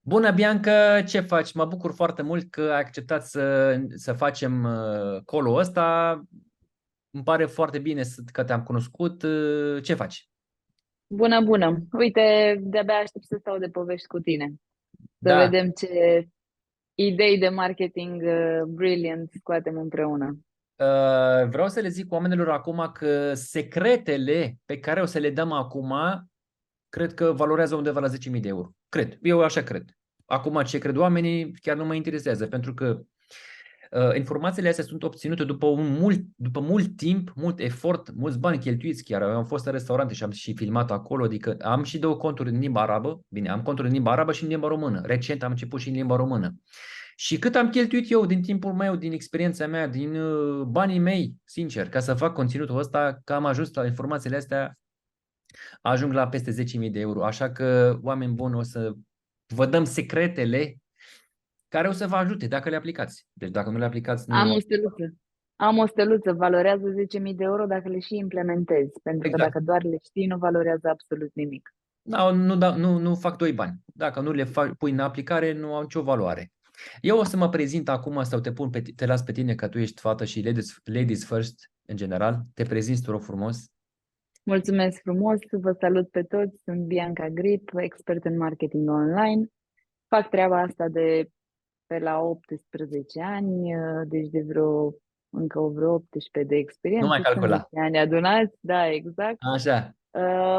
Bună, Bianca, ce faci? Mă bucur foarte mult că ai acceptat să facem call-ul ăsta. Îmi pare foarte bine că te-am cunoscut. Ce faci? Bună, bună! Uite, de-abia aștept să stau de povești cu tine. Să Da, vedem ce idei de marketing brilliant scoatem împreună. vreau să le zic oamenilor acum că secretele pe care o să le dăm acum, cred că valorează undeva la 10.000 de euro. Cred, eu așa cred. Acum ce cred oamenii chiar nu mă interesează, pentru că informațiile astea sunt obținute după mult timp, mult efort, mulți bani cheltuiți chiar. Eu am fost în restaurante și am și filmat acolo, adică am și două conturi în limba arabă. Bine, am conturi în limba arabă și în limba română. Recent am început și în limba română. Și cât am cheltuit eu din timpul meu, din experiența mea, din banii mei, sincer, ca să fac conținutul ăsta, că am ajuns la informațiile astea, ajung la peste 10.000 de euro. Așa că, oameni buni, o să vă dăm secretele care o să vă ajute dacă le aplicați. Deci dacă nu le aplicați, Am nu. o steluță. Am o steluță, valorează 10.000 de euro dacă le și implementezi, pentru că Exact. dacă doar le știi, nu valorează absolut nimic. Nu fac doi bani. Dacă nu le pui în aplicare, nu au nicio valoare. Eu o să mă prezint acum sau te las pe tine că tu ești fată și ladies first în general. Te prezinți, te rog frumos. Mulțumesc frumos, vă salut pe toți, sunt Bianca Grip, expert în marketing online. Fac treaba asta de pe la 18 ani, deci de vreo 18 de Nu mai experiență, sunt calcula. niște ani adunați, da, exact. Așa.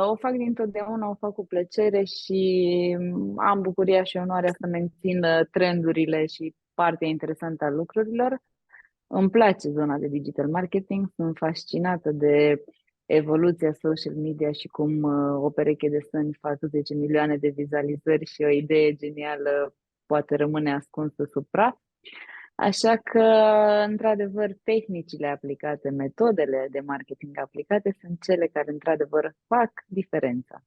O fac dintotdeauna, o fac cu plăcere și am bucuria și onoarea să mențin trendurile și partea interesantă a lucrurilor. Îmi place zona de digital marketing, sunt fascinată de evoluția social media și cum o pereche de săni fac 10 milioane de vizualizări și o idee genială poate rămâne ascunsă sub praf. Așa că, într-adevăr, tehnicile aplicate, metodele de marketing aplicate sunt cele care, într-adevăr, fac diferența.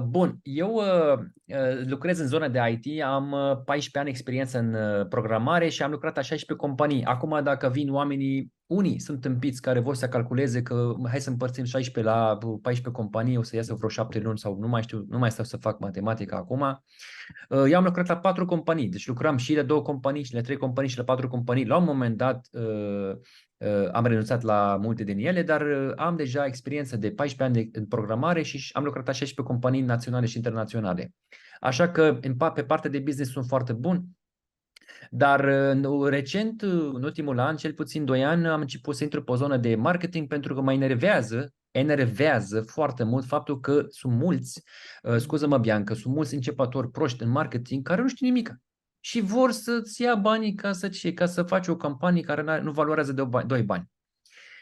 Bun, eu lucrez în zona de IT, am 14 ani experiență în programare și am lucrat așa și pe companii. Acum, dacă vin oamenii, unii sunt tâmpiți care vor să calculeze că hai să împărțim 16 la 14 companii, o să iasă vreo 7 luni sau nu mai știu, nu mai stau să fac matematică acum. Eu am lucrat la 4 companii, deci lucram și la 2 companii, și la 3 companii, și la 4 companii. La un moment dat am renunțat la multe din ele, dar am deja experiență de 14 ani în programare și am lucrat așa și pe companii naționale și internaționale. Așa că pe partea de business sunt foarte bun, dar recent, în ultimul an, cel puțin 2 ani, am început să intru pe o zonă de marketing pentru că mă enervează foarte mult faptul că sunt mulți, scuză-mă Bianca, sunt mulți începători proști în marketing care nu știu nimic și vor să-ți ia banii ca să faci o campanie care nu valorează doi bani.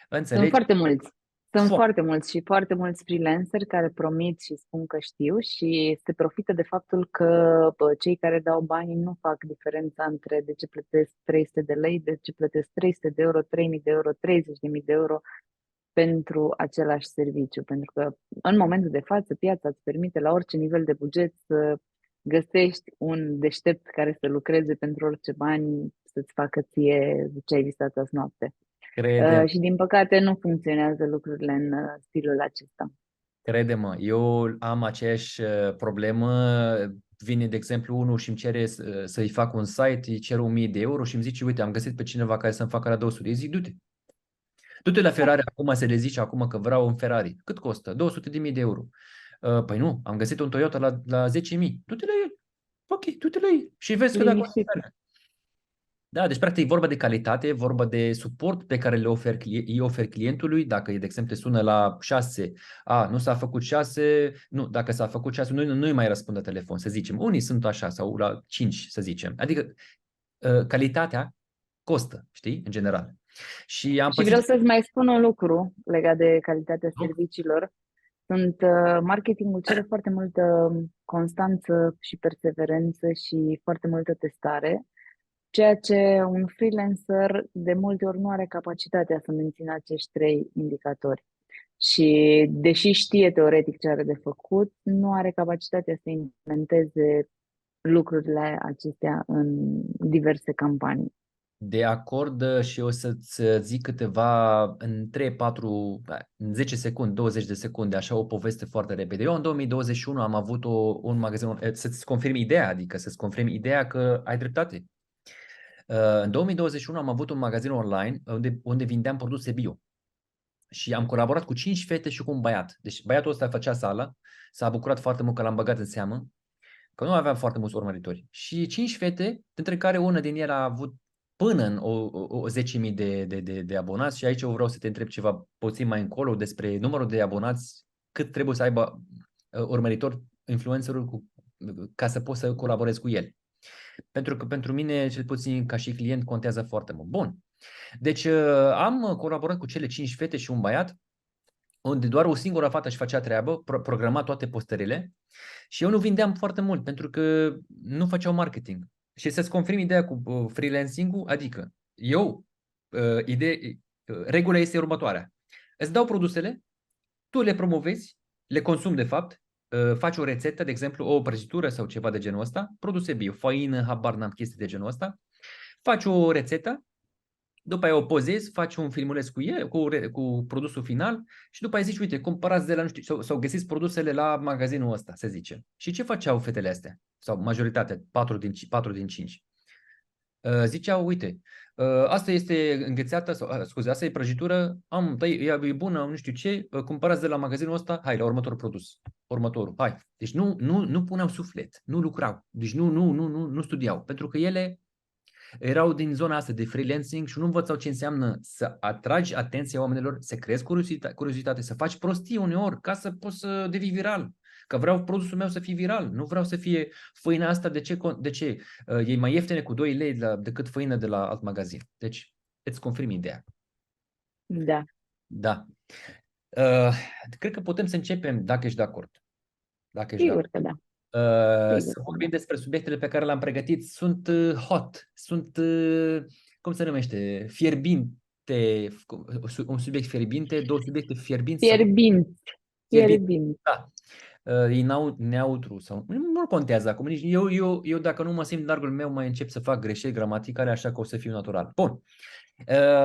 Sunt Înțelegi? foarte mulți. Sunt Foarte. foarte mulți și foarte mulți freelanceri care promit și spun că știu și se profită de faptul că cei care dau banii nu fac diferența între de ce plătesc 300 de lei, de ce plătesc 300 de euro, 3.000 de euro, 30.000 de euro pentru același serviciu. Pentru că în momentul de față piața îți permite la orice nivel de buget să găsești un deștept care să lucreze pentru orice bani, să-ți facă ție ce ai visat azi noapte. Crede, Și din păcate nu funcționează lucrurile în stilul acesta. crede-mă, eu am aceeași problemă. Vine, de exemplu, unul și îmi cere să-i fac un site, îi cer 1.000 de euro și îmi zice, uite, am găsit pe cineva care să-mi facă la 200. Îi zic, du-te. Du-te la Ferrari acum să le zici acum că vreau un Ferrari. Cât costă? 200.000 de euro. Păi nu, am găsit un Toyota la 10.000. Du-te la el. Ok, du-te la el. Și vezi că dacă o să Liniștit. meargă. Da, deci practic e vorba de calitate, e vorba de suport pe care îi ofer clientului. Dacă, de exemplu, te sună la 6, nu s-a făcut 6, nu, dacă s-a făcut 6, nu-i mai răspunde telefon, să zicem. Unii sunt așa, sau la 5, să zicem. Adică calitatea costă, știi, în general. Și am Și pățit. vreau să-ți mai spun un lucru legat de calitatea serviciilor. Marketingul cere foarte multă constanță și perseverență și foarte multă testare, ceea ce un freelancer de multe ori nu are capacitatea să mențină acești trei indicatori. Și deși știe teoretic ce are de făcut, nu are capacitatea să implementeze lucrurile acestea în diverse campanii. De acord și o să-ți zic câteva în 3, 4, în 10 secunde, 20 de secunde, așa o poveste foarte repede. Eu în 2021 am avut un magazin, să-ți confirm ideea, adică să-ți confirm ideea că ai dreptate. În 2021 am avut un magazin online unde vindeam produse bio. Și am colaborat cu 5 fete și cu un băiat. Deci băiatul ăsta făcea sala, s-a bucurat foarte mult că l-am băgat în seamă, că nu aveam foarte mulți urmăritori. Și 5 fete, dintre care una din ele a avut până în o 10.000 de abonați și aici eu vreau să te întreb ceva puțin mai încolo despre numărul de abonați, cât trebuie să aibă urmăritor influencerul ca să poți să colaborezi cu el. Pentru că pentru mine, cel puțin ca și client, contează foarte mult. Bun. Deci am colaborat cu cele 5 fete și un băiat, unde doar o singură fată își făcea treabă, programa toate postările și eu nu vindeam foarte mult pentru că nu făceau marketing. Și să-ți confirm ideea cu freelancing-ul, adică eu, regula este următoarea. Îți dau produsele, tu le promovezi, le consumi de fapt, faci o rețetă, de exemplu, o prăjitură sau ceva de genul ăsta, produse bio, făină, habar n-am, chestii de genul ăsta, faci o rețetă, după aia o pozezi, faci un filmuleț cu el, cu produsul final și după aia zici, uite, cumpărați de la, nu știu, sau găsiți produsele la magazinul ăsta, să zicem. Și ce făceau fetele astea? Sau majoritatea, 4 din 5. Ziceau, uite, asta este înghețată, sau, scuze, asta e prăjitură, e bună, nu știu ce, cumpărați de la magazinul ăsta, hai, la următorul produs, următorul, hai. Deci nu puneau suflet, nu lucrau, deci nu studiau, pentru că ele erau din zona asta de freelancing și nu învățau ce înseamnă să atragi atenția oamenilor, să creezi curiozitate, să faci prostii uneori ca să poți să devii viral. Că vreau produsul meu să fie viral, nu vreau să fie făina asta, de ce? E mai ieftine cu 2 lei decât făină de la alt magazin. Deci, îți confirm ideea. Da. Da. Cred că putem să începem, dacă ești de acord. Dacă ești de Sigur acord. că da. Sigur Să că vorbim da. despre subiectele pe care le-am pregătit. Sunt hot, sunt, cum se numește, fierbinte, un subiect fierbinte, 2 subiecte fierbinți. Fierbinți. Fierbinte, Fierbinți. da. E neutru sau nu contează acum. Nici eu dacă nu mă simt în largul meu, mai încep să fac greșeli gramaticale, așa că o să fiu natural. Bun.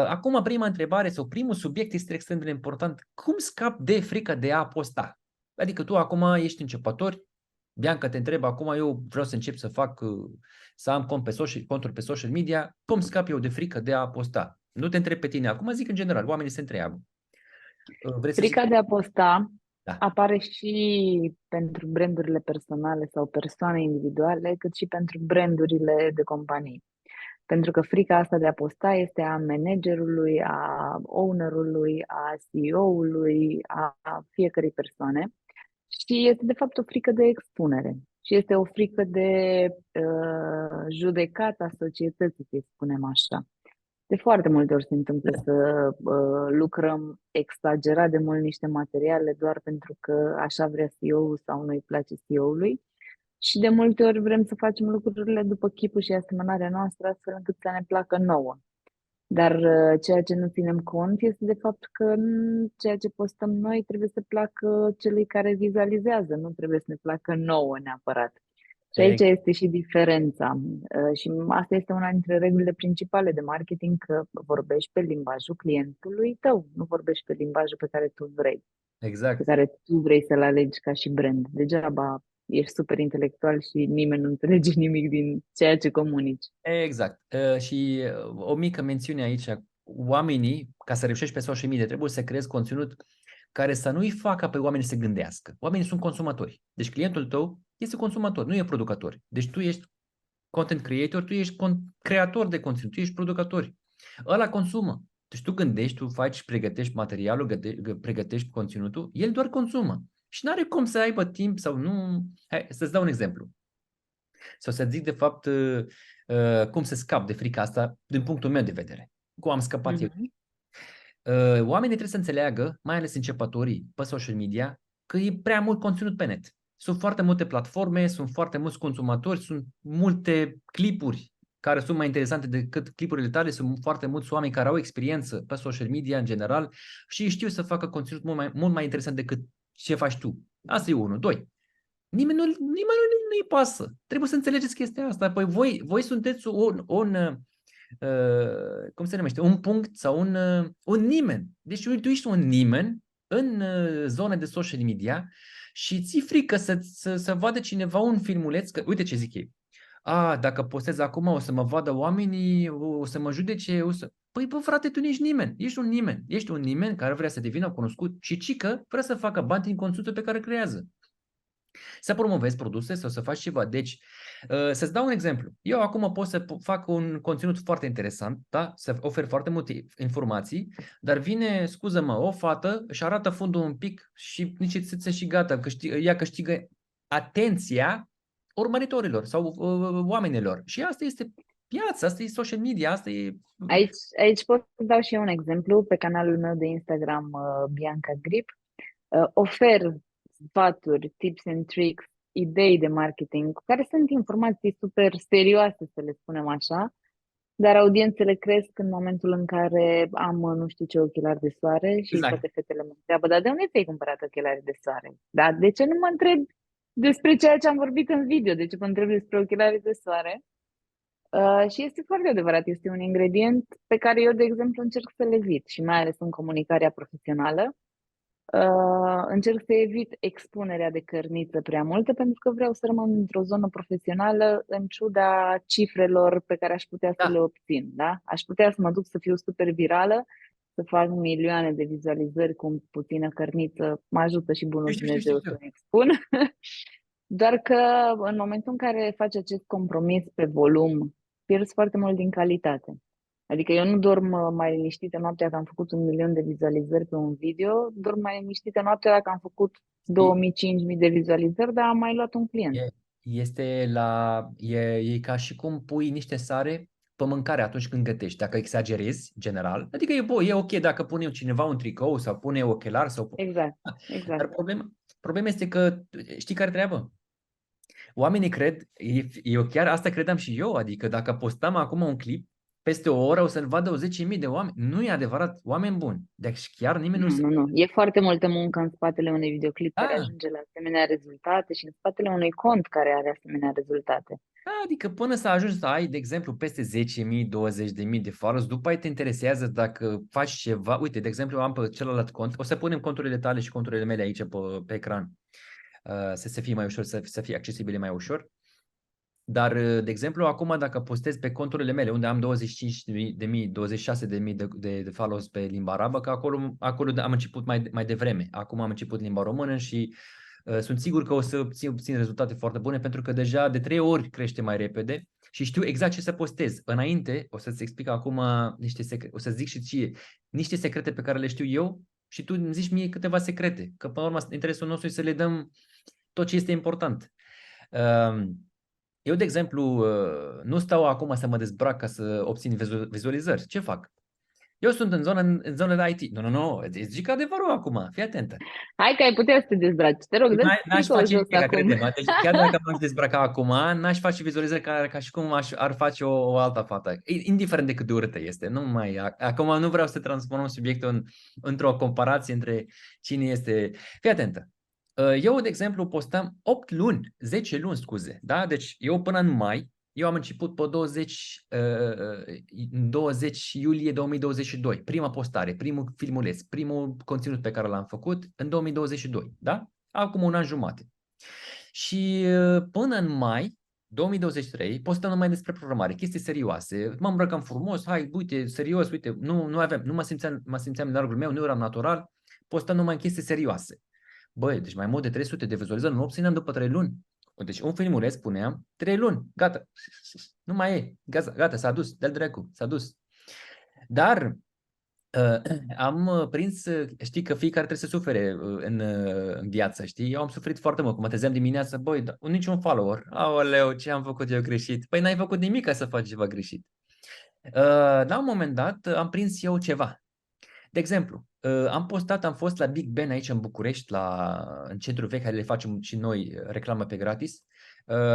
Acum prima întrebare sau primul subiect este extrem de important. Cum scap de frica de a posta? Adică tu acum ești începător, Bianca te întreb, acum eu vreau să încep să am conturi pe social media, cum scap eu de frică de a posta? Nu te întreb pe tine, acum zic în general, oamenii se întreabă. Vrei să zici? Frica de a posta Da. apare și pentru brandurile personale sau persoane individuale, cât și pentru brandurile de companii. Pentru că frica asta de a posta este a managerului, a ownerului, a CEO-ului, a fiecărei persoane și este de fapt o frică de expunere și este o frică de judecată a societății, să spunem așa. De foarte multe ori se întâmplă să lucrăm exagerat de mult niște materiale doar pentru că așa vrea CEO-ul sau nu îi place CEO-ului. Și de multe ori vrem să facem lucrurile după chipul și asemănarea noastră, astfel încât să ne placă nouă. Dar ceea ce nu ținem cont este de fapt că ceea ce postăm noi trebuie să placă celui care vizualizează, nu trebuie să ne placă nouă neapărat. Și aici E- este și diferența. Și asta este una dintre regulile principale de marketing, că vorbești pe limbajul clientului tău, nu vorbești pe limbajul pe care tu vrei, pe Exact. care tu vrei să-l alegi ca și brand. Degeaba ești super intelectual și nimeni nu înțelege nimic din ceea ce comunici. Exact. Și o mică mențiune aici. Oamenii, ca să reușești pe social media, trebuie să creezi conținut care să nu-i facă pe oameni să gândească. Oamenii sunt consumatori. Deci clientul tău este consumator, nu e producător. Deci tu ești content creator, tu ești creator de conținut, tu ești producător. Ăla consumă. Deci tu gândești, tu faci, pregătești materialul, pregătești conținutul, el doar consumă. Și nu are cum să aibă timp sau nu. Hai, să-ți dau un exemplu. Sau să zic de fapt cum să scap de frica asta din punctul meu de vedere. Cum am scăpat eu. Mhm. Oamenii trebuie să înțeleagă, mai ales începătorii pe social media, că e prea mult conținut pe net. Sunt foarte multe platforme, sunt foarte mulți consumatori, sunt multe clipuri care sunt mai interesante decât clipurile tale, sunt foarte mulți oameni care au experiență pe social media în general și știu să facă conținut mult mai interesant decât ce faci tu. Asta e unul. Doi. Nimeni nu-i pasă. Trebuie să înțelegeți chestia asta. Păi voi sunteți cum se numește, un punct sau un nimeni. Deci tu ești un nimeni în zone de social media și ți-e frică să vadă cineva un filmuleț, că uite ce zic ei. Dacă postez acum o să mă vadă oamenii, o să mă judece, o să... Păi, bă, frate, tu nu ești nimeni. Ești un nimeni. Ești un nimeni care vrea să devină cunoscut și cică vrea să facă bani din conținutul pe care îl creează. Să promovezi produse sau să faci ceva. Deci, să-ți dau un exemplu. Eu acum pot să fac un conținut foarte interesant, da? Să ofer foarte multe informații, dar vine, scuză-mă, o fată, își arată fundul un pic și nici țâță și gata, ea câștigă atenția urmăritorilor sau oamenilor. Și asta este piața, asta e social media, asta e... Aici pot să dau și eu un exemplu. Pe canalul meu de Instagram, Bianca Grip, ofer sfaturi, tips and tricks, idei de marketing, care sunt informații super serioase, să le spunem așa, dar audiențele cresc în momentul în care am nu știu ce ochelari de soare și Exact. toate fetele mă întreabă, dar de unde ți-ai cumpărat ochelari de soare? Da, de ce nu mă întreb despre ceea ce am vorbit în video? De ce mă întreb despre ochelari de soare? Și este foarte adevărat, este un ingredient pe care eu, de exemplu, încerc să-l evit și mai ales în comunicarea profesională. Încerc să evit expunerea de cărniță prea multă pentru că vreau să rămân într-o zonă profesională în ciuda cifrelor pe care aș putea să Da. le obțin. Da? Aș putea să mă duc să fiu super virală, să fac milioane de vizualizări cu puțină cărniță, mă ajută și bunul Dumnezeu să mi expun. Doar că în momentul în care faci acest compromis pe volum, pierzi foarte mult din calitate. Adică eu nu dorm mai liniștită noaptea că am făcut 1.000.000 de vizualizări pe un video, dorm mai liniștită noaptea dacă am făcut 2.000-5.000 de vizualizări, dar am mai luat un client. E ca și cum pui niște sare pe mâncare atunci când gătești, dacă exagerezi, general. Adică e ok dacă pune cineva un tricou sau pune ochelari sau... Exact, Dar exact. problema este că, știi care treabă? Oamenii cred, eu chiar asta credeam și eu, adică dacă postam acum un clip, peste o oră o să-l vadă 10.000 de oameni. Nu e adevărat, oameni buni. Deci chiar nimeni nu se... Nu. E foarte multă muncă în spatele unui videoclip care Da, ajunge la asemenea rezultate și în spatele unui cont care are asemenea rezultate. da, adică până să ajungi să ai, de exemplu, peste 10.000, 20.000 de followers, după aia te interesează dacă faci ceva. Uite, de exemplu, am pe celălalt cont, o să punem conturile tale și conturile mele aici pe ecran, să fie mai ușor, să fie accesibile mai ușor. Dar, de exemplu, acum dacă postez pe conturile mele, unde am 25.000, 26.000 de followers pe limba arabă, că acolo am început mai devreme. Acum am început limba română și sunt sigur că o să obțin rezultate foarte bune, pentru că deja de 3 ori crește mai repede și știu exact ce să postez. Înainte, o să-ți explic acum niște secrete, o să zic și ție niște secrete pe care le știu eu și tu îmi zici mie câteva secrete, că până la urmă interesul nostru este să le dăm tot ce este important. Eu, de exemplu, nu stau acum să mă dezbrac ca să obțin vizualizări. Ce fac? Eu sunt în zona de IT. Nu, îți zic adevărul acum, fii atentă. Hai că ai putea să te dezbraci. Te rog, dă N-aș tricoul face jos nimic, acum. crede-mă. Deci chiar dacă m-aș dezbrăca acum, n-aș face vizualizări ca și cum ar face o altă fată. Indiferent de cât de urâtă este. Acum nu vreau să transformăm subiectul într-o comparație între cine este... Fii atentă. Eu, de exemplu, postam 8 luni, 10 luni, scuze. Da? Deci eu până în mai, eu am început pe 20 iulie 2022. Prima postare, primul filmuleț, primul conținut pe care l-am făcut în 2022. Da? Acum un an jumate. Și până în mai 2023 postăm numai despre programare, chestii serioase. Mă îmbrăcam frumos, hai, uite, serios, uite, nu mă simțeam în largul meu, nu eram natural, postăm numai chestii serioase. Băi, deci mai mult de 300 de vizualizări nu obțineam după 3 luni. Deci un filmuleț spuneam 3 luni, gata, nu mai e, gata, s-a dus, de-al dracu, s-a dus. Dar am prins, știi că fiecare trebuie să sufere în viață, știi? Eu am suferit foarte mult, cum mă trezeam dimineața, băi, niciun follower, aoleu, ce am făcut eu greșit? Păi n-ai făcut nimic ca să faci ceva greșit. La un moment dat am prins eu ceva. De exemplu, am fost la Big Ben aici în București, în centru vechi, care le facem și noi reclamă pe gratis.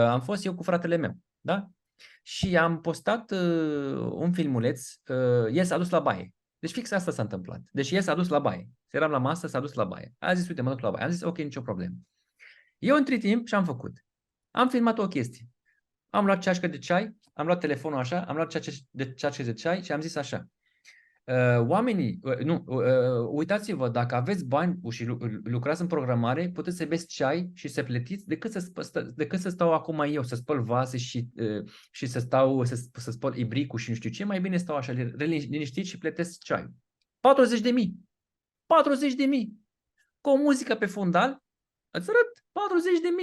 Am fost eu cu fratele meu, da? Și am postat un filmuleț, el s-a dus la baie. Deci fix asta s-a întâmplat. Deci el s-a dus la baie. Eram la masă, s-a dus la baie. A zis, uite, mă duc la baie. Am zis, ok, nicio problemă. Eu între timp ce am făcut? Am filmat o chestie. Am luat ceașcă de ceai, am luat telefonul așa, am luat ceașcă de ceai și am zis așa. Oamenii, uitați-vă, dacă aveți bani și lucrați în programare, puteți să beți ceai și să plătiți decât să stau acum eu, să spăl vase și să spăl ibricul și nu știu ce, mai bine stau așa liniștit și plătesc ceai. 40.000! 40.000! Cu o muzică pe fundal, îți arăt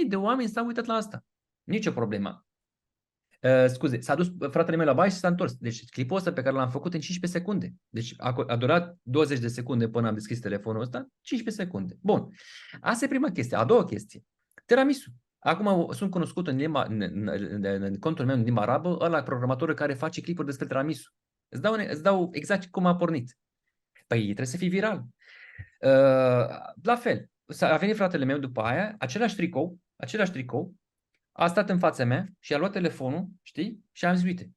40.000 de oameni s-au uitat la asta. Nici o problemă. Scuze, s-a dus fratele meu la baie și s-a întors. Deci clipul ăsta pe care l-am făcut în 15 secunde. Deci a durat 20 de secunde până am deschis telefonul ăsta, 15 secunde. Bun. Asta e prima chestie. A doua chestie. Tiramisu. Acum sunt cunoscut în contul meu în limba arabă, ăla programatorul care face clipuri despre tiramisu. Îți dau exact cum a pornit. Păi trebuie să fii viral. La fel. A venit fratele meu după aia, același tricou, a stat în fața mea și a luat telefonul, știi? Și am zis, uite,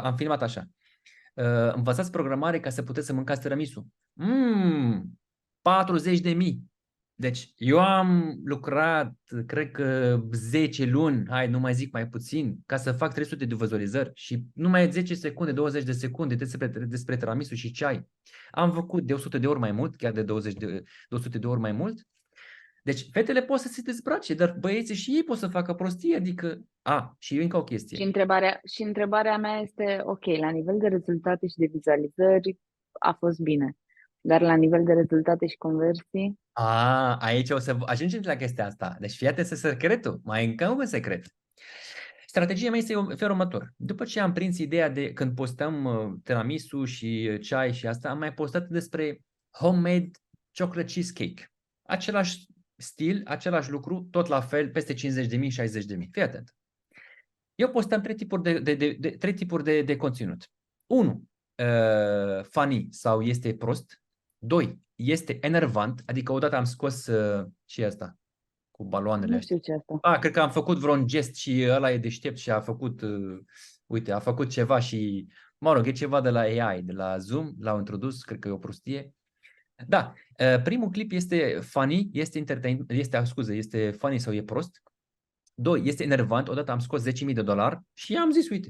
am filmat așa. Învățați programare ca să puteți să mâncați tiramisu. 40.000. Deci eu am lucrat, cred că 10 luni, hai, nu mai zic mai puțin, ca să fac 300 de vizualizări și numai 10 secunde, 20 de secunde despre tiramisu și ceai. Am făcut de 100 de ori mai mult, chiar de 200 de ori mai mult. Deci fetele pot să se dezbrace, dar băieții și ei pot să facă prostie, adică... Și încă o chestie. Și întrebarea mea este, ok, la nivel de rezultate și de vizualizări a fost bine, dar la nivel de rezultate și conversii? Aici o să ajungem la chestia asta. Deci fii atent, secretul, mai încă un secret. Strategia mea este felul următor. După ce am prins ideea de când postăm tiramisu și ceai și asta, am mai postat despre homemade chocolate cheesecake. Același stil, același lucru, tot la fel, peste 50.000, 60.000. Fii atent. Eu postam trei tipuri de conținut. 1. Funny sau este prost. 2. Este enervant, adică odată am scos și asta cu baloanele. Nu știu ce asta. Cred că am făcut vreun gest și ăla e deștept și a făcut, uite, a făcut ceva și, mă rog, e ceva de la AI, de la Zoom, l-au introdus, cred că e o prostie. Da, primul clip este funny, este funny sau e prost. 2. Este enervant, odată am scos $10.000 și am zis, uite,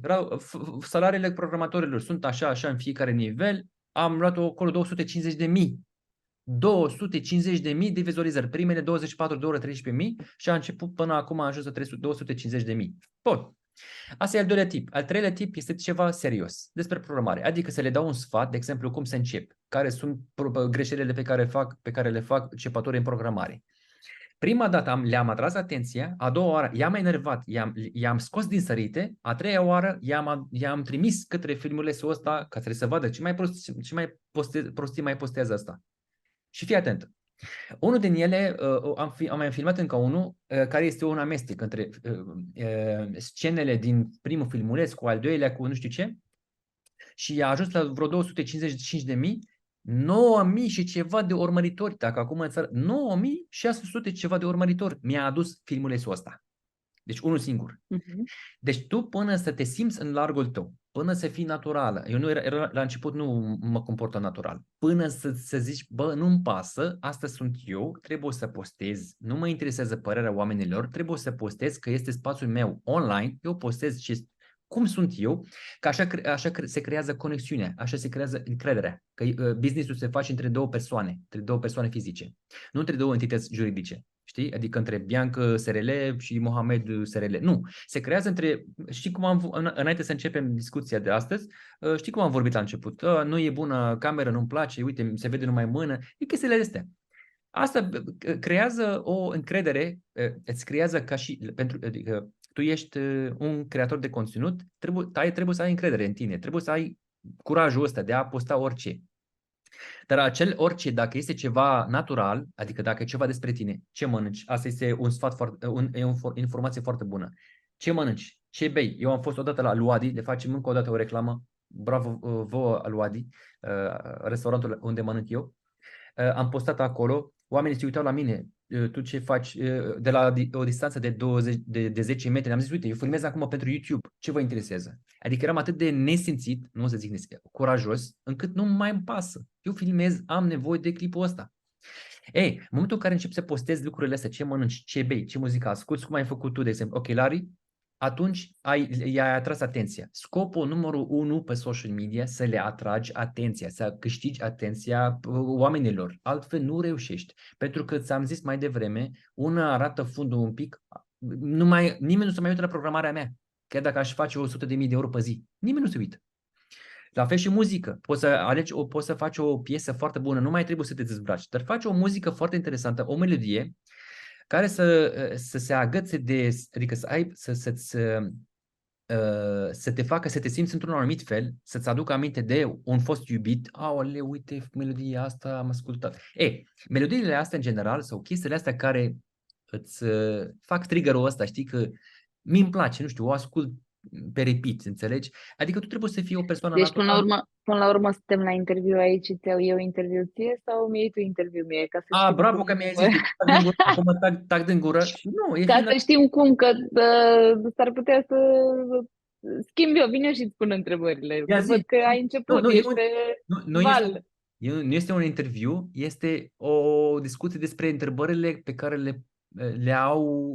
salariile programatorilor sunt așa în fiecare nivel, am luat acolo 250.000. 250.000 de vizualizări, primele 24 de ore 13.000 și a început până acum a ajuns la 250.000. Bun. Asta e al doilea tip. Al treilea tip este ceva serios despre programare, adică să le dau un sfat, de exemplu, cum să încep, care sunt greșelile pe care le fac începătorii în programare. Prima dată le-am atras atenția, a doua oară i-am enervat, i-am scos din sărite, a treia oară i-am trimis către filmulețul ăsta ca să vadă ce mai prostii mai postează asta. Și fii atent. Unul din ele, am mai filmat încă unul, care este un amestec între scenele din primul filmuleț cu al doilea, cu nu știu ce, și a ajuns la vreo 255.000, 9.000 și ceva de urmăritori, dacă acum în țară, 9.600 ceva de urmăritori mi-a adus filmulețul ăsta. Deci unul singur. Deci tu până să te simți în largul tău, până să fii naturală, eu nu era la început nu mă comportă natural, până să zici, bă, nu-mi pasă, asta sunt eu, trebuie să postez, nu mă interesează părerea oamenilor, trebuie să postez că este spațiul meu online, eu postez cum sunt eu, că așa se creează conexiunea, așa se creează încrederea, că business-ul se face între două persoane fizice, nu între două entități juridice. Știi? Adică între Bianca SRL și Mohamed SRL. Nu. Se creează între... Știi cum înainte să începem discuția de astăzi, știi cum am vorbit la început? Nu e bună cameră, nu-mi place, uite, se vede numai mână. E chestiile astea. Asta creează o încredere, îți creează ca și... Adică tu ești un creator de conținut, trebuie să ai încredere în tine, trebuie să ai curajul ăsta de a posta orice. Dar acel orice, dacă este ceva natural, adică dacă e ceva despre tine, ce mănânci? Asta este un sfat o informație foarte bună. Ce mănânci? Ce bei? Eu am fost odată la Luadi, le facem încă o dată o reclamă. Bravo vouă Luadi, restaurantul unde mănânc eu. Am postat acolo, oamenii se uitau la mine. Tu ce faci? De la o distanță de 10 metri, am zis, uite, eu filmez acum pentru YouTube, ce vă interesează? Adică eram atât de nesimțit, nu o să zic curajos, încât nu mai îmi pasă. Eu filmez, am nevoie de clipul ăsta. Ei, în momentul în care încep să postez lucrurile astea, ce mănânci, ce bei, ce muzică asculti, cum ai făcut tu, de exemplu, ochelari, atunci i-ai atras atenția. Scopul numărul 1 pe social media, să le atragi atenția, să câștigi atenția oamenilor. Altfel nu reușești. Pentru că ți-am zis mai devreme, una arată fundul un pic, nimeni nu se mai uită la programarea mea. Chiar dacă aș face 100.000 de euro pe zi. Nimeni nu se uită. La fel și muzică. Poți să faci o piesă foarte bună, nu mai trebuie să te dezbraci, dar faci o muzică foarte interesantă, o melodie care să se agățe adică să te facă să te simți într-un anumit fel, să-ți aducă aminte de un fost iubit. Aoleu, uite melodia asta, am ascultat. Melodiile astea în general sau chestiile astea care îți fac trigger-ul ăsta, știi că mi-mi place, nu știu, o ascult pe repeat, înțelegi? Adică tu trebuie să fii o persoană Deci, naturală. până la urmă suntem la interviu aici, îți iau eu interviu ție sau mi iei tu interviu mie, ca să știm Bravo cum... că mi-ai zis, tag din gură, acum tag din gură. Nu, e Ca fiind. să știm cum, că s-ar putea să schimb eu, vin eu și îți pun întrebările. Ia Că văd zi. că ai Nu, început, nu, ești pe nu este val. nu este un interviu, este o discuție despre întrebările pe care le au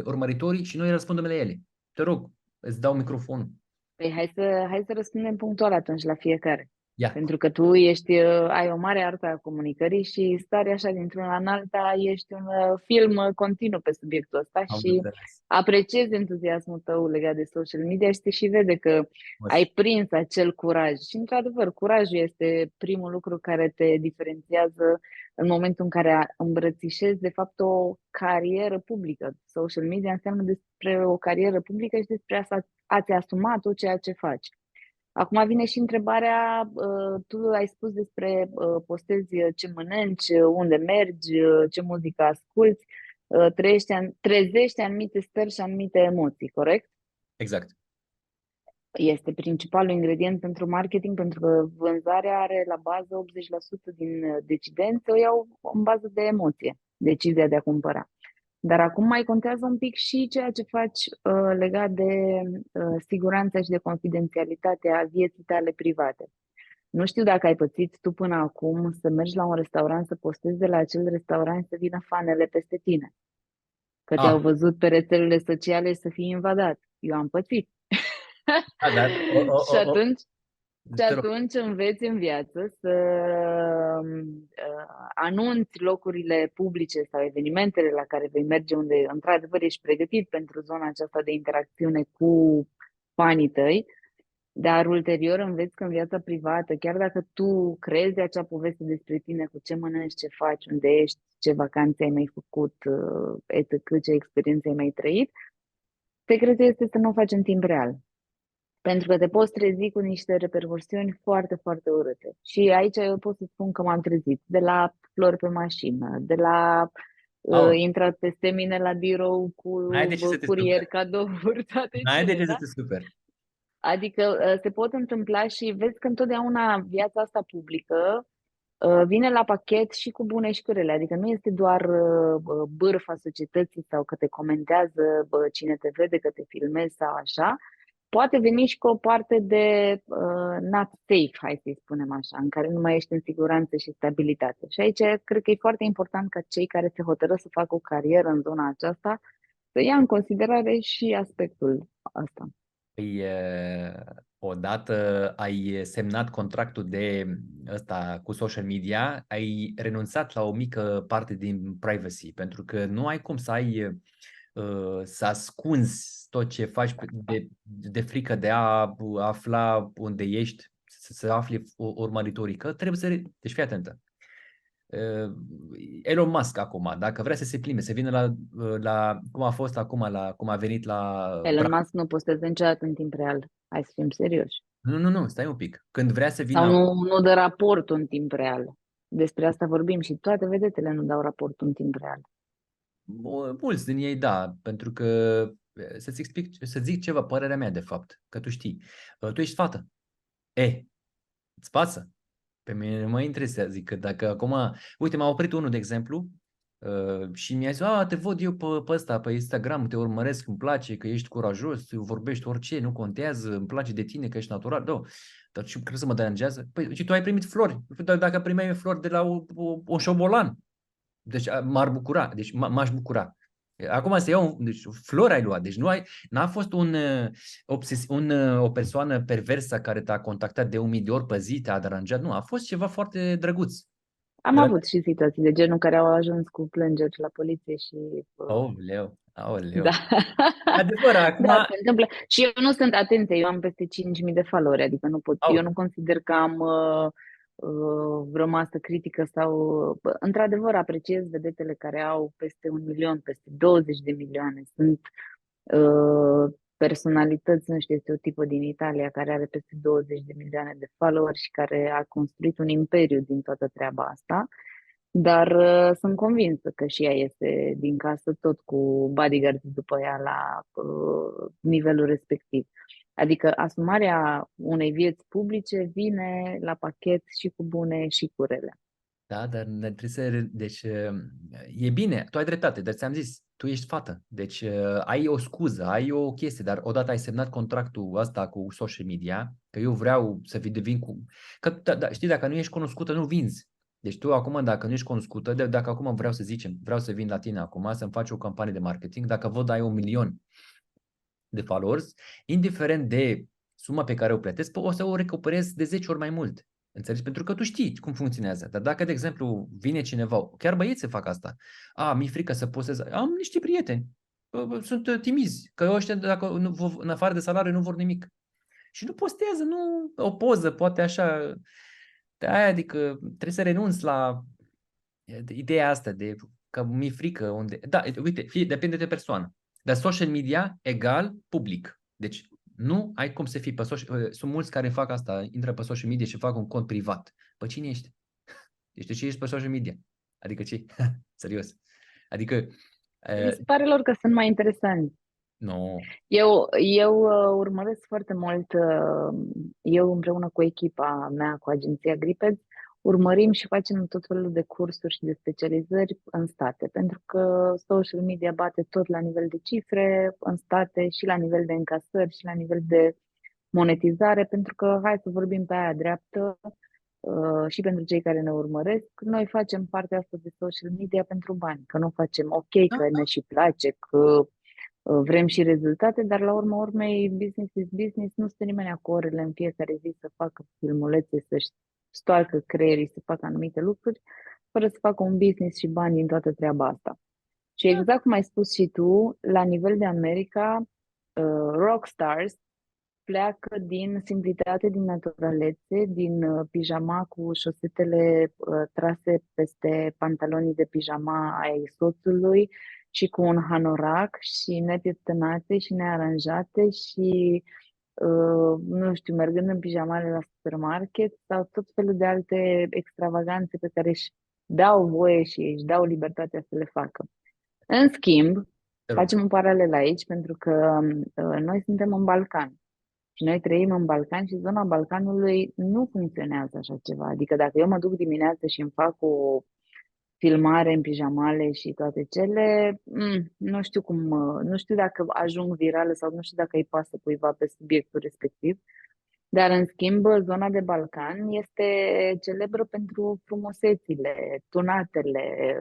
urmăritorii și noi răspundem la ele. Te rog, îți dau microfonul. Păi hai să răspundem punctual atunci la fiecare. Ia, Pentru că tu ai o mare artă a comunicării și stari așa dintr-una în alta, ești un film continuu pe subiectul ăsta am și înțeles. apreciez entuziasmul tău legat de social media și se vede că ai prins acel curaj. Și într-adevăr, curajul este primul lucru care te diferențiază în momentul în care îmbrățișezi de fapt o carieră publică. Social media înseamnă despre o carieră publică și despre a-ți asuma tot ceea ce faci. Acum vine și întrebarea, tu ai spus despre postezi ce mănânci, unde mergi, ce muzică asculți, trezești anumite stări și anumite emoții, corect? Exact. Este principalul ingredient pentru marketing, pentru că vânzarea are la bază 80% din decidenți, o iau în bază de emoție, decizia de a cumpăra. Dar acum mai contează un pic și ceea ce faci legat de siguranța și de confidențialitatea vieții tale private. Nu știu dacă ai pățit tu până acum să mergi la un restaurant, să postezi de la acel restaurant să vină fanele peste tine. Că te-au Ah, văzut pe rețelele sociale să fii invadat. Eu am pățit. dar Și atunci te rog. înveți în viață să anunți locurile publice sau evenimentele la care vei merge, unde într-adevăr ești pregătit pentru zona aceasta de interacțiune cu fanii tăi, dar ulterior înveți că în viața privată, chiar dacă tu crezi acea poveste despre tine, cu ce mănânci, ce faci, unde ești, ce vacanțe ai mai făcut, etc., ce experiențe ai mai trăit, secretul este să nu o faci în timp real. Pentru că te poți trezi cu niște repercursiuni foarte, foarte urâte. Și aici eu pot să spun că m-am trezit de la flori pe mașină, de la Aol, intrat peste mine la birou cu n-ai de ce să te curier, superi. cadouri, toate N-ai de cele, ce să da? te superi. Adică se pot întâmpla și vezi că întotdeauna viața asta publică vine la pachet și cu bune și cu rele. Adică nu este doar bârfa societății sau că te comentează cine te vede, că te filmezi sau așa. Poate veni și cu o parte de not safe, hai să-i spunem așa, în care nu mai ești în siguranță și stabilitate. Și aici cred că e foarte important ca cei care se hotără să facă o carieră în zona aceasta să ia în considerare și aspectul ăsta. Păi, odată ai semnat contractul de ăsta cu social media, ai renunțat la o mică parte din privacy, pentru că nu ai cum să ascunzi tot ce faci de frică de a afla unde ești, să afli urmăritorii, că trebuie Deci fii atentă. Elon Musk acum, dacă vrea să se plimbe, să vină la cum a fost acum, cum a venit la Elon Musk nu postează niciodată în timp real. Hai să fim serioși. Nu, stai un pic. Când vrea să Sau vină, nu dă raportul în timp real. Despre asta vorbim și toate vedetele nu dau raportul în timp real. mulți din ei da, pentru că să-ți explic, să zic ceva, părerea mea de fapt, că tu știi, tu ești fată. Îți pasă? Pe mine nu mă interesează, zic că dacă acum, uite, m-a oprit unul, de exemplu, și mi-a zis, te văd eu pe ăsta, pe Instagram, te urmăresc, îmi place că ești curajos, vorbești orice, nu contează, îmi place de tine că ești natural, da. Dar ce crezi să mă deranjează? Păi, și tu ai primit flori. Dar dacă primeai flori de la un șobolan, deci m-ar bucura, deci m-aș bucura. Acum să iau, deci flori ai luat, deci n-a fost o persoană perversă care te-a contactat de 1000 de ori pe zi, te-a deranjat, nu, a fost ceva foarte drăguț. Am De la... avut și situații de genul care au ajuns cu plângeri la poliție și Aoleu, da. aoleu. Adevăr, acum, Da, se întâmplă. Și eu nu sunt atentă, eu am peste 5.000 de followeri, adică nu pot, eu nu aoleu. consider că am vreo masă critică sau... într-adevăr, apreciez vedetele care au peste 1 milion, peste 20 de milioane. Sunt personalități, nu știu, este o tipă din Italia care are peste 20 de milioane de followeri și care a construit un imperiu din toată treaba asta. Dar sunt convinsă că și ea este din casă tot cu bodyguards după ea la nivelul respectiv. Adică asumarea unei vieți publice vine la pachet și cu bune și cu rele. Da, dar trebuie să... Deci, e bine, tu ai dreptate, dar ți-am zis, tu ești fată. Deci, ai o scuză, ai o chestie, dar odată ai semnat contractul ăsta cu social media, că eu vreau să devin cu... Că, știi, dacă nu ești cunoscută, nu vinzi. Deci tu acum, dacă nu ești cunoscută, dacă acum vreau să zicem, vreau să vin la tine acum, să-mi faci o campanie de marketing, dacă văd ai 1 milion de followers, indiferent de suma pe care o plătesc, o să o recuperez de 10 ori mai mult. Înțelegi? Pentru că tu știi cum funcționează. Dar dacă, de exemplu, vine cineva, chiar băieții fac asta, mi-e frică să postez, am niște prieteni, sunt timizi, că ăștia, dacă în afară de salariu, nu vor nimic. Și nu postează, nu o poză, poate așa. De aia, adică trebuie să renunți la ideea asta de că mi-e frică unde... Da, uite, depinde de persoană. Dar social media egal public. Deci nu ai cum să fii pe social... Sunt mulți care fac asta, intră pe social media și fac un cont privat. Păi cine ești? Deci de ce ești pe social media? Adică ce? Serios. Adică... Mi se pare lor că sunt mai interesanți. Nu. Eu urmăresc foarte mult, eu împreună cu echipa mea, cu agenția Griped, urmărim și facem tot felul de cursuri și de specializări în state, pentru că social media bate tot la nivel de cifre în state și la nivel de încasări și la nivel de monetizare, pentru că, hai să vorbim pe aia dreaptă, și pentru cei care ne urmăresc, noi facem partea asta de social media pentru bani, că nu facem ok, Da, că da. ne și place, că vrem și rezultate, dar la urma urmei, business is business, nu stă nimeni cu orele în fiecare zi să facă filmulețe, să-și stoarcă creierii, să facă anumite lucruri, fără să facă un business și bani din toată treaba asta. Și exact cum ai spus și tu, la nivel de America, rockstars pleacă din simplitate, din naturalețe, din pijama cu șosetele trase peste pantalonii de pijama ai soțului și cu un hanorac și nepieptănate și nearanjate și nu știu, mergând în pijamale la supermarket sau tot felul de alte extravaganțe pe care își dau voie și își dau libertatea să le facă. În schimb, Te rog. facem un paralel aici pentru că noi suntem în Balcan. Și noi trăim în Balcan și zona Balcanului nu funcționează așa ceva. Adică dacă eu mă duc dimineața și îmi fac o filmare în pijamale și toate cele, nu știu cum, nu știu dacă ajung virală sau nu știu dacă îi pasă cuiva pe subiectul respectiv. Dar, în schimb, zona de Balcan este celebră pentru frumusețile, tunatele,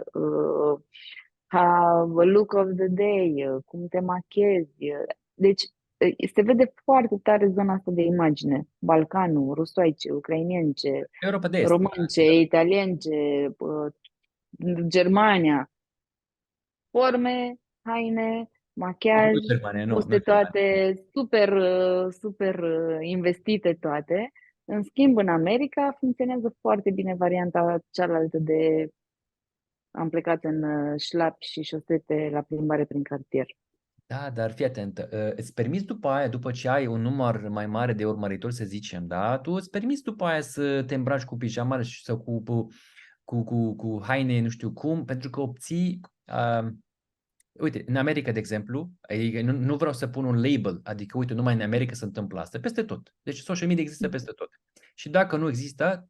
look of the day, cum te machezi. Deci, se vede foarte tare zona asta de imagine. Balcanul, rusoaice, ucrainience, Europa de Est. românce, italience, Germania. Forme, haine, machiaj, Nu Germania, nu puste Germania. toate super, super investite toate. În schimb, în America funcționează foarte bine varianta cealaltă de am plecat în șlapi și șosete la plimbare prin cartier. Da, dar fii atent, îți permiți după aia, după ce ai un număr mai mare de urmăritori, să zicem, da, tu îți permiți după aia să te îmbraci cu pijama sau cu haine, nu știu cum, pentru că obții, uite, în America, de exemplu, nu vreau să pun un label, adică, uite, numai în America se întâmplă asta, peste tot. Deci social media există peste tot. Și dacă nu există,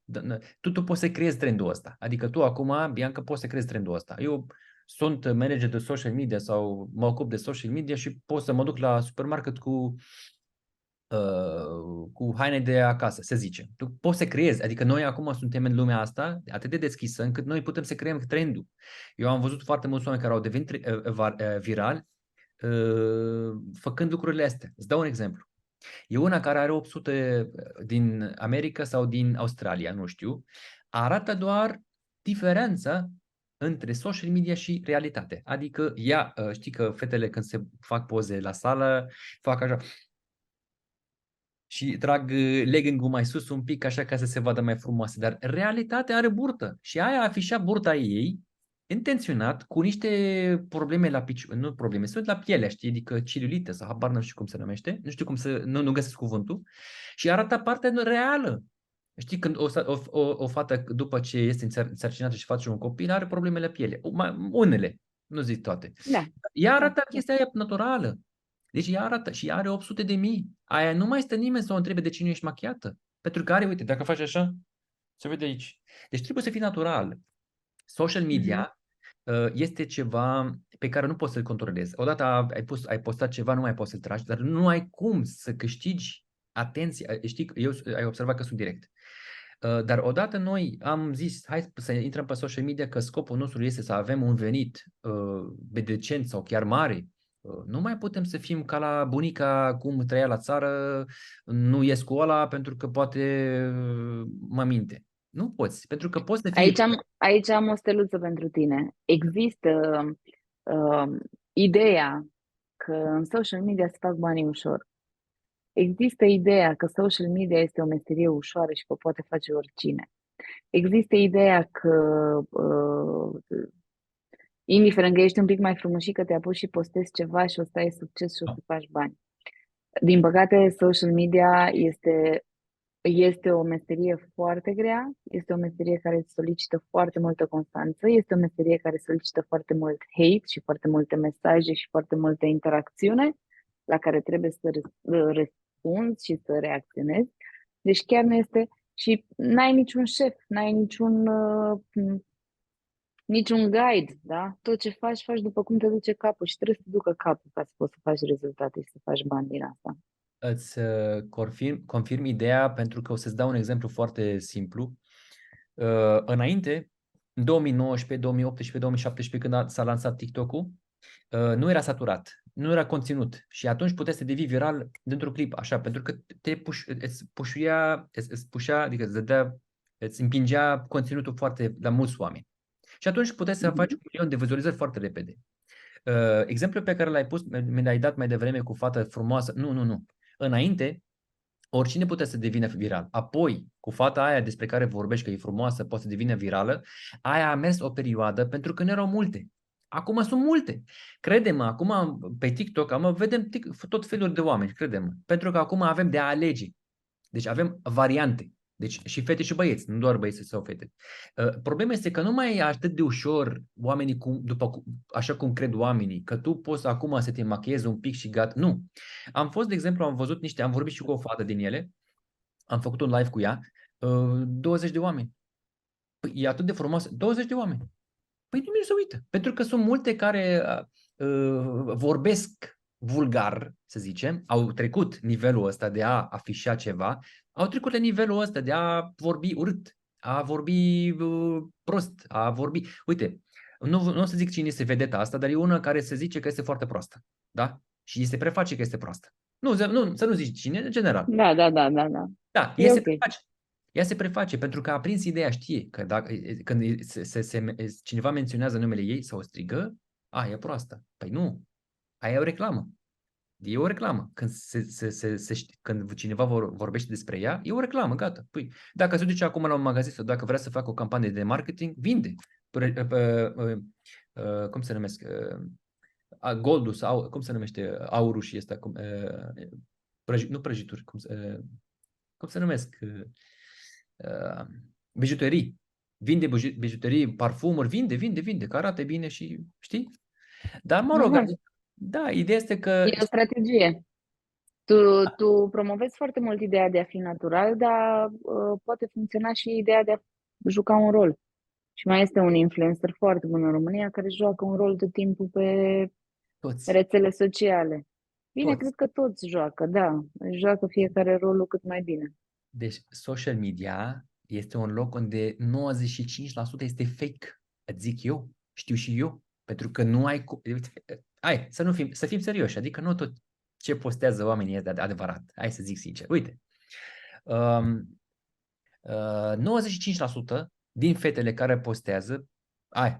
tu poți să creezi trendul ăsta. Adică tu acum, Bianca, poți să creezi trendul ăsta. Eu sunt manager de social media sau mă ocup de social media și pot să mă duc la supermarket cu cu haine de acasă, să zicem. Tu poți să creezi, adică noi acum suntem în lumea asta atât de deschisă încât noi putem să creăm trendul. Eu am văzut foarte mulți oameni care au devenit virali făcând lucrurile astea. Îți dau un exemplu. E una care are 800 din America sau din Australia, nu știu. Arată doar diferența între social media și realitate. Adică ea, știi că fetele când se fac poze la sală, fac așa și trag legging-ul mai sus un pic așa ca să se vadă mai frumoasă, dar realitatea are burtă și aia afișa burta ei intenționat cu niște probleme la picior, nu probleme, sunt la pielea, știi, adică celulită sau habar nu știu cum se numește, nu știu cum să, nu găsesc cuvântul și arată partea reală. Știi, când o fată după ce este însărcinată și face un copil are probleme la piele, unele, nu zic toate. Da, Ea da, arată da. chestia aia naturală. Deci ea arată și are 800 de mii. Aia nu mai stă nimeni să o întrebe de ce nu ești machiată. Pentru că are, uite, dacă faci așa, se vede aici. Deci trebuie să fii natural. Social Mhm. media este ceva pe care nu poți să-l controlezi. Odată ai postat ceva, nu mai poți să-l tragi, dar nu ai cum să câștigi atenție. Știi, ai observat că sunt direct. Dar odată noi am zis, hai să intrăm pe social media că scopul nostru este să avem un venit decent sau chiar mare. Nu mai putem să fim ca la bunica cum trăia la țară, nu ies cu ăla pentru că poate mă minte. Nu poți, pentru că poți să fii... Aici am o steluță pentru tine. Există uh, ideea că în social media se fac banii ușor. Există ideea că social media este o meserie ușoară și că o poate face oricine. Există ideea că, indiferent că ești un pic mai frumușică, te apuci și postezi ceva și o să ai succes și o să faci bani. Din păcate, social media este o meserie foarte grea, este o meserie care solicită foarte multă constanță, este o meserie care solicită foarte mult hate și foarte multe mesaje și foarte multă interacțiune la care trebuie să răspunzi și să reacționezi. Deci chiar nu este și n-ai niciun șef, n-ai niciun guide, da? Tot ce faci, faci după cum te duce capul și trebuie să te ducă capul ca să poți să faci rezultate și să faci bani din asta. Îți confirm ideea pentru că o să-ți dau un exemplu foarte simplu. Înainte, în 2019, 2018, 2017, când s-a lansat TikTok-ul, nu era saturat, nu era conținut și atunci puteai să devii viral dintr-un clip, așa, pentru că îți pușea, adică îți împingea conținutul foarte la mulți oameni. Și atunci puteai să faci 1 milion de vizualizări foarte repede. Exemplul pe care l-ai pus, mi l-ai dat mai devreme cu fată frumoasă, nu. Înainte, oricine putea să devină viral. Apoi, cu fata aia despre care vorbești că e frumoasă, poate să devină virală, aia a mers o perioadă pentru că nu erau multe. Acum sunt multe. Crede-mă, acum pe TikTok vedem tot felul de oameni, crede-mă. Pentru că acum avem de a alege. Deci avem variante. Deci și fete și băieți, nu doar băieți sau fete. Problema este că nu mai e atât de ușor oamenii așa cum cred oamenii, că tu poți acum să te machiezi un pic și gata. Nu. Am fost, de exemplu, am vorbit și cu o fată din ele, am făcut un live cu ea, 20 de oameni. Păi, e atât de frumoasă, 20 de oameni. Păi nimeni nu se uită, pentru că sunt multe care vorbesc vulgar, să zicem, au trecut nivelul ăsta de a afișa ceva, au trecut la nivelul ăsta de a vorbi urât, a vorbi prost, a vorbi... Uite, nu o să zic cine este vedeta asta, dar e una care se zice că este foarte proastă, da? Și se preface că este proastă. Să nu zici cine, în general. Da, da, da, da, da. Da, E ea se ok. preface. Ea se preface pentru că a prins ideea, știe că când cineva menționează numele ei sau o strigă, e proastă. Păi nu, aia e o reclamă. E o reclamă. Când cineva vorbește despre ea, e o reclamă, gata. Păi, dacă se duce acum la un magazin sau dacă vrea să facă o campanie de marketing, vinde. Cum se numesc? Goldul sau cum se numește aurul și ăsta? Nu prăjituri, cum se numesc? Bijuterii. Vinde bijuterii, parfumuri, vinde, că arată bine și știi? Dar mă rog, Normal. da, ideea este că... E o strategie. Tu promovezi foarte mult ideea de a fi natural, dar poate funcționa și ideea de a juca un rol. Și mai este un influencer foarte bun în România care joacă un rol tot timpul pe Toți. rețele sociale. Bine, Toți. cred că toți joacă, da. Joacă fiecare rolul cât mai bine. Deci social media este un loc unde 95% este fake, îți zic eu, știu și eu, pentru că nu ai... Hai, să fim serioși, adică nu tot ce postează oamenii este adevărat. Hai să zic sincer. Uite, um, 95% din fetele care postează,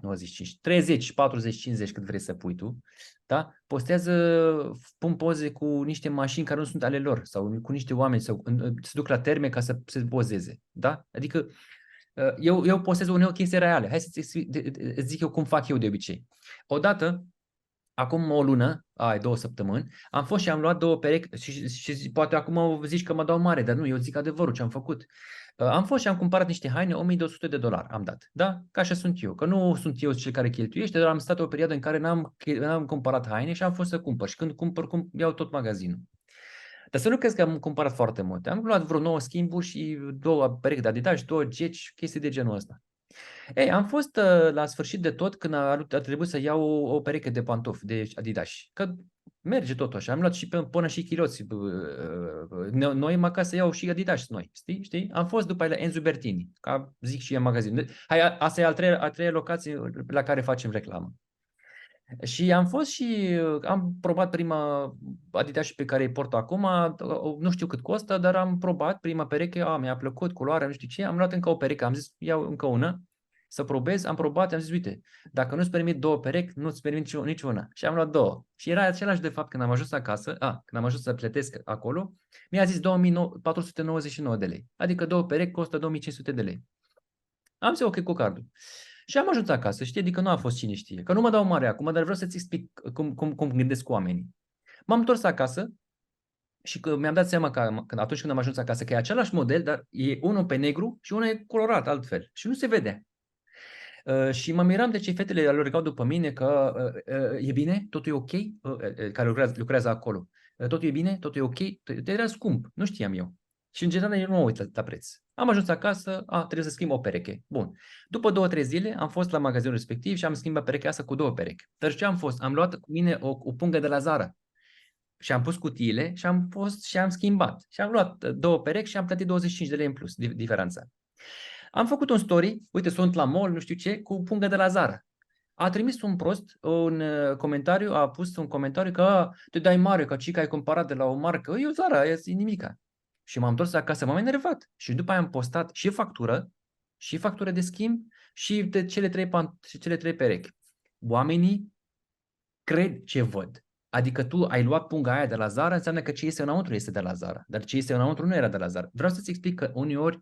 95, 30, 40, 50, cât vrei să pui tu, da? Postează, pun poze cu niște mașini care nu sunt ale lor sau cu niște oameni sau se duc la terme ca să se pozeze, da? Adică eu postez uneori chestii reale. Hai să îți zic eu cum fac eu de obicei. Odată, acum o lună, 2 săptămâni, am fost și am luat 2 perechi și poate acum zici că mă dau mare, dar nu, eu zic adevărul ce am făcut. Am fost și am cumpărat niște haine, $1200 am dat, da? Ca așa sunt eu, că nu sunt eu cel care cheltuiește, dar am stat o perioadă în care n-am cumpărat haine și am fost să cumpăr și când cumpăr, iau tot magazinul. Dar să nu crezi că am cumpărat foarte multe. Am luat vreo 9 schimburi și 2 perechi de Adidas, 2 geci, chestii de genul ăsta. Ei, am fost la sfârșit de tot când a trebuit să iau o pereche de pantofi de Adidas. Că merge tot așa. Am luat și până și chiloți noi, măcar să iau și Adidas noi. Știi? Am fost după aia la Enzo Bertini, ca zic și în magazin. Hai, asta e a treia locație la care facem reclamă. Și am fost și am probat prima Adidas pe care îi port acum, nu știu cât costă, dar am probat prima pereche, mi-a plăcut culoarea, nu știu ce, am luat încă o pereche, am zis iau încă una să probez, am probat, am zis uite, dacă nu-ți permit 2 perechi, nu-ți permit niciuna. Și am luat 2. Și era același de fapt când am ajuns acasă, când am ajuns să plătesc acolo, mi-a zis 2499 de lei, adică 2 perechi costă 2500 de lei. Am zis ok cu cardul. Și am ajuns acasă, știi, adică nu a fost cine știe, că nu mă dau mare acum, dar vreau să-ți explic cum gândesc oamenii. M-am întors acasă și că mi-am dat seama că atunci când am ajuns acasă că e același model, dar e unul pe negru și unul e colorat altfel și nu se vede. Și mă miram de ce fetele alergau după mine că e bine, totul e ok, care lucrează acolo. Totul e bine, totul e ok, era scump, nu știam eu. Și în general eu nu mă uit la preț. Am ajuns acasă, trebuie să schimb o pereche. Bun. După 2-3 zile am fost la magazinul respectiv și am schimbat perechea asta cu 2 perechi. Dar ce am fost? Am luat cu mine o pungă de la Zara și am pus cutiile și am fost și am schimbat. Și am luat 2 perechi și am plătit 25 de lei în plus, diferența. Am făcut un story, uite, sunt la mall, nu știu ce, cu pungă de la Zara. A trimis un prost un comentariu, a pus un comentariu că te dai mare, că cica ai cumpărat de la o marcă. Eu Zara, e nimica. Și m-am întors acasă, m-am enervat. Și după aia am postat și factură de schimb și de cele trei perechi. Oamenii cred ce văd. Adică tu ai luat punga aia de la Zara, înseamnă că ce este înăuntru este de la Zara. Dar ce este înăuntru nu era de la Zara. Vreau să-ți explic că uneori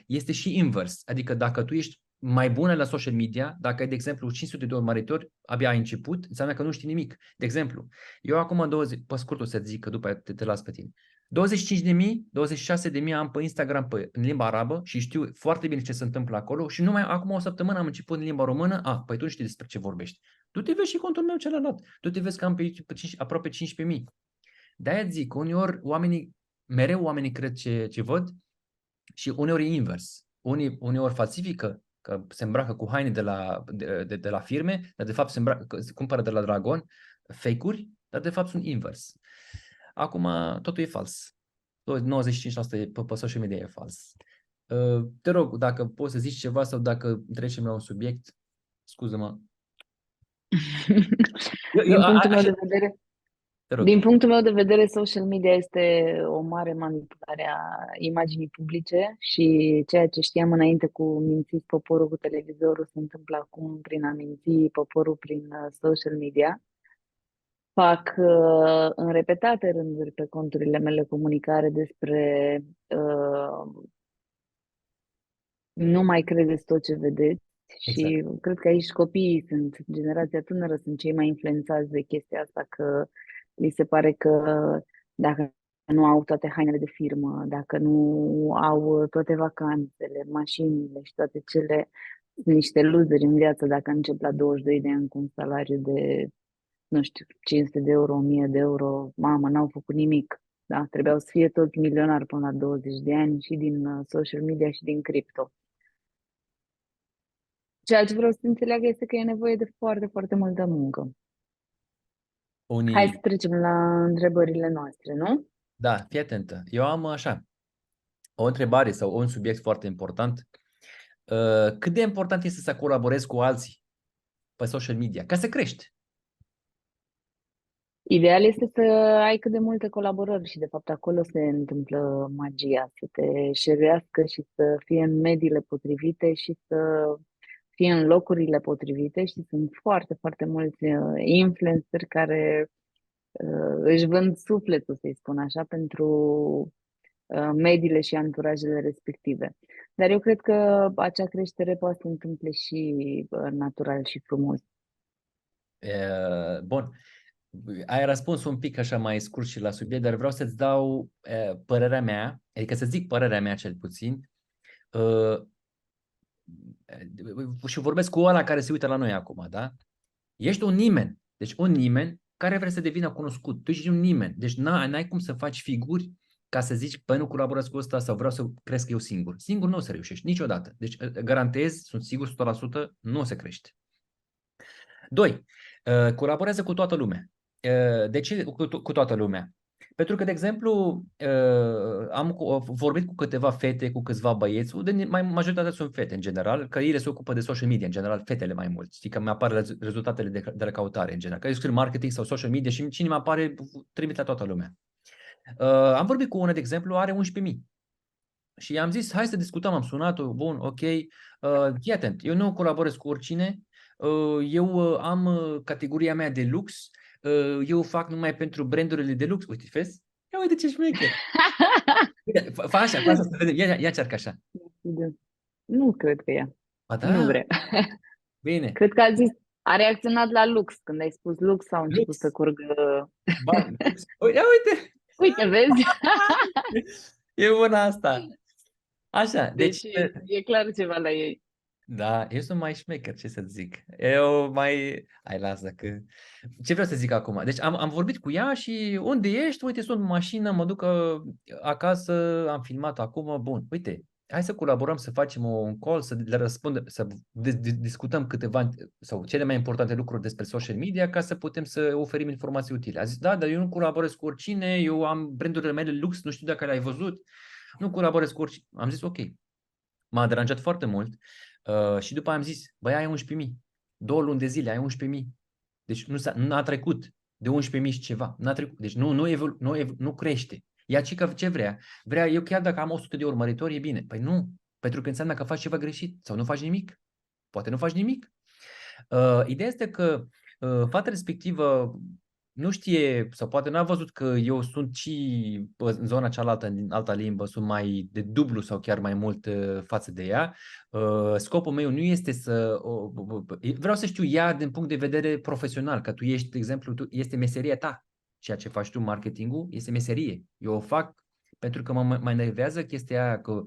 este și invers. Adică dacă tu ești mai bună la social media, dacă ai, de exemplu, 500 de urmăritori, abia ai început, înseamnă că nu știi nimic. De exemplu, eu acum 20, pe scurt o să zic, că după te las pe tine. 25.000, 26.000 am pe Instagram în limba arabă și știu foarte bine ce se întâmplă acolo și numai acum o săptămână am început în limba română, păi tu nu știi despre ce vorbești. Tu te vezi și contul meu celălalt. Tu te vezi că am pe YouTube aproape 15.000. De-aia zic, mereu oamenii cred ce văd și uneori e invers. Uneori falsifică, că se îmbracă cu haine de la firme, dar de fapt se cumpără de la Dragon fake-uri, dar de fapt sunt invers. Acum totul e fals. 95% pe social media e fals. Te rog, dacă poți să zici ceva sau dacă trecem la un subiect, scuză-mă. Din punctul meu Așa, de vedere, te rog. Din punctul meu de vedere, social media este o mare manipulare a imaginii publice și ceea ce știam înainte cu mințiți poporul cu televizorul se întâmplă acum prin a minți poporul prin social media. Fac în repetate rânduri pe conturile mele comunicare despre nu mai credeți tot ce vedeți Exact. și cred că aici copiii sunt, generația tânără sunt cei mai influențați de chestia asta, că li se pare că dacă nu au toate hainele de firmă, dacă nu au toate vacanțele, mașinile și toate cele, sunt niște loseri în viață dacă încep la 22 de ani cu un salariu de, nu știu, 500 de euro, 1000 de euro, mamă, n-au făcut nimic. Da, trebuiau să fie toți milionari până la 20 de ani și din social media și din cripto. Ceea ce vreau să înțeleagă este că e nevoie de foarte, foarte multă muncă. Hai să Unii, trecem la întrebările noastre, nu? da, fii atentă. Eu am așa, o întrebare sau un subiect foarte important. Cât de important este să colaborezi cu alții pe social media ca să crești? Ideal este să ai cât de multe colaborări și de fapt acolo se întâmplă magia, să te șeruiască și să fie în mediile potrivite și să fie în locurile potrivite și sunt foarte, foarte mulți influenceri care își vând sufletul, să-i spun așa, pentru mediile și anturajele respective. Dar eu cred că acea creștere poate să se întâmple și natural și frumos. Bun, ai răspuns un pic așa mai scurt și la subiect, dar vreau să-ți dau părerea mea, adică să zic părerea mea cel puțin, uh, și vorbesc cu ăla care se uită la noi acum, da? Ești un nimeni, deci un nimeni care vrea să devină cunoscut. Tu ești un nimeni, deci n-ai cum să faci figuri ca să zici, păi nu colaborez cu ăsta sau vreau să cresc eu singur. Singur nu o să reușești niciodată. Deci garantez, sunt sigur 100%, nu o să crești. Doi, colaborează cu toată lumea. De ce cu toată lumea? Pentru că, de exemplu, am vorbit cu câteva fete, cu câțiva băieți, majoritatea sunt fete în general, că ele se ocupă de social media, în general, fetele mai mult. Știi că mi apar rezultatele de la căutare, în general. Că eu scriu marketing sau social media și cine mi apare, trimite la toată lumea. Am vorbit cu una, de exemplu, are 11.000. Și i-am zis, hai să discutăm, am sunat-o, bun, ok, fii atent, eu nu colaborez cu oricine, eu am categoria mea de lux, eu fac numai pentru brandurile de lux. Uite, vezi? Ia uite ce șmecher. Uite, fă așa, fă așa să vedem. Ia încearcă așa. Nu cred că ea. Ba Nu da, vrea. bine. Cred că a reacționat la lux. Când ai spus lux, au început să Lux, curgă. bani, lux. Ia uite, Uite, vezi? e bună asta. Așa, deci, Deci e clar ceva la ei. da, eu sunt mai șmecher, ce să zic. Eu mai... Hai, lasă că... Ce vreau să zic acum? Deci am vorbit cu ea și unde ești? Uite, sunt în mașină, mă duc acasă, am filmat acum. Bun, uite, hai să colaborăm, să facem un call, să le răspundem, să discutăm câteva sau cele mai importante lucruri despre social media ca să putem să oferim informații utile. A zis, da, dar eu nu colaborez cu oricine, eu am brandurile mele lux, nu știu dacă le-ai văzut, nu colaborez cu oricine. Am zis, ok. M-a deranjat foarte mult și după aia am zis, băi, ai 11.000, 2 luni de zile, ai 11.000. Deci nu a trecut de 11.000 și ceva. N-a trecut. Deci nu crește. Ea ce vrea? Vrea, eu chiar dacă am 100 de urmăritori, e bine. Păi nu, pentru că înseamnă că faci ceva greșit sau nu faci nimic. Poate nu faci nimic. Ideea este că fata respectivă nu știe sau poate n-a văzut că eu sunt și în zona cealaltă, în alta limbă, sunt mai de dublu sau chiar mai mult față de ea. Scopul meu nu este să... Vreau să știu ea din punct de vedere profesional, că tu ești, de exemplu, este meseria ta. Ceea ce faci tu, marketingul, este meserie. Eu o fac pentru că mă enervează chestia aia că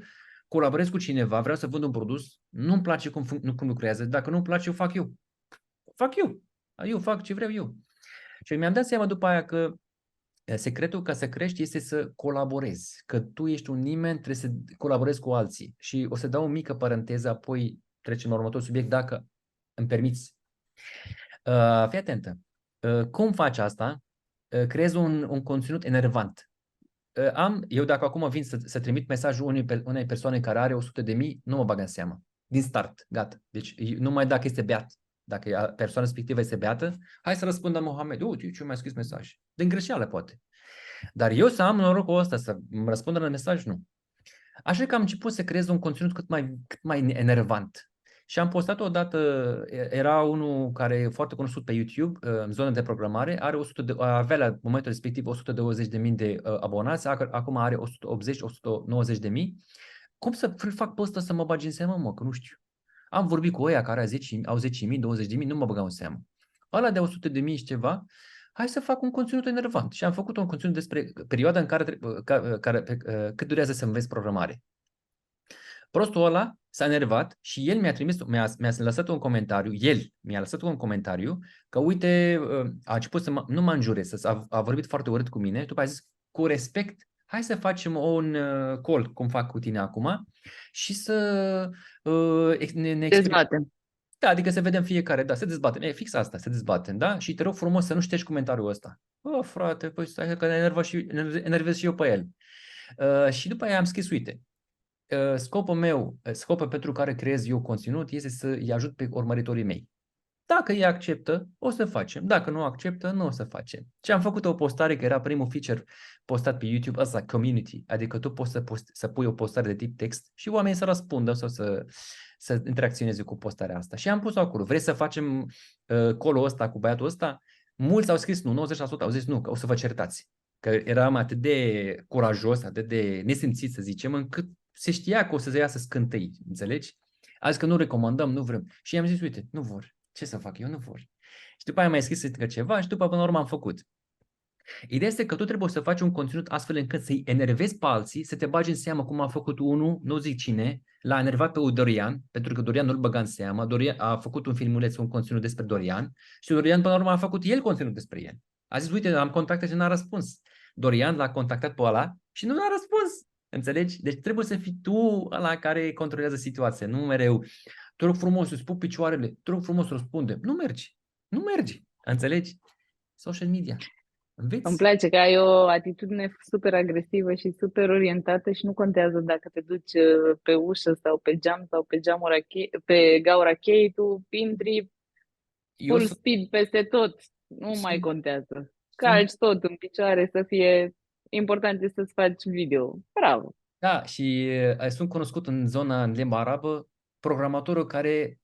colaborez cu cineva, vreau să vând un produs, nu-mi place cum lucrează, dacă nu-mi place, eu fac eu. Fac eu. Eu fac ce vreau eu. Și mi-am dat seama după aia că secretul ca să crești este să colaborezi. Că tu ești un nimeni, trebuie să colaborezi cu alții. Și o să dau o mică paranteză, apoi trecem la următorul subiect, dacă îmi permiți. Fii atentă. Cum faci asta? Creezi un conținut enervant. Eu dacă acum vin să trimit mesajul unei persoane care are 100.000, nu mă bag în seamă. Din start, gata. Deci numai dacă este beat. Dacă persoana respectivă este beată, hai să răspundă Mohamed. Uite, ce mi-a scris mesaj. Din greșeală, poate. Dar eu să am norocul ăsta, să îmi răspundă la mesaj, nu. Așa că am început să creez un conținut cât mai enervant. Și am postat odată, era unul care e foarte cunoscut pe YouTube, în zona de programare, avea la momentul respectiv 120.000 de abonați, acum are 180-190.000. Cum să fac pe ăsta să mă bagi în seamă, mă, că nu știu. Am vorbit cu ăia care au 10.000, 20.000, nu mă băgau în seamă. Ăla de 100.000 și ceva, hai să fac un conținut enervant. Și am făcut un conținut despre perioada în cât durează să înveți programare. Prostul ăla s-a enervat și el mi-a lăsat un comentariu, că uite, a început nu mă înjure, a vorbit foarte urât cu mine, după a zis, cu respect, hai să facem un call, cum fac cu tine acum, și să ne exprimăm. Dezbatem. Da, adică să vedem fiecare, da, să dezbatem. E fix asta, să dezbatem, da? Și te rog frumos să nu ștergi comentariul ăsta. Frate, păi stai că enervez și eu pe el. Și după aia am scris, uite, scopul pentru care creez eu conținut este să îi ajut pe urmăritorii mei. Dacă ei acceptă, o să facem. Dacă nu acceptă, nu o să facem. Și am făcut o postare, că era primul feature postat pe YouTube, ăsta, community. Adică tu poți să pui o postare de tip text și oamenii să răspundă sau să interacționeze cu postarea asta. Și am pus acolo. Vrei să facem call-ul ăsta cu băiatul ăsta? Mulți au scris nu, 90% au zis nu, că o să vă certați. Că eram atât de curajos, atât de nesimțit, să zicem, încât se știa că o să se iasă scântei, înțelegi? A zis că nu recomandăm, nu vrem. Și i-am zis, uite, nu vor. Ce să fac eu? Nu vor. Și după aia mai scris încă ceva și după până la urmă am făcut. Ideea este că tu trebuie să faci un conținut astfel încât să-i enervezi pe alții, să te bagi în seamă cum a făcut unul, nu zic cine, l-a enervat pe Dorian, pentru că Dorian nu-l băga în seamă. Dorian a făcut un filmuleț, un conținut despre Dorian și Dorian până la urmă a făcut el conținut despre el. A zis, uite, am contactat și n-a răspuns. Dorian l-a contactat pe ăla și nu a răspuns. Înțelegi? Deci trebuie să fii tu ăla care controlează situația, nu mereu. Te rog frumos, îți pup picioarele, te rog frumos, răspunde. Nu mergi. Nu mergi. Înțelegi? Social media. Îmi Înveți. place că ai o atitudine super agresivă și super orientată și nu contează dacă te duci pe ușă sau pe geam sau pe geamura pe gaura cheii, tu intri Eu full sunt, speed peste tot. Nu mai sunt, contează. sunt Calci tot în picioare să fie important este să-ți faci video. Bravo! Da, și sunt cunoscut în zona, în limba arabă, programatorul care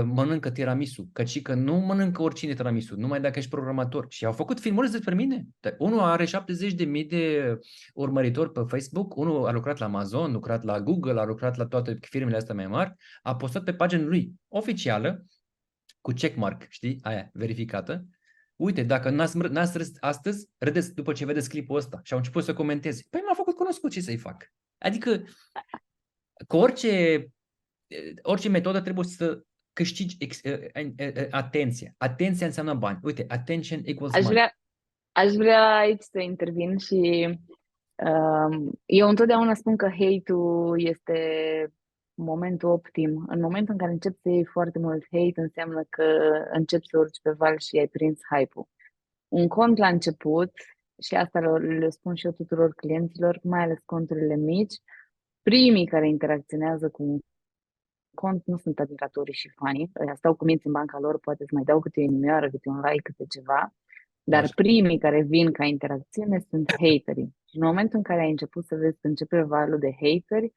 mănâncă tiramisu, căci că nu mănâncă oricine tiramisu, numai dacă ești programator. Și au făcut filmări despre mine. Unul are 70.000 de urmăritori pe Facebook, unul a lucrat la Amazon, a lucrat la Google, a lucrat la toate firmele astea mai mari, a postat pe pagina lui oficială, cu checkmark, știi, aia, verificată. Uite, dacă n-ați râs astăzi, râdeți după ce vedeți clipul ăsta. Și au început să comenteze. Păi m-a făcut cunoscut, ce să-i fac? Adică, cu orice metodă trebuie să câștigi atenție. Atenția înseamnă bani. Uite, attention equals Aș money. vrea, aș vrea aici să intervin și eu întotdeauna spun că hate-ul este momentul optim. În momentul în care începi să iei foarte mult hate, înseamnă că începi să urci pe val și ai prins hype-ul. Un cont la început, și asta le spun și eu tuturor clienților, mai ales conturile mici, primii care interacționează cu un cont nu sunt admiratorii și fanii. Ăia stau cu minți în banca lor, poate să mai dau câte o inimioară, câte un like, câte ceva. Dar Așa. primii care vin ca interacțiune sunt haterii. Și în momentul în care ai început să vezi că începe valul de hateri,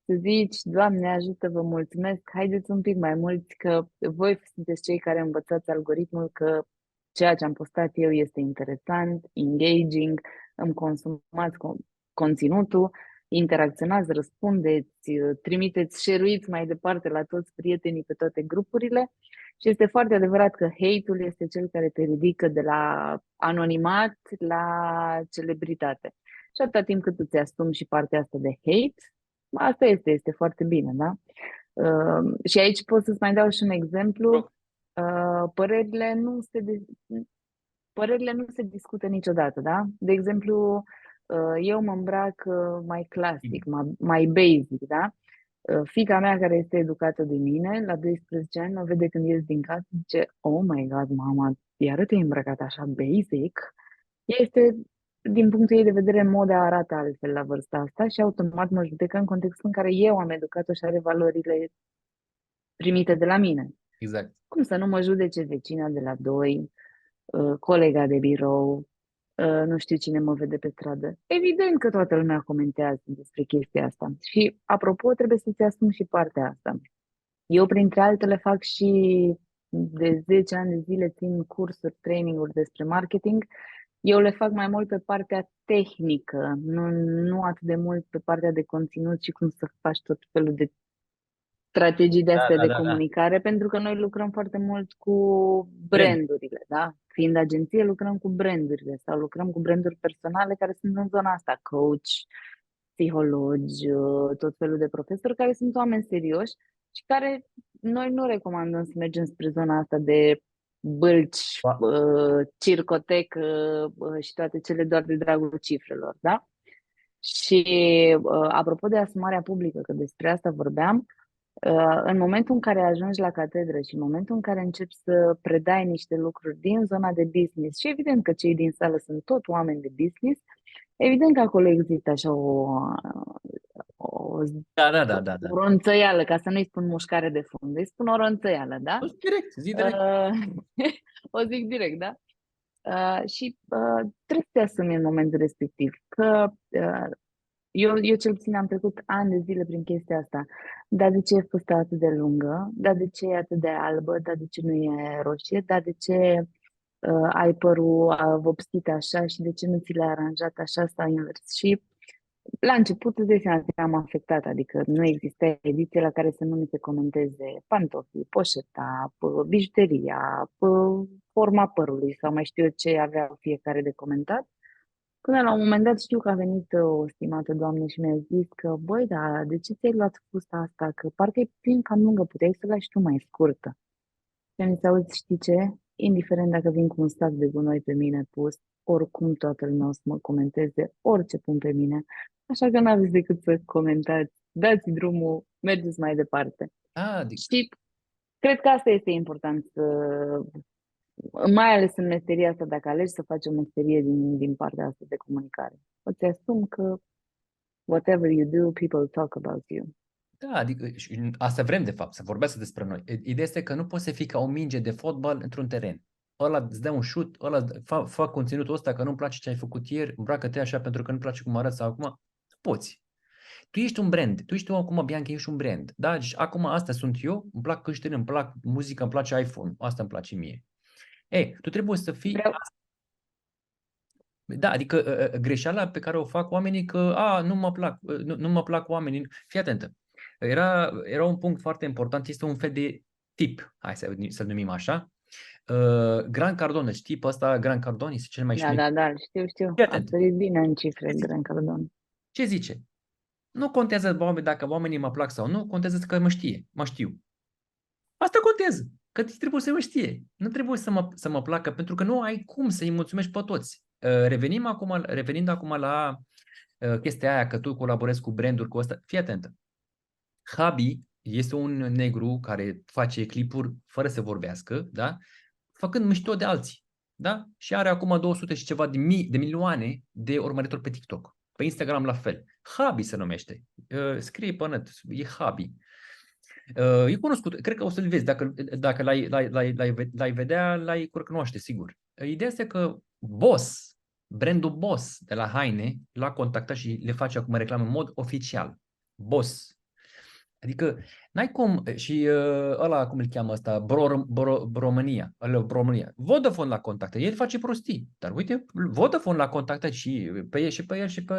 să zici, Doamne ajută, vă mulțumesc, haideți un pic mai mulți că voi sunteți cei care învățați algoritmul că ceea ce am postat eu este interesant, engaging, îmi consumați conținutul, interacționați, răspundeți, trimiteți, share-uiți mai departe la toți prietenii pe toate grupurile. Și este foarte adevărat că hate-ul este cel care te ridică de la anonimat la celebritate. Și atâta timp cât îți asumi și partea asta de hate, asta este foarte bine, da? Și aici pot să-ți mai dau și un exemplu. Părerile părerile nu se discută niciodată, da? De exemplu, eu mă îmbrac mai clasic, mai basic, da? Fiica mea, care este educată de mine, la 12 ani, mă vede când ies din casă, zice, oh my God, mama, iară te-ai îmbrăcat așa basic? Ea este, din punctul ei de vedere, moda arată altfel la vârsta asta și automat mă judecă în contextul în care eu am educat-o și are valorile primite de la mine. Exact. Cum să nu mă judece vecina de la 2, colega de birou, nu știu cine mă vede pe stradă. Evident că toată lumea comentează despre chestia asta. Și, apropo, trebuie să-ți asumi și partea asta. Eu, printre altele, fac și de 10 ani de zile țin cursuri, traininguri despre marketing. Eu le fac mai mult pe partea tehnică, nu atât de mult pe partea de conținut și cum să faci tot felul de strategii de Da, astea da, de da, da. comunicare, pentru că noi lucrăm foarte mult cu Brand. brandurile, da? Fiind agenție, lucrăm cu brandurile sau lucrăm cu branduri personale care sunt în zona asta, coach, psihologi, tot felul de profesori care sunt oameni serioși și care noi nu recomandăm să mergem spre zona asta de bălci, Ba- circotec și toate cele doar de dragul cifrelor, da? Și apropo de asumarea publică, că despre asta vorbeam, În momentul în care ajungi la catedră și în momentul în care începi să predai niște lucruri din zona de business și evident că cei din sală sunt tot oameni de business, evident că acolo există așa o, Da, da, da, da, da. o ronțăială, ca să nu-i spun mușcare de fund, îi spun o ronțăială, da? Direct, zi direct. Uh, o zic direct, da? Și trebuie să te asumi în momentul respectiv că eu cel puțin am trecut ani de zile prin chestia asta. Dar de ce e fusta atât de lungă? Dar de ce e atât de albă? Dar de ce nu e roșie? Dar de ce ai părul vopsit așa și de ce nu ți l-ai aranjat așa sau invers? Și la început îți dai seama că am afectat, adică nu există ediție la care să nu mi se comenteze pantofii, poșeta, bijuteria, forma părului sau mai știu eu ce avea fiecare de comentat. Până la un moment dat știu că a venit o stimată doamnă și mi-a zis că, băi, da, de ce ți-ai luat fusta asta? Că parcă e plin cam lungă, puteai să lași tu mai scurtă. Și am zis, auzi, știi ce? Indiferent dacă vin cu un sac de gunoi pe mine pus, oricum toată lumea o să mă comenteze orice pun pe mine. Așa că n-aveți decât să comentați, dați drumul, mergeți mai departe. Adică, Și cred că asta este important, mai ales în meseria asta, dacă alegi să faci o meserie din partea asta de comunicare. Îți asum că whatever you do, people talk about you. da, adică și asta vrem de fapt, să vorbească despre noi. Ideea este că nu poți să fii ca o minge de fotbal într-un teren. Ăla îți dă un șut, ăla fă conținutul ăsta că nu-mi place ce ai făcut ieri, îmbracă-te așa pentru că nu-mi place cum arăți sau acum. Nu poți. Tu ești un brand, tu ești acum, Bianca, ești un brand. Da? Deci acum asta sunt eu, îmi plac căștile, îmi plac muzica, îmi place iPhone, asta îmi place mie. Ei, tu trebuie să fii. Vreau, Da, adică greșeala pe care o fac oamenii că, nu mă plac, nu mă plac oamenii. Fii atentă. Era un punct foarte important, este un fel de tip, hai să-l numim așa. Grant Cardone, știi pe ăsta, Grant Cardone este cel mai da, șmecher. da, da, știu, Fii a atent. sărit bine în cifre, Ce zice? Gran Cardone. Ce zice? Nu contează dacă oamenii mă plac sau nu, contează că mă știu. Asta contează, că trebuie să mă știe. Nu trebuie să mă placă, pentru că nu ai cum să-i mulțumești pe toți. Revenind acum la chestia aia că tu colaborezi cu branduri, cu ăsta, fii atentă. Habi este un negru care face clipuri fără să vorbească, da? Făcând mișto de alții. Da? Și are acum 200 și ceva de milioane de urmăritori pe TikTok. Pe Instagram la fel. Habi se numește. Scrie pe net. E Habi. E cunoscut. Cred că o să-l vezi. Dacă l-ai vedea, l-ai cunoaște, sigur. Ideea este că brandul Boss de la haine l-a contactat și le face acum reclamă în mod oficial. Boss. Adică n-ai cum, și ăla, cum îl cheamă ăsta, Bromania. Vodafone l-a contactat, el face prostii, dar uite, Vodafone l-a contactat și pe el și pe,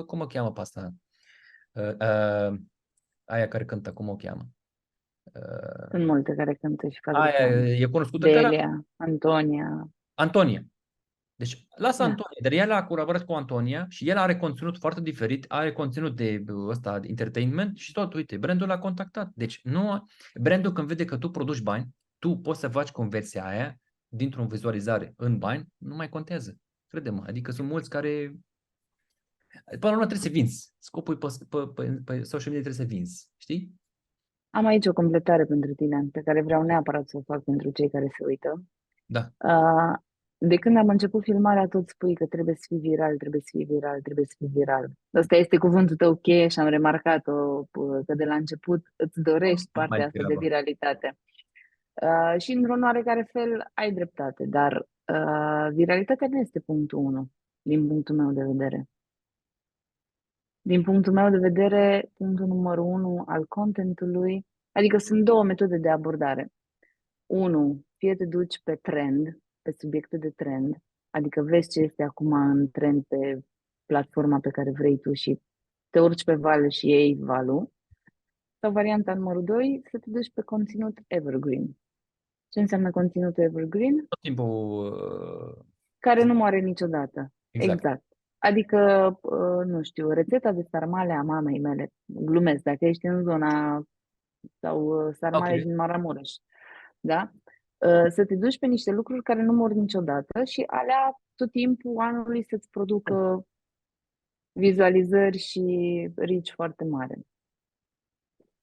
cum o cheamă pe asta, aia care cântă, cum o cheamă? Sunt multe care cântă și fac Aia reclamă. e cunoscută, Delia, Antonia, Antonia. Deci, lasă da. Antonia, dar el a colaborat cu Antonia și el are conținut foarte diferit, are conținut de ăsta, de entertainment și tot, uite, brandul l-a contactat. Deci, nu, brandul când vede că tu produci bani, tu poți să faci conversia aia dintr-o vizualizare în bani, nu mai contează. Crede-mă, adică sunt mulți care, până la urmă trebuie să vinzi. Scopul pe social media trebuie să vinzi, știi? Am aici o completare pentru tine, pe care vreau neapărat să o fac pentru cei care se uită. Da. Uh, de când am început filmarea, tot spui că trebuie să fii viral, trebuie să fii viral, trebuie să fii viral. Ăsta este cuvântul tău cheie și am remarcat-o că de la început îți dorești Mai partea asta de degrabă. viralitate. Și într-un oarecare fel ai dreptate, dar viralitatea nu este punctul 1, din punctul meu de vedere. Din punctul meu de vedere, punctul numărul 1 al contentului, adică sunt două metode de abordare. Unu, fie te duci pe trend, pe subiecte de trend, adică vezi ce este acum în trend pe platforma pe care vrei tu și te urci pe val și iei valul. Sau varianta numărul 2, să te duci pe conținut evergreen. Ce înseamnă conținutul evergreen? Tot timpul, Care nu moare niciodată. exact. Exact. Adică, nu știu, rețeta de sarmale a mamei mele, glumesc, dacă ești în zona sau Ok. sarmale din Maramureș, da? Să te duci pe niște lucruri care nu mor niciodată și alea tot timpul anului să-ți producă vizualizări și reach foarte mare.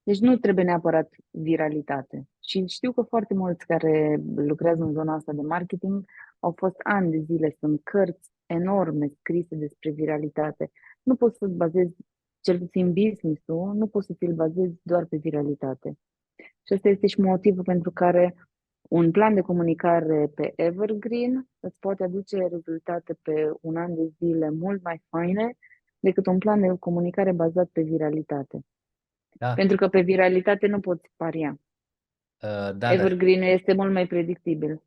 Deci nu trebuie neapărat viralitate. Și știu că foarte mulți care lucrează în zona asta de marketing au fost ani de zile, sunt cărți enorme scrise despre viralitate. Nu poți să bazezi, cel puțin business-ul, nu poți să ți-l bazezi doar pe viralitate. Și ăsta este și motivul pentru care un plan de comunicare pe Evergreen îți poate aduce rezultate pe un an de zile mult mai faine decât un plan de comunicare bazat pe viralitate. Da, Pentru că pe viralitate nu poți paria. da, dar Evergreen este mult mai predictibil.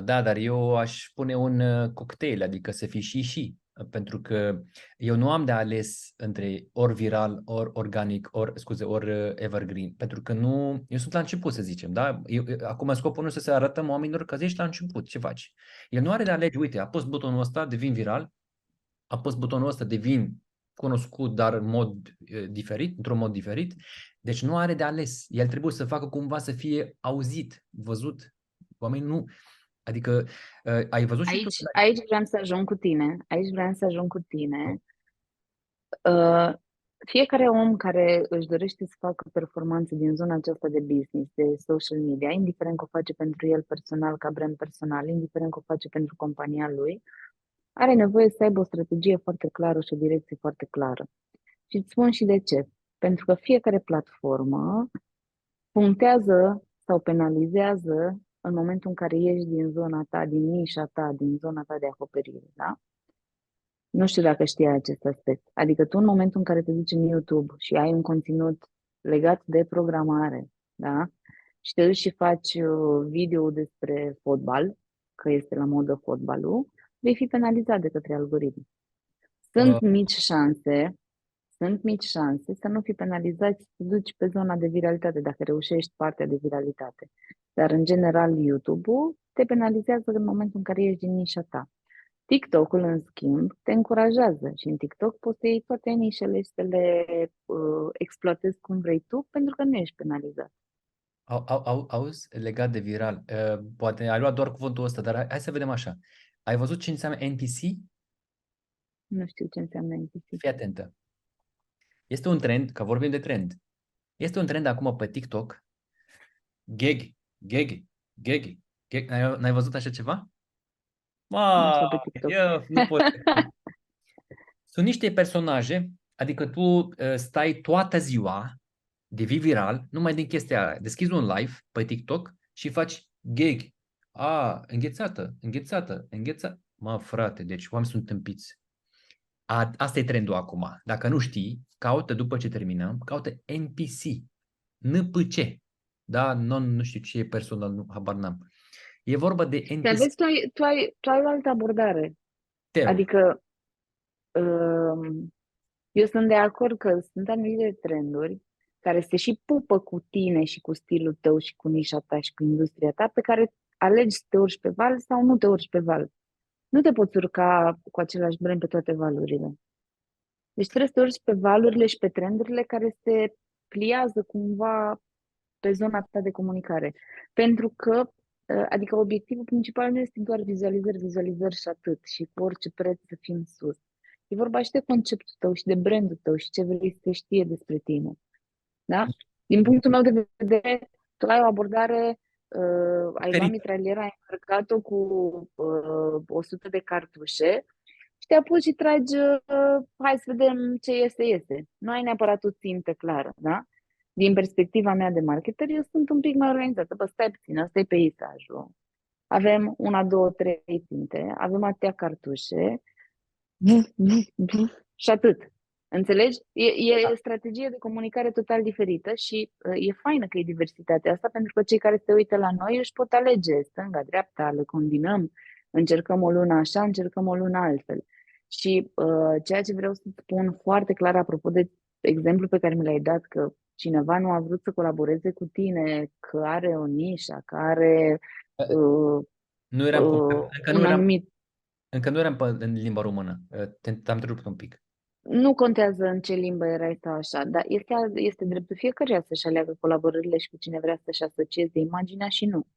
Da, dar eu aș pune un cocktail, adică să fie și. Pentru că eu nu am de ales între ori viral, ori organic, ori evergreen. Pentru că nu, eu sunt la început, să zicem, da? Acum scopul nu este să arătăm oamenilor că ești la început, ce faci? El nu are de ales, uite, apăs butonul ăsta, devin viral, apăs butonul ăsta, devin cunoscut, dar în mod diferit, într-un mod diferit. Deci nu are de ales. El trebuie să facă cumva să fie auzit, văzut. Oamenii nu... Adică ai văzut și tu? Aici vreau să ajung cu tine. Uh, Fiecare om care își dorește să facă performanțe din zona aceasta de business, de social media, indiferent că o face pentru el personal, ca brand personal, indiferent că o face pentru compania lui, are nevoie să aibă o strategie foarte clară și o direcție foarte clară. Și îți spun și de ce. Pentru că fiecare platformă punctează sau penalizează în momentul în care ieși din zona ta, din nișa ta, din zona ta de acoperire, da? Nu știu dacă știi acest aspect. Adică tu în momentul în care te duci în YouTube și ai un conținut legat de programare, da? Și te duci și faci video despre fotbal, că este la modă fotbalul, vei fi penalizat de către algoritm. Uh, Sunt mici șanse Sunt mici șanse să nu fii penalizat și să duci pe zona de viralitate, dacă reușești partea de viralitate. Dar, în general, YouTube-ul te penalizează în momentul în care ești din nișa ta. TikTok-ul, în schimb, te încurajează și în TikTok poți să iei toate nișele și să le exploatezi cum vrei tu, pentru că nu ești penalizat. auzi, legat de viral, poate ai luat doar cuvântul ăsta, dar hai să vedem așa. Ai văzut ce înseamnă NPC? Nu știu ce înseamnă NPC. Fii atentă. Este un trend, că vorbim de trend. Este un trend acum pe TikTok. Gag, gag, gag, gag. N-ai văzut așa ceva? Nu Ma, stau pe TikTok. eu nu pot. Sunt niște personaje, adică tu stai toată ziua, devii viral, numai din chestia aia. Deschizi un live pe TikTok și faci gag. Înghețată, înghețată, înghețată. Mă, frate, deci oamenii sunt tâmpiți. Asta e trendul acum. Dacă nu știi, caută după ce terminăm, caută NPC. NPC. Da, nu știu ce e personal, habar n-am. E vorba de Dar NPC. vezi, tu ai o altă abordare. Te rog. Adică, eu sunt de acord că sunt anumite trenduri care se și pupă cu tine și cu stilul tău și cu nișa ta și cu industria ta, pe care alegi să te urci pe val sau nu te urci pe val. Nu te poți urca cu același brand pe toate valurile. Deci trebuie să te urci pe valurile și pe trendurile care se pliază cumva pe zona ta de comunicare. Pentru că, adică obiectivul principal nu este doar vizualizări, vizualizări și atât, și cu orice preț să fim sus. E vorba și de conceptul tău și de brandul tău și ce vrei să se știe despre tine. Da? Din punctul meu de vedere, tu ai o abordare, ai luat Diferită. mitraliera, ai încărcat-o cu 100 de cartușe și te apuci și tragi, hai să vedem ce iese. Nu ai neapărat o țintă clară, da? Din perspectiva mea de marketer, eu sunt un pic mai organizată. Bă, stai puțin, ăsta e peisajul. Avem una, două, trei ținte, avem atâtea cartușe, și atât. Înțelegi? E o strategie de comunicare total diferită și e faină că e diversitatea asta, pentru că cei care se uită la noi își pot alege stânga, dreapta, le combinăm, încercăm o lună așa, încercăm o lună altfel. Și ceea ce vreau să spun foarte clar apropo de exemplu pe care mi l-ai dat, că cineva nu a vrut să colaboreze cu tine, că are o nișă, că are uh, Nu eram, un anumit. încă nu eram în limba română. Te-am întrerupt un pic. Nu contează în ce limbă erai sau așa, dar este dreptul fiecăruia să-și aleagă colaborările și cu cine vrea să-și asocieze imaginea și nu.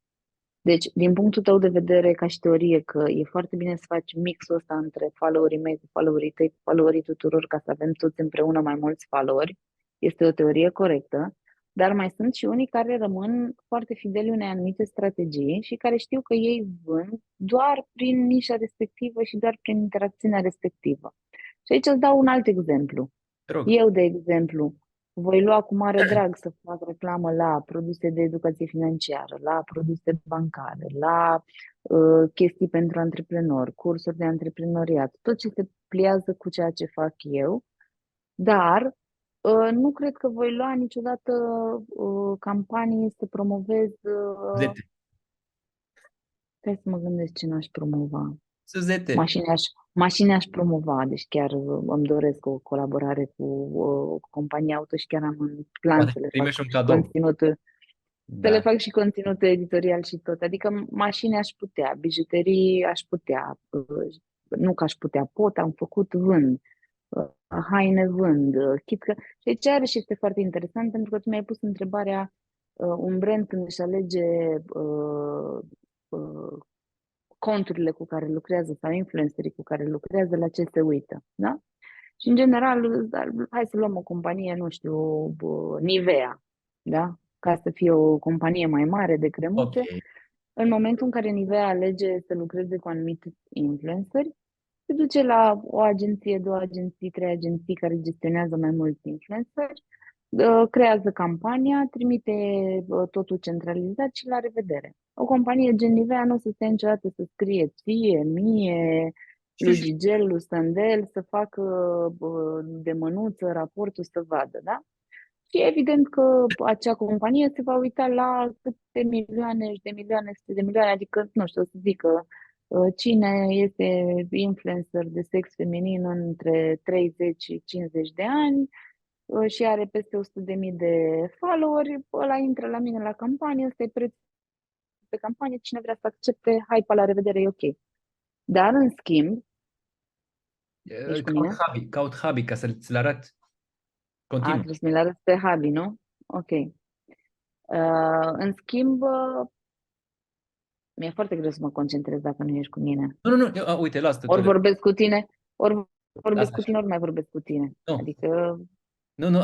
Deci, din punctul tău de vedere, ca și teorie, că e foarte bine să faci mixul ăsta între followerii mei cu followerii tăi, cu followerii tuturor, ca să avem toți împreună mai mulți followeri, Este o teorie corectă, dar mai sunt și unii care rămân foarte fideli unei anumite strategii și care știu că ei vând doar prin nișa respectivă și doar prin interacțiunea respectivă. Și aici îți dau un alt exemplu. Te rog. Eu, de exemplu, voi lua cu mare drag să fac reclamă la produse de educație financiară, la produse bancare, la chestii pentru antreprenori, cursuri de antreprenoriat, tot ce se pliază cu ceea ce fac eu, dar nu cred că voi lua niciodată campanii să promovez. Suzete. Stai să mă gândesc ce n-aș promova. Suzete. Mașini aș promova, deci chiar îmi doresc o colaborare cu o companie auto și chiar am în plan Poate să le fac primești un și cadou. conținut, să le Da. fac și conținut editorial și tot. Adică mașini aș putea, bijuterii aș putea, nu că aș putea, pot, am făcut, vând, haine vând, chit că... Și aici iarăși este foarte interesant pentru că tu mi-ai pus întrebarea, un brand când își alege uh, conturile cu care lucrează sau influencerii cu care lucrează, la ce se uită, da? Și în general, hai să luăm o companie, nu știu, Nivea, da? Ca să fie o companie mai mare de Ok. cremuțe, în momentul în care Nivea alege să lucreze cu anumite influenceri, se duce la o agenție, două agenții, trei agenții care gestionează mai mulți influenceri, creează campania, trimite totul centralizat și la revedere. O companie gen Nivea nu o să stea niciodată să scrie ție, mie, Știu, lui știu. Gigel, lui Sandel, să facă de mânuță raportul să vadă, da? Și evident că acea companie se va uita la câte milioane și de milioane, sute de milioane, adică, nu știu, să zică cine este influencer de sex feminin între 30 și 50 de ani și are peste 100.000 de followeri, ăla intră la mine la campanie, ăsta e prețul pe campanie, cine vrea să accepte, hai, pa, la revedere, e ok. Dar, în schimb, ești cu mine? Caut hobby ca să ți-l arăt. Continuu. Trebuie să mi-l arăți pe Habi, nu? Ok. În schimb, mi-e foarte greu să mă concentrez dacă nu ești cu mine. Nu, nu, nu. Uite, lasă Ori tot. vorbesc cu tine, ori vorbesc Lasă cu așa. tine, ori mai vorbesc cu tine. Nu. Adică, Nu, nu,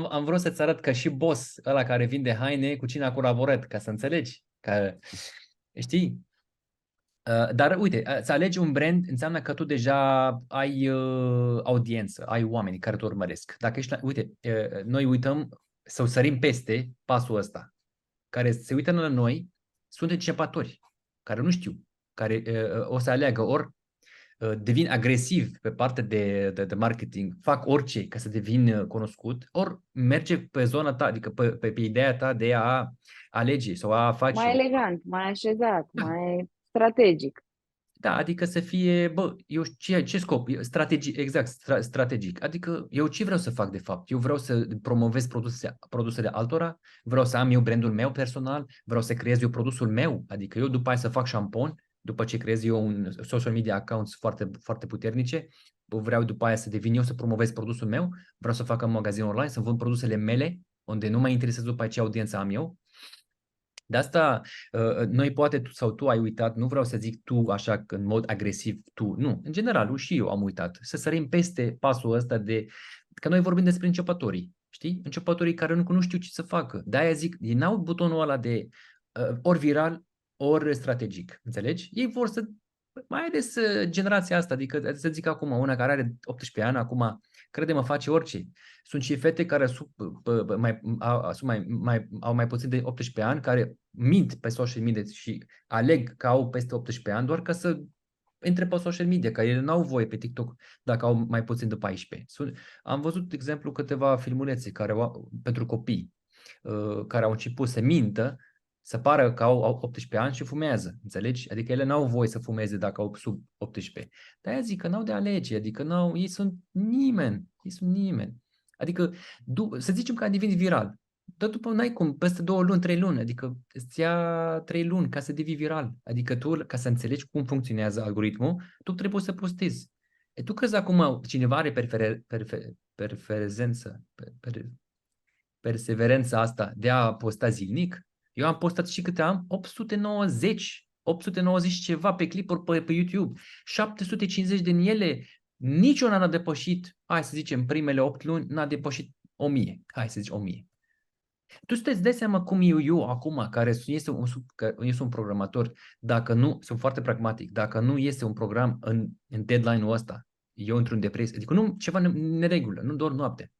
am vrut să-ți arăt că și boss ăla care vinde haine, cu cine a colaborat, ca să înțelegi. Că, știi? Dar uite, să alegi un brand înseamnă că tu deja ai audiență, ai oameni care te urmăresc. Dacă ești uite, noi uităm să sărim peste pasul ăsta, care se uită la noi, sunt începători, care nu știu, care o să aleagă ori devin agresiv pe partea de marketing, fac orice ca să devin cunoscut, ori merge pe zona ta, adică pe ideea ta de a alege sau a mai face. elegant, mai așezat, Da, mai strategic. da, adică să fie, bă, eu ce scop? Strategic, exact, strategic. Adică eu ce vreau să fac de fapt? Eu vreau să promovez produsele altora, vreau să am eu brandul meu personal, vreau să creez eu produsul meu, adică eu după aia să fac șampon, după ce creez eu un social media accounts foarte, foarte puternice, vreau după aia să devin eu să promovez produsul meu, vreau să fac un magazin online, să vând produsele mele, unde nu mă interesează după ce audiența am eu. De asta, noi poate tu sau tu ai uitat, nu vreau să zic tu așa în mod agresiv, tu, nu, în general, și eu am uitat, să sărim peste pasul ăsta de, că noi vorbim despre începătorii, știi? Începătorii care nu știu ce să facă. De-aia zic, ei n-au butonul ăla de ori viral, ori strategic, înțelegi? Ei vor să, mai ales generația asta, adică să zic acum, una care are 18 ani, acum, crede-mă, face orice. Sunt și fete care au mai puțin de 18 ani, care mint pe social media și aleg că au peste 18 ani doar ca să intre pe social media, că ele n-au voie pe TikTok dacă au mai puțin de 14. Am văzut, de exemplu, câteva filmulețe pentru copii care au început să mintă, să pară că au 18 ani și fumează, înțelegi? Adică ele n-au voie să fumeze dacă au sub 18. De-aia zic că n-au de alege, adică ei sunt nimeni. Adică, să zicem că a devenit viral, dar după n-ai cum, peste 2 luni, 3 luni, adică îți ia 3 luni ca să devii viral. Adică tu, ca să înțelegi cum funcționează algoritmul, tu trebuie să postezi. Tu crezi acum cineva are perseverența asta de a posta zilnic? Eu am postat și câte am? 890 ceva pe clipuri pe YouTube. 750 din ele, niciuna n-a depășit, hai să zicem, primele 8 luni, n-a depășit 1000, hai să zici 1000. Tu îți dai seama cum eu acum, care este un programator, dacă nu, sunt foarte pragmatic, dacă nu este un program în deadline-ul ăsta, eu într-un depresie, adică nu ceva neregulă, nu doar noapte.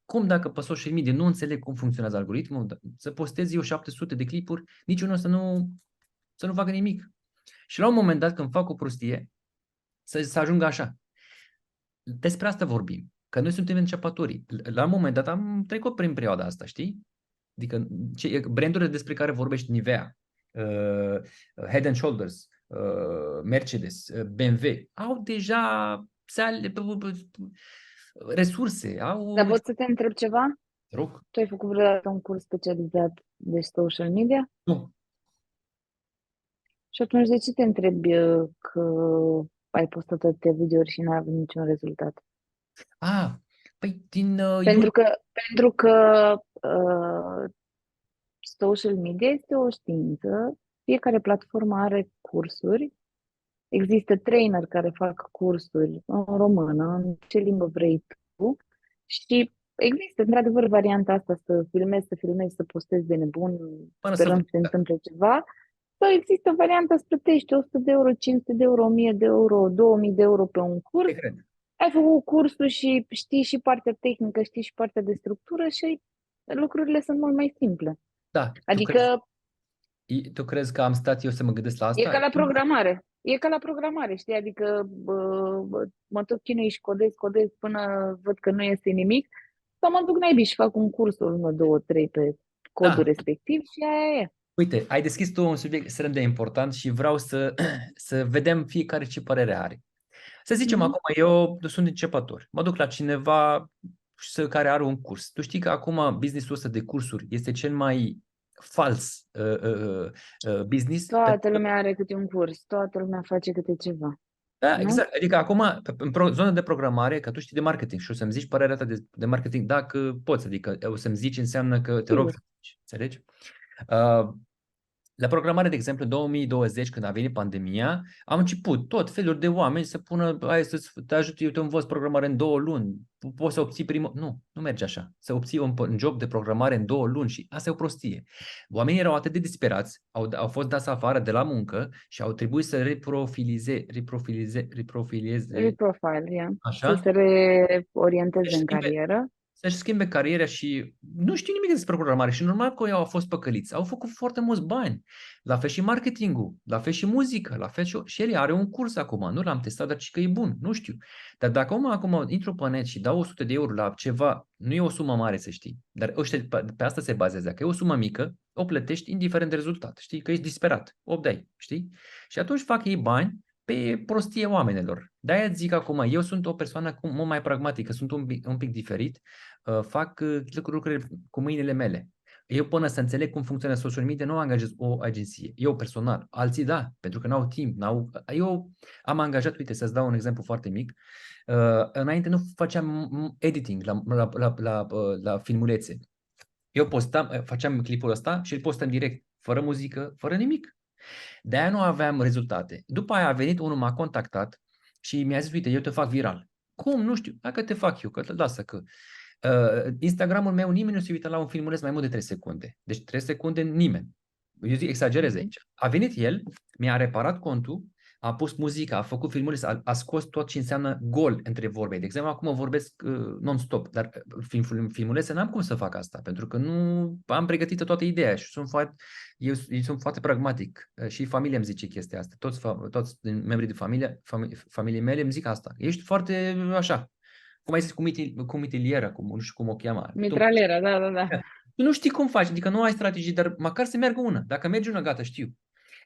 Cum dacă pe social media nu înțeleg cum funcționează algoritmul, să postez eu 700 de clipuri, niciunul să nu facă nimic. Și la un moment dat, când fac o prostie, să ajungă așa. Despre asta vorbim, că noi suntem începătorii. La un moment dat am trecut prin perioada asta, știi? Adică brandurile despre care vorbești, Nivea, Head and Shoulders, Mercedes, BMW, au deja resurse, Dar pot să te întreb ceva? rog, Tu ai făcut vreodată un curs specializat de social media? nu. Și atunci de ce te întrebi că ai postat atâtea videouri și n-ai avut niciun rezultat? Păi din Pentru că, pentru că social media este o știință, fiecare platformă are cursuri, există trainer care fac cursuri în română, în ce limbă vrei tu și există într-adevăr varianta asta să filmezi, să postezi de nebun, până să sperăm să se întâmple ceva. Sau există varianta să plătești 100 de euro, 500 de euro, 1000 de euro, 2000 de euro pe un curs. te cred. Ai făcut cursul și știi și partea tehnică, știi și partea de structură și lucrurile sunt mult mai simple. Da, Adică tu crezi că am stat eu să mă gândesc la e asta? ca la programare. E ca la programare, știi? Adică mă tot chinui și codez până văd că nu este nimic. Sau mă duc naibii și fac un curs, o lună, două, trei pe codul Da. respectiv și aia e. Uite, ai deschis tu un subiect extrem de important și vreau să vedem fiecare ce părere are. Să zicem Mhm. acum, eu sunt începător, mă duc la cineva care are un curs. Tu știi că acum businessul ăsta de cursuri este cel mai fals business. Toată lumea are câte un curs, toată lumea face câte ceva, Da, nu? exact. Adică acum, în zona de programare, că tu știi de marketing și o să-mi zici părerea ta de marketing dacă poți. Adică o să-mi zici înseamnă că te rog Sigur. să zici. Înțelegi? Uh, La programare, de exemplu, în 2020, când a venit pandemia, am început tot felul de oameni să pună, hai să te ajut, eu te învăț programare în 2 luni, poți să obții primul. Nu merge așa. Să obții un job de programare în 2 luni și asta e o prostie. Oamenii erau atât de disperați, au fost dați afară de la muncă și au trebuit să reprofileze, Reprofile, yeah. Să așa, se reorienteze să-și în schimbe, carieră. să-și schimbe cariera și nu știu nimic despre programare și normal că ei au fost păcăliți. Au făcut foarte mulți bani. La fel și marketingul, la fel și muzică, la fel și el are un curs acum. Nu l-am testat, dar și că e bun, nu știu. Dar dacă acum intru pe net și dau 100 de euro la ceva, nu e o sumă mare, să știi. Dar ăștia, pe asta se bazează. Dacă e o sumă mică, o plătești indiferent de rezultat. Știi? Că ești disperat. O dai, știi? Și atunci fac ei bani pe prostie oamenilor. De-aia zic acum, eu sunt o persoană mult mai pragmatică, sunt un pic diferit, fac lucruri cu mâinile mele. Eu până să înțeleg cum funcționează social media, nu angajez o agenție. Eu personal. Alții da, pentru că n-au timp. Eu am angajat, uite, să-ți dau un exemplu foarte mic. Înainte nu făceam editing la filmulețe. Eu făceam clipul ăsta și îl postam direct, fără muzică, fără nimic. De-aia nu aveam rezultate. După aia a venit unul, m-a contactat și mi-a zis, uite, eu te fac viral. Cum? Nu știu. Dacă te fac eu, că lasă că... Instagramul meu, nimeni nu se uită la un filmuleț mai mult de 3 secunde. Deci 3 secunde nimeni. Eu zic, exagerez Mhm. aici. A venit el, mi-a reparat contul, a pus muzica, a făcut filmuleț, a scos tot ce înseamnă gol între vorbe. De exemplu, acum vorbesc non-stop, dar filmulețe n-am cum să fac asta, pentru că nu am pregătit toată ideea și eu sunt foarte pragmatic. Și familia îmi zice chestia asta. Toți membrii de familie mele îmi zic asta. Ești foarte așa, cum ai zis, cu mitilieră, nu știu cum o cheamă. Mitralera, da, da, da. Tu nu știi cum faci, adică nu ai strategii, dar măcar să meargă una. Dacă merge una, gata, știu.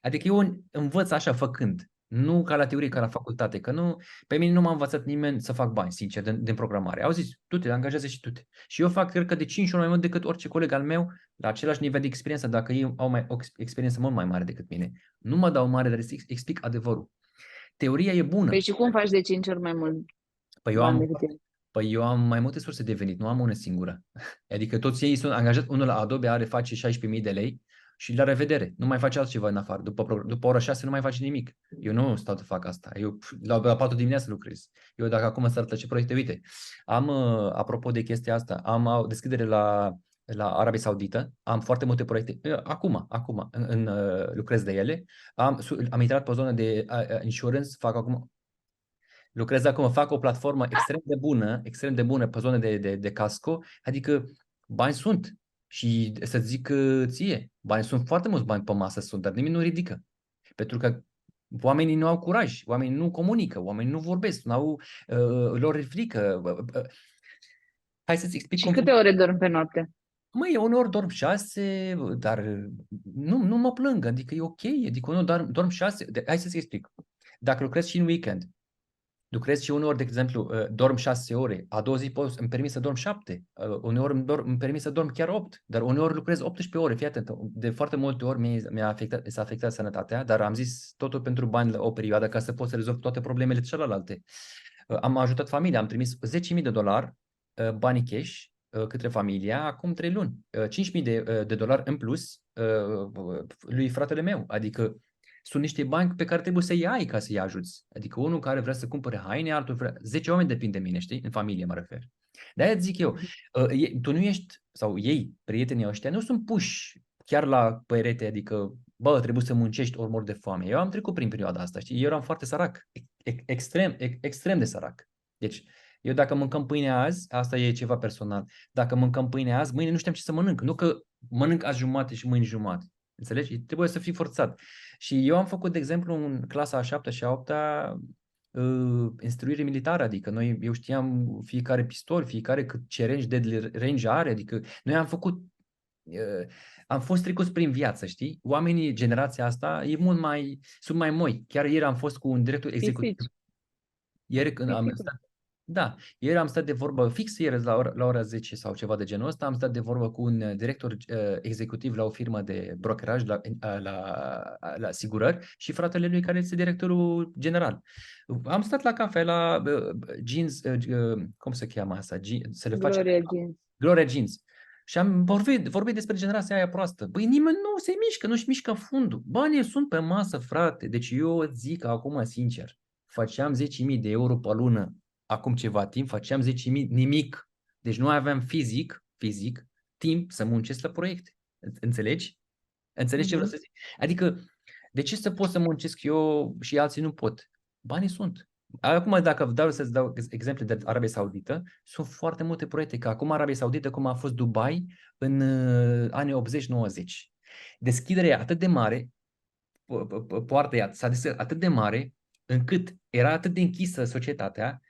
Adică eu învăț așa făcând, nu ca la teorie, ca la facultate, că nu, pe mine nu m-a învățat nimeni să fac bani, sincer, din programare. Au zis, tu te angajează și tu te. Și eu fac, cred că de 5 ori mai mult decât orice coleg al meu, la același nivel de experiență, dacă ei au o experiență mult mai mare decât mine. Nu mă dau mare, dar explic adevărul. Teoria e bună. Păi și cum faci de 5 ori mai mult Păi bani decât el? eu am mai multe surse de venit, nu am una singură. Adică toți ei sunt angajați, unul la Adobe face 16.000 de lei, și la revedere. Nu mai faci altceva în afară. După ora 6 nu mai faci nimic. Eu nu stau să fac asta. Eu la 4 dimineața lucrez. Eu dacă acum să arăt la ce proiecte, uite, am, apropo de chestia asta, am o deschidere la Arabia Saudită, am foarte multe proiecte, lucrez de ele, am intrat pe o zonă de insurance, lucrez acum, fac o platformă extrem de bună pe zone de casco, adică bani sunt. Și să zic ție, bani sunt foarte mulți bani pe masă sunt, dar nimeni nu ridică. Pentru că oamenii nu au curaj, oamenii nu comunică, oamenii nu vorbesc, nu au, lor e frică. Hai să-ți explic Și cum. câte ore dormi pe noapte? Măi, eu uneori dorm 6, dar nu mă plâng, adică e ok, adică uneori dorm 6. Hai să-ți explic. Dacă lucrez și în weekend, lucrez și uneori, de exemplu, dorm 6 ore, a doua zi îmi permit să dorm 7, uneori îmi permit să dorm chiar 8, dar uneori lucrez 18 ore, fii atent, de foarte multe ori s-a afectat sănătatea, dar am zis totul pentru bani la o perioadă ca să pot să rezolv toate problemele celelalte. Am ajutat familia, am trimis $10.000 bani cash către familia acum 3 luni, $5.000 în plus lui fratele meu, adică sunt niște bani pe care trebuie să-i ai ca să-i ajuți. Adică unul care vrea să cumpere haine, altul vrea... 10 oameni depind de mine, știi? În familie mă refer. De-aia zic eu, tu nu ești, sau ei, prietenii ăștia, nu sunt puși chiar la perete, adică, bă, trebuie să muncești ori mor de foame. Eu am trecut prin perioada asta, știi? Eu eram foarte sărac, extrem de sărac. Deci, eu dacă mâncăm pâine azi, asta e ceva personal, dacă mâncăm pâine azi, mâine nu știam ce să mănânc. Nu că mănânc azi jumate și mâine jumate. Înțelegi? Trebuie să fii forțat. Și eu am făcut, de exemplu, în clasa a 7 și a 8-a instruire militară, adică eu știam fiecare pistol, fiecare cât ce range, deadly range are, adică noi am făcut, am fost trecuți prin viață, știi? Oamenii, generația asta, sunt mai moi. Chiar ieri am fost cu un director executiv. Pisici. Ieri când am Pisici. stat, da, ieri am stat de vorbă, fix ieri la ora 10 sau ceva de genul ăsta, am stat de vorbă cu un director executiv la o firmă de brokeraj, la asigurări și fratele lui care este directorul general. Am stat la cafea, la jeans, cum se cheamă asta? Să le face Gloria Jeans. Gloria Jeans. Și am vorbit despre generația aia proastă. Băi, nimeni nu se mișcă, nu-și mișcă fundul. Banii sunt pe masă, frate. Deci eu îți zic acum sincer, făceam 10.000 de euro pe lună acum ceva timp, făceam 10.000 nimic. Deci nu aveam fizic, timp să muncesc la proiecte. Înțelegi? Înțelegi ce vreau să zic? Adică, de ce să pot să muncesc eu și alții nu pot? Banii sunt. Acum, dacă să-ți dau exemple de Arabia Saudită, sunt foarte multe proiecte, că acum Arabia Saudită, cum a fost Dubai în anii 80-90. Deschiderea atât de mare, poarta ea s-a deschis atât de mare, încât era atât de închisă societatea,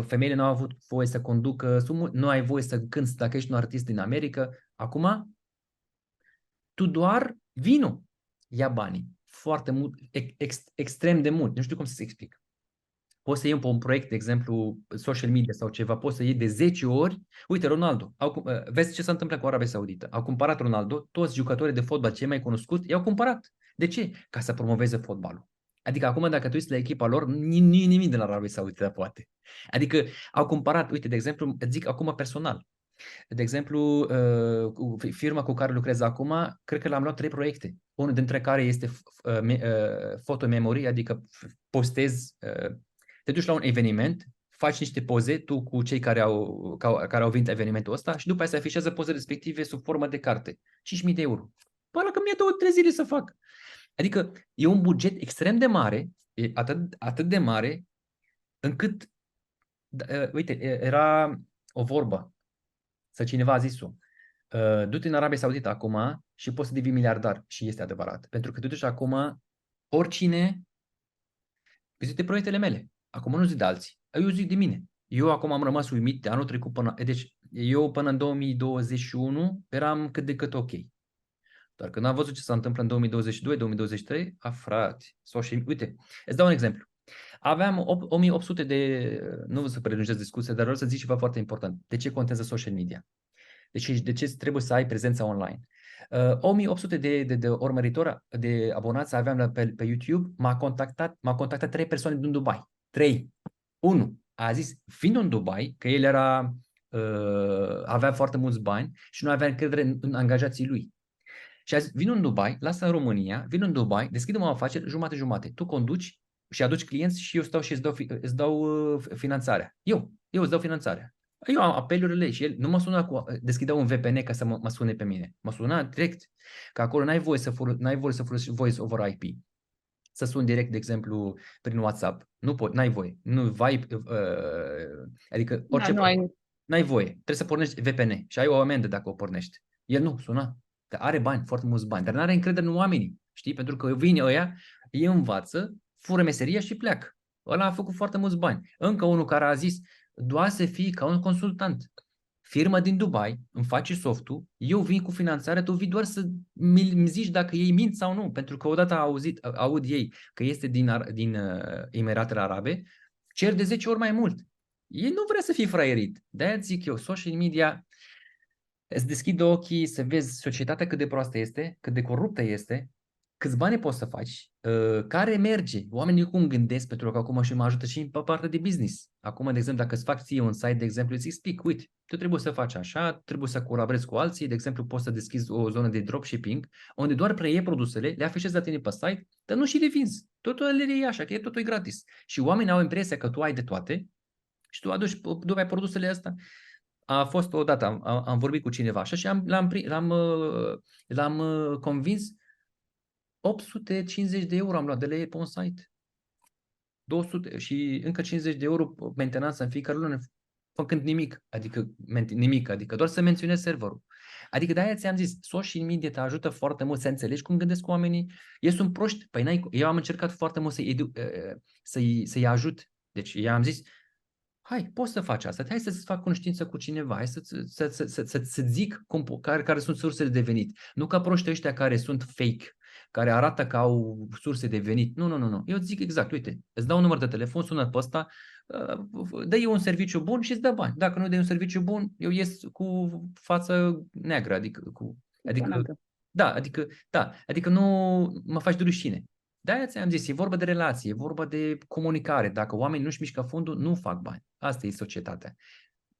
femeile nu au avut voie să conducă, nu ai voie să cânti dacă ești un artist din America. Acum, tu doar vino, ia banii. Foarte mult, extrem de mult. Nu știu cum să-ți explic. Poți să iei un proiect, de exemplu, social media sau ceva, poți să iei de 10 ori. Uite, Ronaldo. Vezi ce s-a întâmplat cu Arabia Saudită. Au cumpărat Ronaldo, toți jucătorii de fotbal cei mai cunoscuți i-au cumpărat. De ce? Ca să promoveze fotbalul. Adică acum dacă tu uiți la echipa lor, nimic de la Arabia Saudită poate. Adică au cumpărat, uite, de exemplu, îți zic acum personal. De exemplu, firma cu care lucrez acum, cred că l-am luat 3 proiecte. Unul dintre care este photo memory, adică postez, te duci la un eveniment, faci niște poze tu cu cei care au venit la evenimentul ăsta și după aceea se afișează pozele respective sub formă de carte. 5.000 de euro. Păi la că mi-e 2-3 zile să fac. Adică e un buget extrem de mare, e atât de mare, încât, uite, era o vorbă. Să cineva a zis-o. Du-te în Arabia Saudită acum și poți să devii miliardar. Și este adevărat. Pentru că tu duci acum oricine vizite proiectele mele. Acum nu zic de alții. Eu zic de mine. Eu acum am rămas uimit de anul trecut până... Deci eu până în 2021 eram cât de cât ok. Dar când am văzut ce s-a întâmplat în 2022-2023, frate, uite, îți dau un exemplu. Aveam 1800 de, nu vă să prelungesc discuția, dar vreau să zic ceva foarte important. De ce contează social media? De ce trebuie să ai prezența online? 1800 de urmăritori, de abonați aveam pe YouTube, m-a contactat 3 persoane din Dubai. 3. 1 a zis, fiind în Dubai, că el avea foarte mulți bani și nu avea încredere în angajații lui. Și a zis, vin în Dubai, lasă în România, vin în Dubai, deschidem o afacere jumate-jumate. Tu conduci și aduci clienți și eu stau și îți dau finanțarea. Eu îți dau finanțarea. Eu am apelurile și el nu mă suna deschidea un VPN ca să mă sune pe mine. Mă suna direct, că acolo n-ai voie să folosești voice over IP. Să suni direct, de exemplu, prin WhatsApp. Nu pot, n-ai voie. Nu vai, adică orice... Nu ai... N-ai voie. Trebuie să pornești VPN și ai o amendă dacă o pornești. El nu, suna. Că are bani, foarte mulți bani, dar nu are încredere în oamenii. Știi? Pentru că vine ăia, îi învață, fură meseria și pleacă. Ăla a făcut foarte mulți bani. Încă unul care a zis, doar să fii ca un consultant. Firma din Dubai îmi face softul, eu vin cu finanțarea, tu vii doar să mi zici dacă ei mint sau nu. Pentru că odată aud ei că este din Emiratele Arabe, cer de 10 ori mai mult. Ei nu vrea să fii fraierit. De-aia zic eu, social media îți deschide ochii să vezi societatea cât de proastă este, cât de coruptă este, câți bani poți să faci, care merge, oamenii cum gândesc, pentru că acum și mă ajută și pe partea de business. Acum, de exemplu, dacă îți fac ție un site, de exemplu, îți explic, uite, tu trebuie să faci așa, trebuie să colaborezi cu alții, de exemplu, poți să deschizi o zonă de dropshipping, unde doar preiei produsele, le afișezi la tine pe site, dar nu și le vinzi. Totul le iei așa, că totul e gratis. Și oamenii au impresia că tu ai de toate și tu aduci după produsele astea. A fost odată, am vorbit cu cineva așa și l-am convins 850 de euro am luat de la ei pe un site. 200 și încă 50 de euro mentenanță în fiecare lună, făcând nimic, adică doar să menționezi serverul. Adică de-aia ți-am zis, social media te ajută foarte mult să înțelegi cum gândesc oamenii. Ei sunt proști, păi eu am încercat foarte mult să-i ajut. Deci i-am zis, hai, poți să faci asta, hai să-ți fac cunoștință cu cineva, hai să zic care sunt sursele de venit. Nu ca proștii ăștia care sunt fake, care arată că au surse de venit. Nu. Eu zic exact, uite, îți dau un număr de telefon, sună pe ăsta, dă-i un serviciu bun și îți dă bani. Dacă nu dai un serviciu bun, eu ies cu față neagră, adică nu mă faci de rușine. De-aia ți-am zis, e vorba de relație, e vorba de comunicare. Dacă oamenii nu-și mișcă fundul, nu fac bani. Asta e societatea.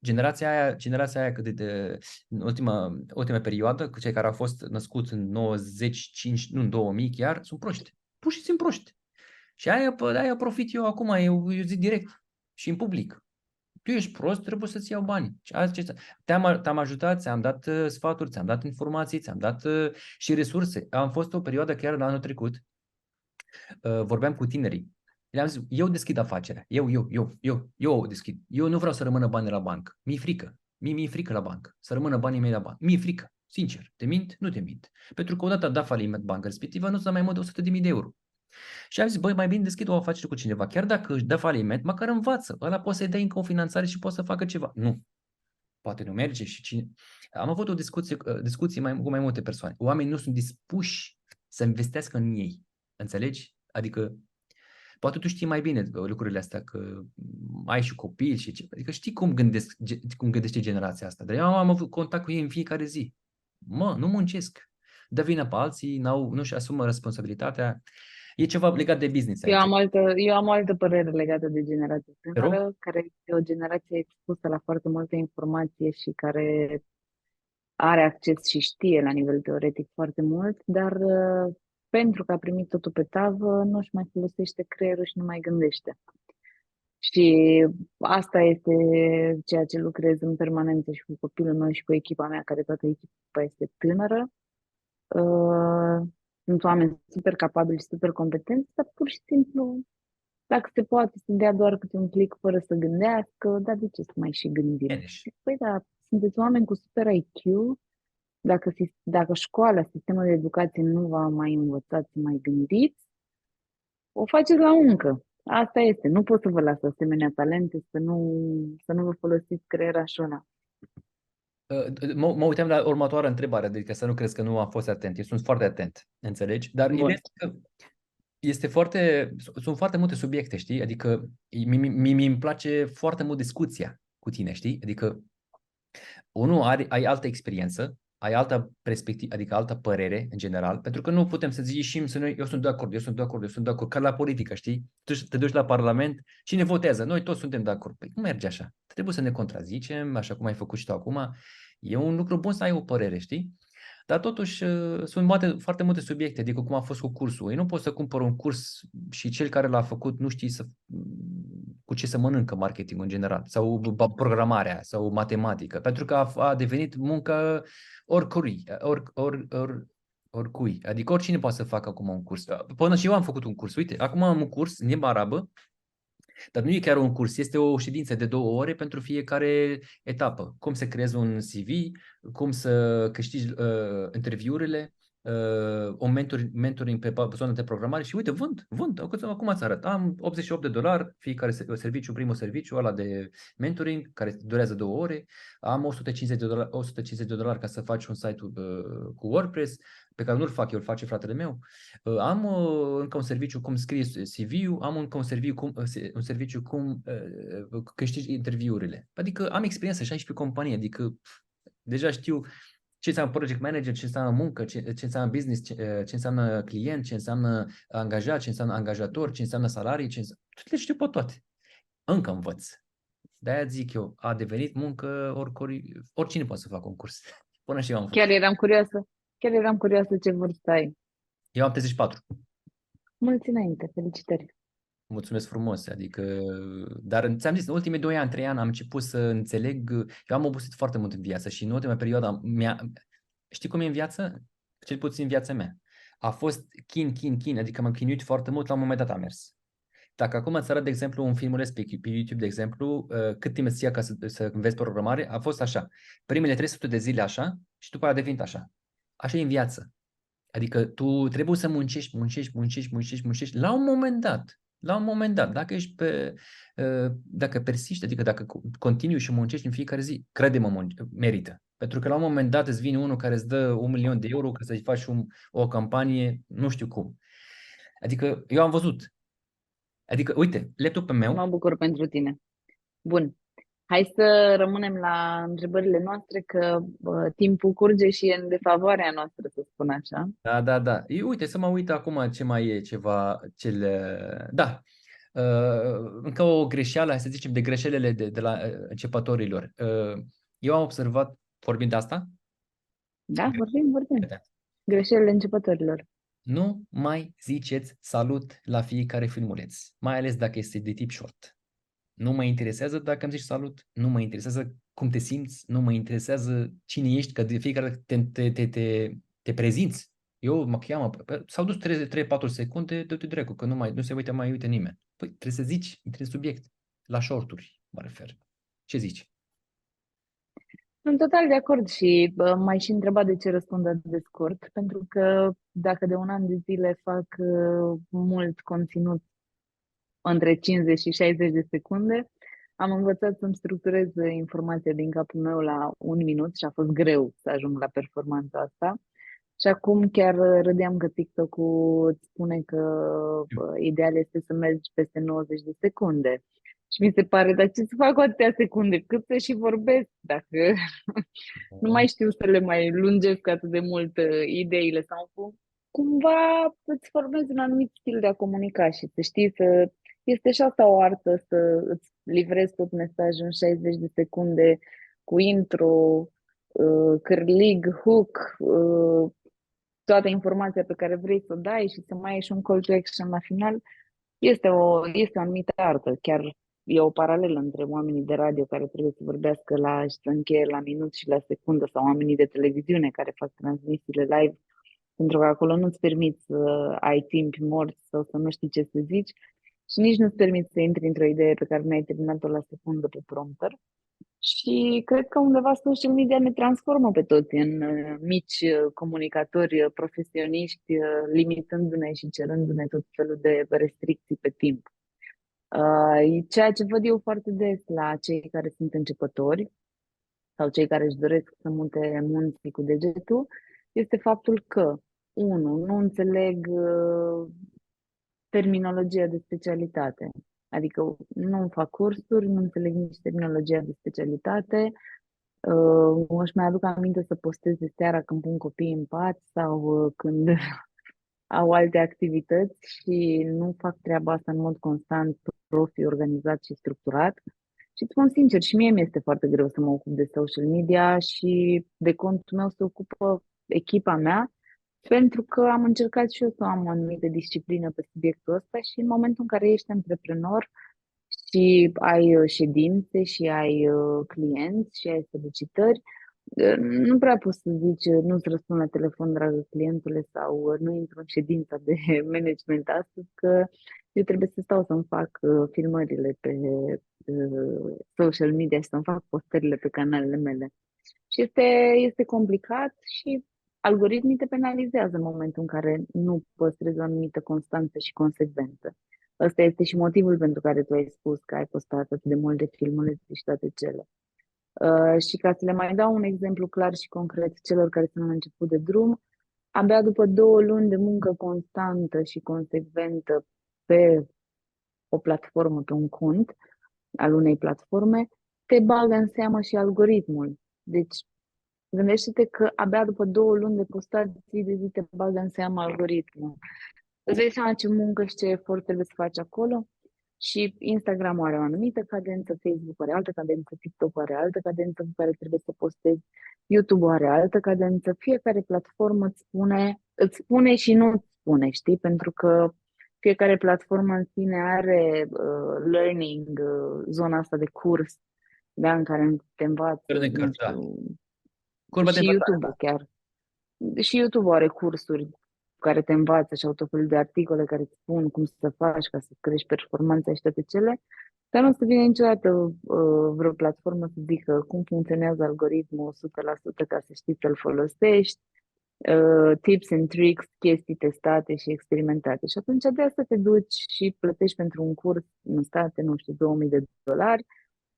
Generația aia în ultima perioadă, cei care au fost născuți în 95, nu în 2000 chiar, sunt proști. Pur și simplu proști. Și aia profit eu acum, eu zic direct și în public. Tu ești prost, trebuie să-ți iau bani. Te-am ajutat, ți-am dat sfaturi, ți-am dat informații, ți-am dat și resurse. Am fost o perioadă chiar la anul trecut, vorbeam cu tinerii. Le-am zis, eu deschid afacerea. Eu o deschid. Eu nu vreau să rămână bani la bancă. Mi-e frică. Mi-e frică la bancă. Să rămână banii mei la bancă. Mi-e frică. Sincer. Te mint? Nu te mint. Pentru că odată dat faliment banca respectivă, nu să mai mult de 100.000 de euro. Și am zis, băi, mai bine deschid o afacere cu cineva. Chiar dacă își dă faliment, măcar învață. Ăla poți să-i dai încă o finanțare și poți să facă ceva. Nu. Poate nu merge și cine... Am avut o discuție cu mai multe persoane. Oamenii nu sunt dispuși să investească în ei. Înțelegi? Adică, poate tu știi mai bine lucrurile astea, că ai și copii și ce. Adică știi cum gândește generația asta. Dar eu am avut contact cu ei în fiecare zi. Nu muncesc. Dă vină pe alții, nu-și asumă responsabilitatea. E ceva legat de business aici. Eu am o altă părere legată de generația tânără, care este o generație expusă la foarte multă informație și care are acces și știe la nivel teoretic foarte mult, dar pentru că a primit totul pe tavă, nu își mai folosește creierul și nu mai gândește. Și asta este ceea ce lucrez în permanență și cu copilul meu și cu echipa mea, care toată echipa este tânără. Sunt oameni super capabili și super competenți, dar pur și simplu, dacă se poate să dea doar câte un click fără să gândească, dar de ce să mai și gândim? Păi da, sunteți oameni cu super IQ. Dacă școala, sistemul de educație nu va mai învăța să mai gândiți, o faceți la muncă. Asta este. Nu pot să vă las asemenea talente să nu vă folosiți creierul ăla. Mă uitam la următoarea întrebare, adică să nu crezi că nu am fost atent. Eu sunt foarte atent, înțelegi? Dar sunt foarte multe subiecte, știi? Adică mi-mi place foarte mult discuția cu tine, știi? Adică ai altă experiență, ai altă perspectivă, adică altă părere în general, pentru că nu putem să zicem eu sunt de acord, ca la politică, știi? Tu te duci la Parlament, cine votează? Noi toți suntem de acord. Păi nu merge așa. Trebuie să ne contrazicem, așa cum ai făcut și tu acum. E un lucru bun să ai o părere, știi? Dar totuși sunt foarte multe subiecte, adică cum a fost cu cursul. Eu nu pot să cumpăr un curs și cel care l-a făcut nu știe cu ce să mănâncă marketing în general, sau programarea, sau matematică, pentru că a devenit muncă oricui, oricui. Adică oricine poate să facă acum un curs. Până și eu am făcut un curs. Uite, acum am un curs în limba arabă, dar nu e chiar un curs, este o ședință de 2 ore pentru fiecare etapă. Cum să creezi un CV, cum să câștigi interviurile, un mentoring pe zona de programare și uite, vând. Acum îți arăt. Am $88, fiecare serviciu, primul serviciu, ăla de mentoring, care durează 2 ore. Am $150 ca să faci un site cu WordPress, pe care nu-l fac eu, îl face fratele meu. Am încă un serviciu cum scrie CV-ul, am încă un serviciu cum câștigi interviurile. Adică am experiență și aici pe companie, adică deja știu ce înseamnă project manager, ce înseamnă muncă, ce înseamnă business, ce înseamnă client, ce înseamnă angajat, ce înseamnă angajator, ce înseamnă salarii, toate le știu pe toate. Încă învăț. De-aia zic eu, a devenit muncă, oricine poate să facă un curs. Până și eu am făcut. Chiar eram curioasă ce vârstă ai. Eu am 34. Mulți înainte, felicitări. Mulțumesc frumos, adică, dar ți-am zis, în ultimii 2 ani, 3 ani am început să înțeleg, eu am obosit foarte mult în viață și în ultima perioadă, știi cum e în viață? Cel puțin în viața mea. A fost chin, adică m-am chinuit foarte mult, la un moment dat a mers. Dacă acum îți arăt, de exemplu, un filmuleț pe YouTube, de exemplu, cât timp îți ia ca să înveți programare, a fost așa. Primele 300 de zile așa și după aia a devenit așa. Așa e în viață. Adică tu trebuie să muncești. La un moment dat, dacă persiști, adică dacă continui și muncești în fiecare zi, crede-mă, merită. Pentru că la un moment dat îți vine unul care îți dă €1.000.000 ca să-i faci o campanie, nu știu cum. Adică eu am văzut. Adică, uite, laptopul meu. Mă bucur pentru tine. Bun. Hai să rămânem la întrebările noastre, că timpul curge și e în defavoarea noastră, să spun așa. Da. Uite, să mă uit acum ce mai e ceva. Da. Încă o greșeală, hai să zicem, de greșelile de la începătorilor. Eu am observat, vorbind de asta, Da, vorbim. Greșelile începătorilor. nu mai ziceți salut la fiecare filmuleț, mai ales dacă este de tip short. Nu mă interesează dacă îmi zici salut, nu mă interesează cum te simți, nu mă interesează cine ești, că de fiecare dată te prezinți. Eu mă cheamă, s-au dus 3-4 secunde, dă-te dracu, că nu se mai uite nimeni. Păi trebuie să zici, între subiect, la shorturi mă refer. Ce zici? Sunt total de acord și m-ai și întrebat de ce răspund atât de scurt, pentru că dacă de un an de zile fac mult conținut între 50 și 60 de secunde, am învățat să-mi structurez informația din capul meu la 1 minut și a fost greu să ajung la performanța asta. Și acum chiar râdeam că TikTok-ul îți spune că ideal este să mergi peste 90 de secunde. Și mi se pare, dar ce să fac cu atâtea secunde? Cât să și vorbesc dacă nu mai știu să le mai lungesc atât de mult ideile sau cumva îți formezi un anumit stil de a comunica și să știi să... Este și asta o artă, să îți livrezi tot mesajul în 60 de secunde cu intro, cârlig, hook, toată informația pe care vrei să o dai și să mai ai și un call to action la final. Este o anumită artă. Chiar e o paralelă între oamenii de radio care trebuie să vorbească și să încheie la minut și la secundă sau oamenii de televiziune care fac transmisiile live, pentru că acolo nu-ți permiți să ai timp mort sau să nu știi ce să zici și nici nu-ți permiți să intri într-o idee pe care n-ai terminat-o la secundă pe prompter. Și cred că undeva social media ne transformă pe toți în mici comunicatori profesioniști, limitându-ne și cerându-ne tot felul de restricții pe timp. Ceea ce văd eu foarte des la cei care sunt începători sau cei care își doresc să mute munții cu degetul este faptul că, unu, nu înțeleg terminologia de specialitate. Adică nu fac cursuri, nu înțeleg nici terminologia de specialitate. Își mai aduc aminte să postez de seara când pun copiii în pat sau când au alte activități și nu fac treaba asta în mod constant, profi, organizat și structurat. Și îți spun sincer, și mie mi-este foarte greu să mă ocup de social media și de contul meu se ocupă echipa mea, pentru că am încercat și eu să am o anumită disciplină pe subiectul ăsta și în momentul în care ești antreprenor și ai ședințe și ai clienți și ai solicitări, nu prea poți să zici nu-ți răspund la telefon, dragă clientule, sau nu intru în ședința de management astăzi, că eu trebuie să stau să-mi fac filmările pe social media și să-mi fac postările pe canalele mele. Și este complicat și algoritmii te penalizează în momentul în care nu păstrezi o anumită constanță și consecvență. Ăsta este și motivul pentru care tu ai spus că ai postat atât de multe filmulețe și toate cele. Și ca să le mai dau un exemplu clar și concret celor care sunt la început de drum, abia după 2 luni de muncă constantă și consecventă pe o platformă, pe un cont al unei platforme, te bagă în seamă și algoritmul. Deci, gândește-te că abia după 2 luni de postat zi de zi te bagă în seamă algoritmul. Îți dai seama ce muncă și ce efort trebuie să faci acolo? Și Instagram are o anumită cadență, Facebook are altă cadență, TikTok are altă cadență cu care trebuie să postezi, YouTube are altă cadență, fiecare platformă îți spune și nu îți spune, știi? Pentru că fiecare platformă în sine are learning, zona asta de curs, da, în care te învață, de nu cărți, da. știu, Curba de și învățare, YouTube chiar. Și YouTube are cursuri care te învață și au tot felul de articole care îți spun cum să faci ca să crești performanța și toate cele, dar nu o să vină niciodată vreo platformă să zică cum funcționează algoritmul 100% ca să știi să-l folosești, tips and tricks, chestii testate și experimentate. Și atunci de asta te duci și plătești pentru un curs în state, nu știu, $2000,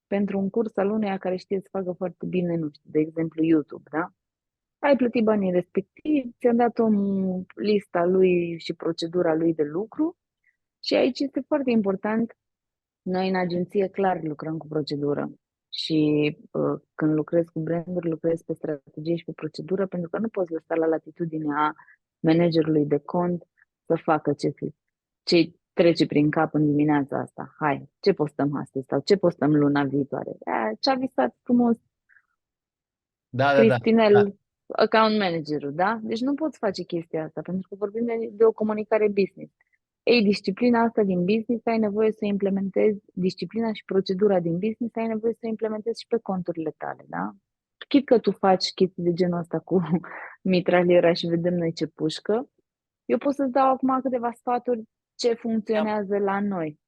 pentru un curs al uneia care știe să facă foarte bine, nu știu, de exemplu YouTube, da? Ai plătit banii respectivi, ți-a dat omul lista lui și procedura lui de lucru și aici este foarte important. Noi în agenție clar lucrăm cu procedură și când lucrez cu branduri, lucrez pe strategie și pe procedură pentru că nu poți lăsa la latitudinea managerului de cont să facă ce trece prin cap în dimineața asta. Hai, ce postăm astăzi sau ce postăm luna viitoare? Ce-a visat frumos Da, da, da. Da. Cristinel, account managerul, da? Deci nu poți face chestia asta, pentru că vorbim de o comunicare business. Ei, disciplina asta din business ai nevoie să o implementezi, disciplina și procedura din business ai nevoie să o implementezi și pe conturile tale, da? Chit că tu faci chestii de genul ăsta cu mitraliera și vedem noi ce pușcă, eu pot să-ți dau acum câteva sfaturi ce funcționează la noi.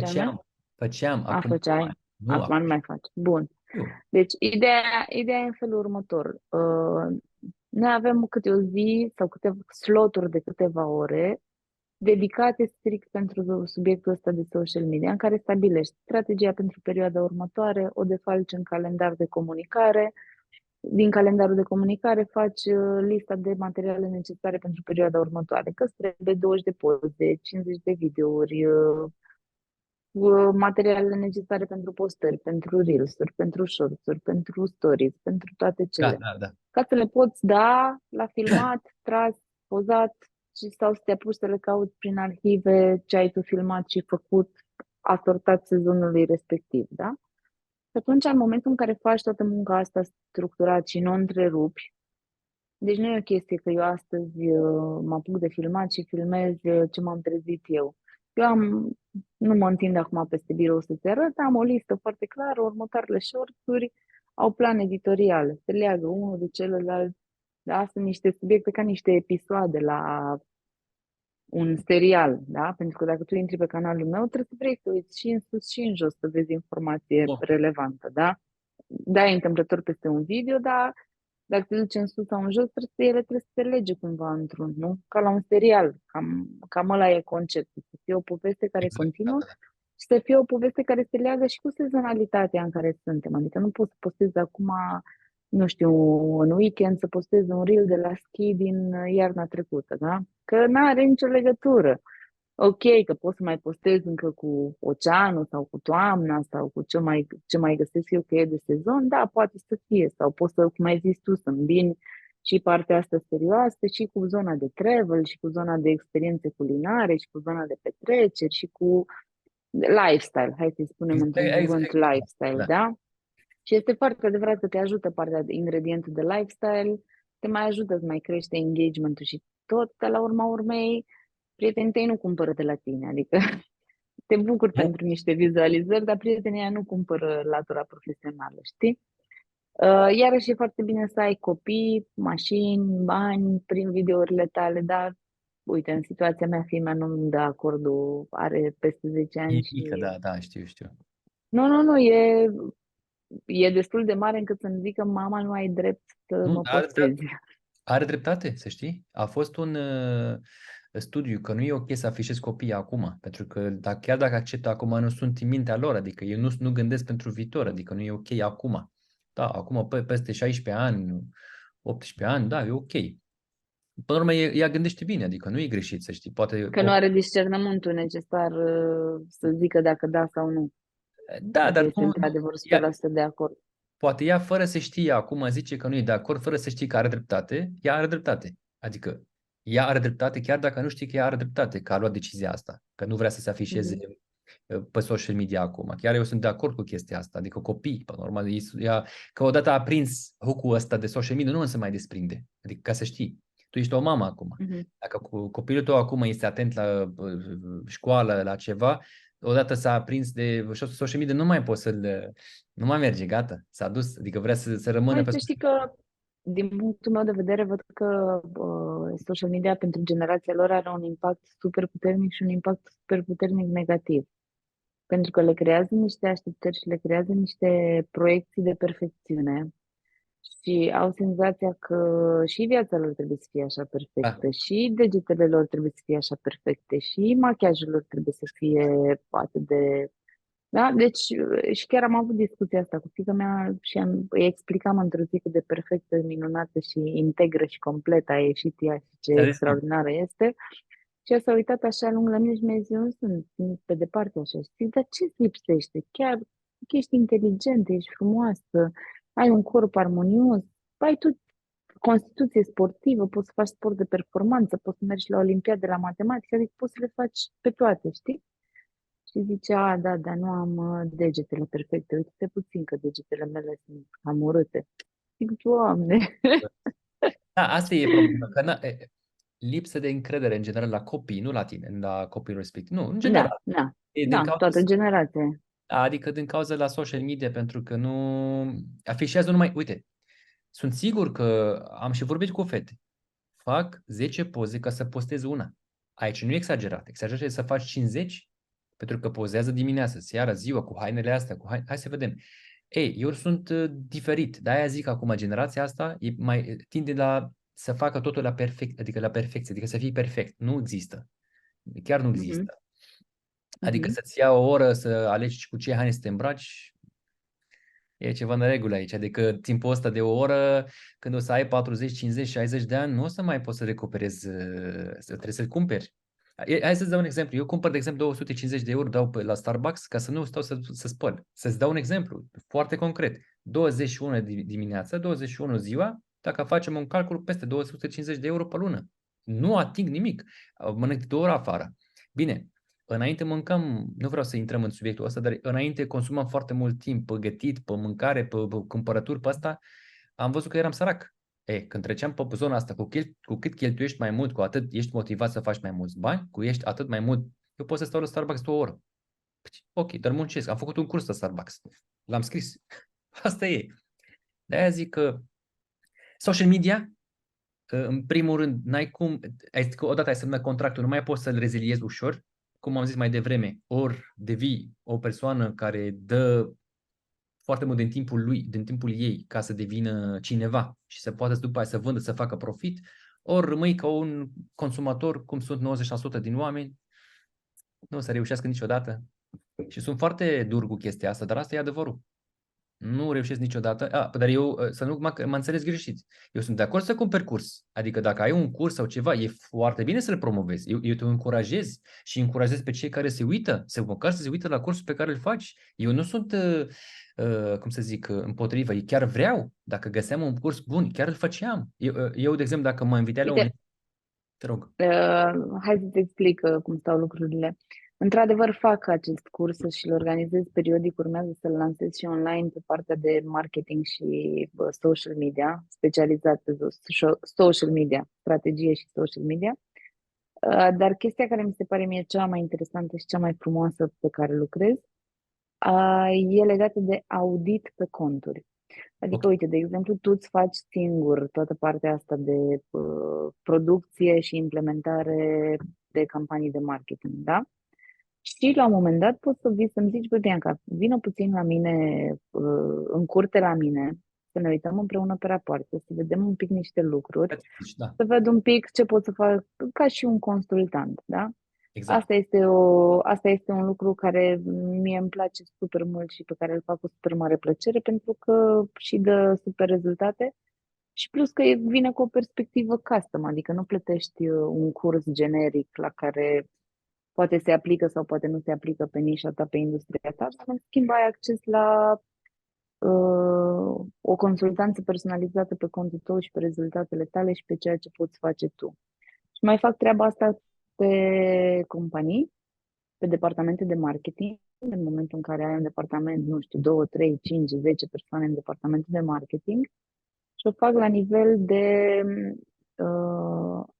Ce anume? Făceam, acum nu mai. Făceai? Nu, Acum acum nu mai faci. Bun. știu. Deci, ideea e în felul următor. Noi avem câte o zi sau câteva sloturi de câteva ore dedicate strict pentru subiectul ăsta de social media, în care stabilești strategia pentru perioada următoare, o defalci în calendar de comunicare, din calendarul de comunicare faci lista de materiale necesare pentru perioada următoare, că îți trebuie 20 de poze, 50 de videouri, materialele necesare pentru postări, pentru reels-uri, pentru shorts-uri, pentru stories, pentru toate Da, cele. da, da. Ca să le poți da la filmat, tras, pozat și sau să te apuci să le cauți prin arhive ce ai tu filmat și făcut asortat sezonului respectiv, da? Și atunci, în momentul în care faci toată munca asta structurat și nu o întrerupi, deci nu e o chestie că eu astăzi mă apuc de filmat și filmez ce m-am trezit eu. Nu mă întind acum peste birou să-ți arăt, am o listă foarte clară, următoarele shorturi au plan editorial, se leagă unul de celălalt. Da? Sunt niște subiecte ca niște episoade la un serial, da? Pentru că dacă tu intri pe canalul meu, trebuie să vrei să uiți și în sus și în jos să vezi informație Bun. relevantă, da? Dai întâmplător peste un video, dar dacă te duci în sus sau în jos, ele trebuie să se lege cumva într-un, nu? Ca la un serial, cam ăla e conceptul, să fie o poveste care Exact. Da, continuă da, da. și să fie o poveste care se leagă și cu sezonalitatea în care suntem. Adică nu poți să postezi acum, nu știu, în weekend să postezi un reel de la ski din iarna trecută, da? Că nu are nicio legătură. Ok, că poți să mai postezi încă cu oceanul sau cu toamna sau cu ce mai găsesc eu că e de sezon, da, poate să fie. Sau poți să, cum ai zis tu, să îmbini și partea asta serioasă și cu zona de travel și cu zona de experiențe culinare și cu zona de petreceri și cu lifestyle. Hai să-i spunem într-un cuvânt lifestyle, Da. da? Și este foarte adevărat că te ajută partea de ingredientul de lifestyle, te mai ajută să mai crește engagement-ul și tot, dar la urma urmei, prietenii tăi nu cumpără de la tine, adică te bucuri Nu? pentru niște vizualizări, dar prietenii ăia nu cumpără latura profesională, știi? Iarăși e foarte bine să ai copii, mașini, bani prin videourile tale, dar uite, în situația mea, fiica mea nu-mi dă acordul, are peste 10 E ani mică, și... da, da, știu. Nu, e destul de mare încât să-mi zică mama, nu ai drept să Nu, mă postezi. are dreptate, să știi. A fost un studiu că nu e ok să afișezi copiii acum, pentru că chiar dacă acceptă acum, nu sunt în mintea lor, adică eu nu gândesc pentru viitor, adică nu e ok acum. Da, acum peste 16 ani, 18 ani, da, e ok. Până la urmă, ea gândește bine, adică nu e greșit, să știi. Poate, Că nu are discernământul necesar să zică dacă da sau nu. da, Dacă dar este nu, într-adevăr ea, 100% de acord. poate ea fără să știe acum zice că nu e de acord, fără să știe că are dreptate, ea are dreptate. Adică ea are dreptate chiar dacă nu știe că ea are dreptate, că a luat decizia asta, că nu vrea să se afișeze Mhm, pe social media acum. Chiar eu sunt de acord cu chestia asta, adică copii, până la urmă, ea, că odată a prins hook-ul ăsta de social media, nu se mai desprinde. Adică ca să știi, tu ești o mamă acum. mhm. Dacă copilul tău acum este atent la școală, la ceva, odată s-a aprins de social media, nu mai poți nu mai merge, gata, s-a dus, adică vrea să rămână Hai pe să social știi că, din punctul meu de vedere, văd că social media pentru generația lor are un impact super puternic și un impact super puternic negativ. Pentru că le creează niște așteptări și le creează niște proiecții de perfecțiune și au senzația că și viața lor trebuie să fie așa media. perfectă, și degetele lor trebuie să fie așa perfecte, și machiajul lor trebuie să fie atât de... Da? Deci, și chiar am avut discuția asta cu fiica mea și îi explicam într-o zi cât de perfectă, minunată și integră și completă a ieșit ea și ce Ți-a zis cum? extraordinară este. Și ea s-a uitat așa lung la mine și mi-a zis, eu nu sunt pe departe așa. Și zic, dar ce îți lipsește? Chiar că ești inteligentă, ești frumoasă, ai un corp armonios, ai tu constituție sportivă, poți să faci sport de performanță, poți să mergi la olimpiade la matematică, adică poți să le faci pe toate, știi? Și zice, da, dar nu am degetele perfecte. Uite-te puțin că degetele mele sunt cam urâte. Zic, Doamne! Da, asta e problema, că lipsă de încredere în general la copii, nu la tine, la copilul respectiv. Nu, în Da, general. da, E din da, toată cauza, generația. adică din cauza la social media, pentru că nu afișează numai, uite, sunt sigur că am și vorbit cu fete. Fac 10 poze ca să postez una. Aici nu e exagerat. Exagerat e să faci 50 pentru că pozează dimineața, seara, ziua, cu hainele astea, hai să vedem. Ei, eu sunt diferit. De-aia zic acum, generația asta tinde la să facă totul la perfect, adică la perfecție, adică să fii perfect. Nu există. Chiar nu Mhm, există. Adică mhm. să-ți ia o oră să alegi cu ce haine să te îmbraci, e ceva în regulă aici. Adică timpul ăsta de o oră, când o să ai 40, 50, 60 de ani, nu o să mai poți să recuperezi, trebuie să cumperi. Hai să-ți dau un exemplu. Eu cumpăr, de exemplu, 250 de euro, dau la Starbucks ca să nu stau să spăl. Să-ți dau un exemplu foarte concret. 21 dimineața, 21 ziua, dacă facem un calcul, peste 250 de euro pe lună. Nu ating nimic. Mănânc 2 ore afară. Bine, înainte mâncam, nu vreau să intrăm în subiectul ăsta, dar înainte consumam foarte mult timp pe gătit, pe mâncare, pe cumpărături, pe asta. Am văzut că eram sărac. Când treceam pe zona asta, cu cât cheltuiești mai mult, cu atât ești motivat să faci mai mulți bani, cu ești atât mai mult, eu pot să stau la Starbucks 2 ore. Păi, ok, dar muncesc. Am făcut un curs la Starbucks. L-am scris. Asta e. De-aia zic că social media, în primul rând, n-ai cum, odată ai semnat contractul, nu mai poți să-l reziliezi ușor, cum am zis mai devreme, ori devii o persoană care dă foarte mult din timpul lui, din timpul ei, ca să devină cineva și să poată după aia să vândă, să facă profit, ori rămâi ca un consumator, cum sunt 90% din oameni, nu o să reușească niciodată. Și sunt foarte dur cu chestia asta, dar asta e adevărul. Nu reușesc niciodată. Dar eu, să nu mă înțeles greșit. Eu sunt de acord să cumperi curs. Adică dacă ai un curs sau ceva, e foarte bine să-l promovezi. Eu te încurajez și încurajez pe cei care se uită, măcar să se uită la cursul pe care îl faci. Eu nu sunt, cum să zic, împotrivă. Eu chiar vreau. Dacă găseam un curs bun, chiar îl făceam. Eu de exemplu, dacă mă invitai la un... Uite, Te rog. hai să-ți explic cum stau lucrurile. Într-adevăr, fac acest curs și îl organizez periodic, urmează să-l lansez și online pe partea de marketing și social media, specializat pe social media, strategie și social media. Dar chestia care mi se pare mie cea mai interesantă și cea mai frumoasă pe care lucrez e legată de audit pe conturi. Ok. Adică, uite, de exemplu, tu îți faci singur toată partea asta de producție și implementare de campanii de marketing, da? Și la un moment dat poți să vii să-mi zici, bă, Bianca, vină puțin la mine, în curte la mine, să ne uităm împreună pe rapoarte, să vedem un pic niște lucruri, Deci, da, să văd un pic ce pot să fac ca și un consultant, da? exact. Asta este un lucru care mie îmi place super mult și pe care îl fac cu super mare plăcere, pentru că și dă super rezultate și plus că vine cu o perspectivă custom, adică nu plătești un curs generic la care poate se aplică sau poate nu se aplică pe nișa ta, pe industria ta, dar în schimb ai acces la o consultanță personalizată pe contul tău și pe rezultatele tale și pe ceea ce poți face tu. Și mai fac treaba asta pe companii, pe departamente de marketing, în momentul în care ai un departament, nu știu, 2, 3, 5, 10 persoane în departamentul de marketing și o fac la nivel de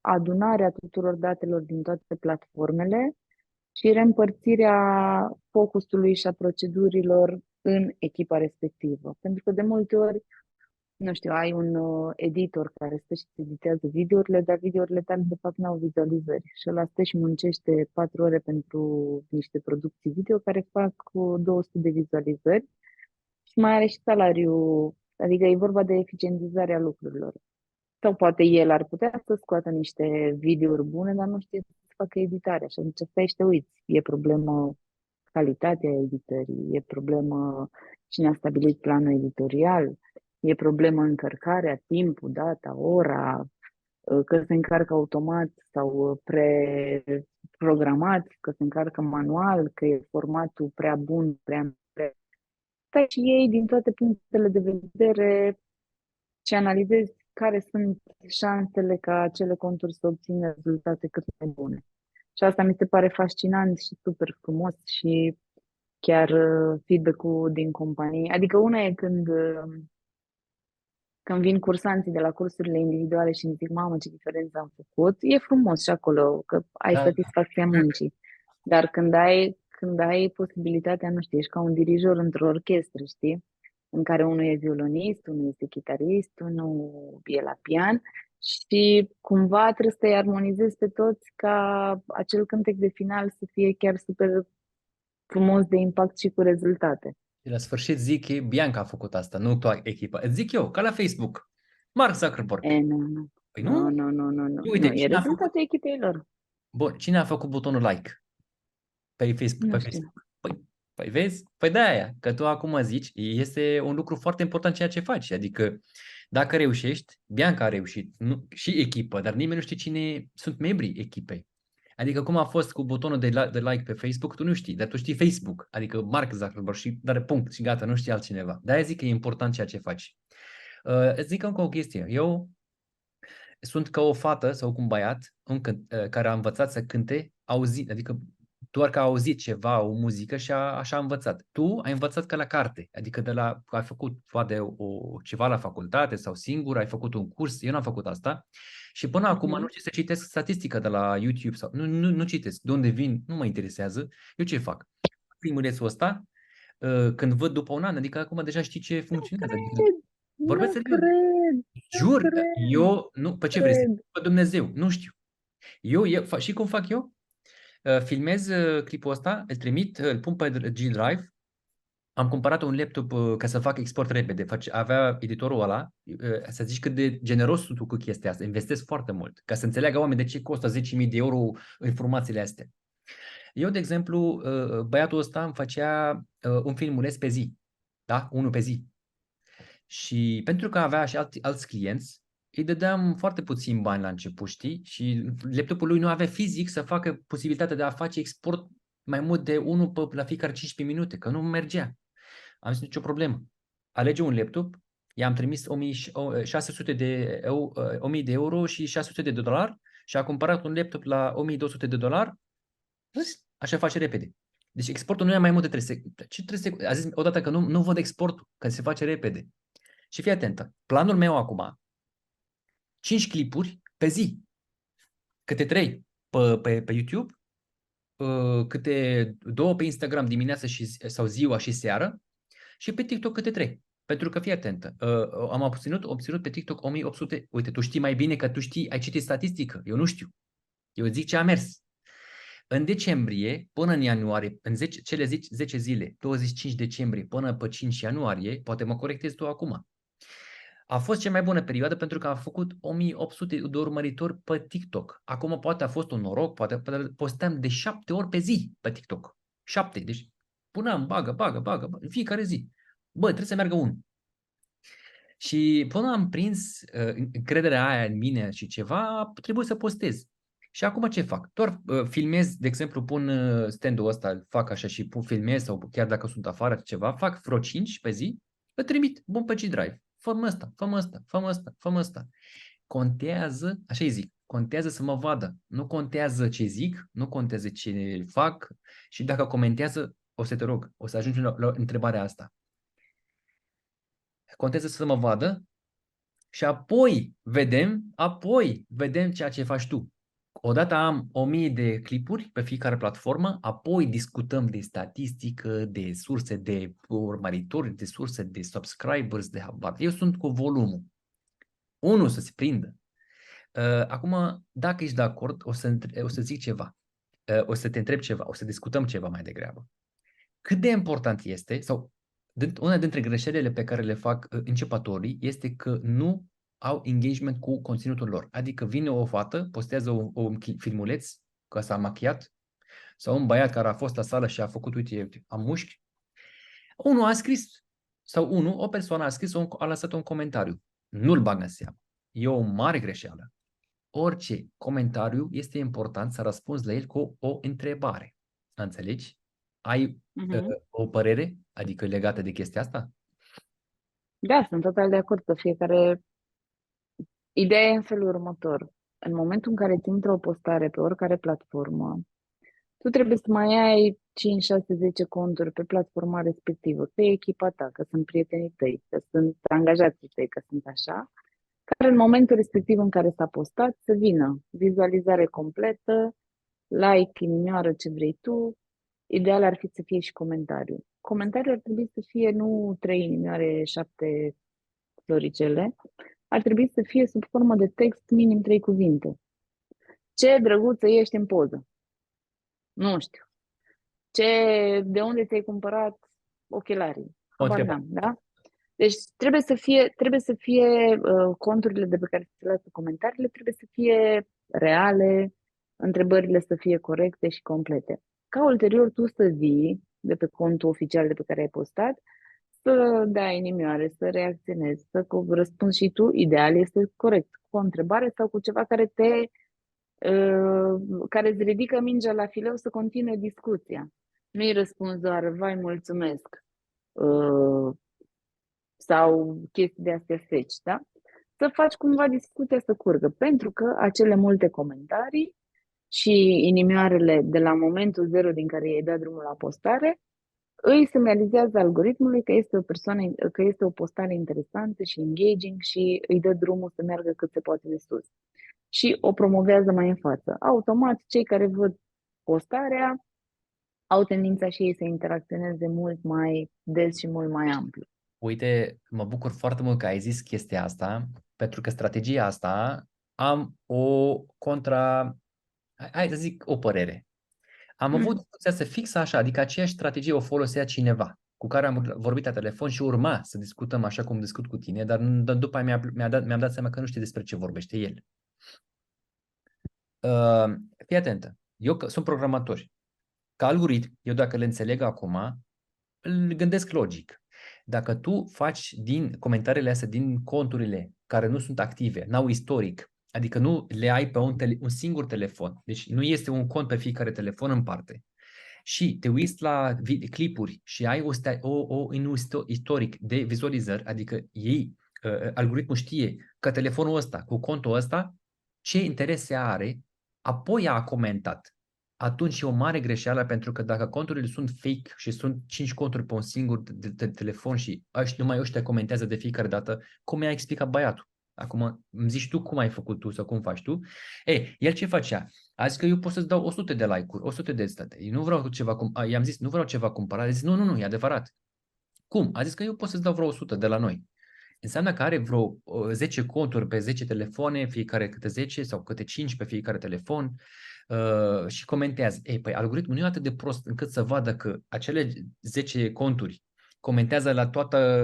adunarea tuturor datelor din toate platformele și reîmpărțirea focusului și a procedurilor în echipa respectivă. Pentru că de multe ori, nu știu, ai un editor care stă și editează videourile, dar videourile tale de fapt nu au vizualizări și ăla stă și muncește 4 ore pentru niște producții video care fac 200 de vizualizări și mai are și salariu, adică e vorba de eficientizarea lucrurilor. Sau poate el ar putea să scoată niște videouri bune, dar nu știe să facă editarea. Și atunci stai și te uiți. E problemă calitatea editării, e problemă cine a stabilit planul editorial, e problemă încărcarea, timpul, data, ora, că se încarcă automat sau preprogramat, că se încarcă manual, că e formatul prea bun, prea. Stai și ei din toate punctele de vedere și analizezi care sunt șansele ca acele conturi să obțină rezultate cât mai bune. Și asta mi se pare fascinant și super frumos și chiar feedback-ul din companie. Adică una e când vin cursanții de la cursurile individuale și îmi zic, mamă, ce diferență am făcut, e frumos și acolo, că ai Da, satisfacția muncii. Dar când ai posibilitatea, nu știu, ești ca un dirijor într-o orchestră, știi? În care unul e violonist, unul este chitarist, unul e la pian și cumva trebuie să-i armonizezi pe toți ca acel cântec de final să fie chiar super frumos de impact și cu rezultate. și la sfârșit zic că Bianca a făcut asta, nu tu echipa. Îți zic eu, ca la Facebook. Mark Zuckerberg. Nu, nu. Păi Nu, nu? nu, nu, nu, nu. Uite, Nu, e cine a făcut? rezultatul echipei lor. Bun, cine a făcut butonul like pe Facebook? Nu Pe știu. Facebook? Păi vezi? Păi de aia, că tu acum zici, este un lucru foarte important ceea ce faci. Adică dacă reușești, Bianca a reușit, nu, și echipă, dar nimeni nu știe cine sunt membrii echipei. Adică cum a fost cu butonul de like pe Facebook, tu nu știi, dar tu știi Facebook, adică Mark Zuckerberg și dar punct și gata, nu știi altcineva. De-aia zic că e important ceea ce faci. Îți zic încă o chestie. Eu sunt ca o fată sau cu un băiat care a învățat să cânte auzit, adică doar că a auzit ceva, o muzică și așa a învățat. Tu ai învățat ca la carte, adică ai făcut poate ceva la facultate sau singur, ai făcut un curs, eu n-am făcut asta. Și până acum nu Mhm. știu să citesc statistică de la YouTube sau nu citesc. De unde vin, nu mă interesează. Eu ce fac? Filmulețul ăsta, când văd după un an, adică acum deja știi ce funcționează. Adică Cred, vorbesc nu serios. cred, nu Jur, cred, eu nu, pe ce vrei să cred. pe Dumnezeu, nu știu. Și cum fac eu? Filmez clipul ăsta, îl trimit, îl pun pe G Drive. Am cumpărat un laptop ca să fac export repede. Avea editorul ăla, să zici cât de generos sunt tu cu chestia asta. Investesc foarte mult, ca să înțeleagă oamenii de ce costă 10.000 de euro informațiile astea. Eu, de exemplu, băiatul ăsta îmi făcea un filmuleț pe zi. Da? Unul pe zi. Și pentru că avea și alți clienți, îi dădeam foarte puțin bani la început, știi? Și laptopul lui nu avea fizic să facă posibilitatea de a face export mai mult de unul la fiecare 15 minute, că nu mergea. Am zis nicio problemă. Alege un laptop, i-am trimis 1600 de, 1000 de euro și 600 de dolari și a cumpărat un laptop la 1200 de dolari. așa face repede. Deci exportul nu e mai mult de 3 secunde. Ce 3 secunde? A zis odată că nu văd exportul, că se face repede. Și fii atentă. Planul meu acum, 5 clipuri pe zi. Câte 3 pe YouTube, câte 2 pe Instagram dimineața sau ziua și seară și pe TikTok câte 3. Pentru că fii atentă, am obținut pe TikTok 1800. Uite, tu știi mai bine că tu știi, ai citit statistică. Eu nu știu. Eu zic ce a mers. În decembrie până în ianuarie, în cele 10 zile, 25 decembrie până pe 5 ianuarie, poate mă corectez tu acum, a fost cea mai bună perioadă pentru că am făcut 1800 de urmăritori pe TikTok. Acum poate a fost un noroc, poate postăm de 7 ori pe zi pe TikTok. 7, deci puneam, bagă, în fiecare zi. Bă, trebuie să meargă unul. Și până am prins încrederea aia în mine și ceva, trebuie să postez. Și acum ce fac? Doar filmez, de exemplu, pun stand-ul ăsta, fac așa și filmez sau chiar dacă sunt afară ceva, fac vreo 5 pe zi, îl trimit, bun pe G-Drive. Făm ăsta. Contează, așa îi zic, contează să mă vadă. Nu contează ce zic, nu contează ce fac și dacă comentează, o să te rog, o să ajungem la întrebarea asta. Contează să mă vadă și apoi vedem ceea ce faci tu. Odată am 1000 de clipuri pe fiecare platformă, apoi discutăm de statistică, de surse de urmăritori, de surse de subscribers, de habar. Eu sunt cu volumul. Unul să se prindă. Acum, dacă ești de acord, o să zic ceva. O să te întreb ceva, o să discutăm ceva mai degrabă. Cât de important este, sau una dintre greșelile pe care le fac începătorii este că nu au engagement cu conținutul lor. Adică vine o fată, postează un filmuleț că s-a machiat, sau un băiat care a fost la sală și a făcut, uite, am mușchi. Unul a scris, sau o persoană a scris, a lăsat un comentariu. Nu-l bagă în seamă. E o mare greșeală. Orice comentariu este important să răspunzi la el cu o întrebare. Înțelegi? Ai o părere, adică legată de chestia asta? Da, sunt total de acord că fiecare... Ideea e în felul următor. În momentul în care ți intră o postare pe oricare platformă, tu trebuie să mai ai 5, 6, 10 conturi pe platforma respectivă, că e echipa ta, că sunt prietenii tăi, că sunt angajații tăi, că sunt așa, care în momentul respectiv în care s-a postat să vină vizualizare completă, like, inimioară, ce vrei tu. Ideal ar fi să fie și comentariu. Comentariul ar trebui să fie nu 3 inimioare, 7 floricele, ar trebui să fie sub formă de text minim 3 cuvinte. Ce drăguță ești în poză. Nu știu. De unde ți-ai cumpărat ochelarii? Habar n-am, da? Deci trebuie să fie conturile de pe care se lasă comentariile, trebuie să fie reale, întrebările să fie corecte și complete. Ca ulterior tu să vii de pe contul oficial de pe care ai postat, să dai inimioare, să reacționezi, să răspunzi și tu, ideal este corect, cu o întrebare sau cu ceva care îți ridică mingea la fileu să continue discuția. Nu-i răspuns doar, vai, mulțumesc, sau chestii de astea feci, da? Să faci cumva discuția să curgă, pentru că acele multe comentarii și inimioarele de la momentul zero din care i-ai dat drumul la postare îi semnalizează algoritmului că este o postare interesantă și engaging și îi dă drumul să meargă cât se poate de sus. Și o promovează mai în față. Automat, cei care văd postarea au tendința și ei să interacționeze mult mai des și mult mai amplu. Uite, mă bucur foarte mult că ai zis chestia asta, pentru că strategia asta am hai să zic o părere. Am avut discuția să fixă așa, adică aceeași strategie o folosea cineva cu care am vorbit la telefon și urma să discutăm așa cum discut cu tine, dar după aia mi-am dat seama că nu știe despre ce vorbește el. Fii atentă, eu sunt programator. Ca algoritm, eu dacă le înțeleg acum, îl gândesc logic. Dacă tu faci din comentariile astea, din conturile care nu sunt active, n-au istoric, adică nu le ai pe un singur telefon, deci nu este un cont pe fiecare telefon în parte, și te uiți la clipuri și ai un istoric de vizualizări, adică algoritmul știe că telefonul ăsta, cu contul ăsta, ce interese are, apoi a comentat. atunci e o mare greșeală, pentru că dacă conturile sunt fake și sunt 5 conturi pe un singur telefon și numai ăștia comentează de fiecare dată, cum mi-a explicat băiatul? Acum îmi zici tu cum ai făcut tu sau cum faci tu. El ce făcea? A zis că eu pot să-ți dau 100 de like-uri, 100 de state. Eu nu vreau ceva i-am zis, nu vreau ceva cumpărat. A zis, nu, e adevărat. Cum? A zis că eu pot să-ți dau vreo 100 de la noi. Înseamnă că are vreo 10 conturi pe 10 telefoane, fiecare câte 10 sau câte 5 pe fiecare telefon și comentează. Păi algoritmul nu e atât de prost încât să vadă că acele 10 conturi comentează la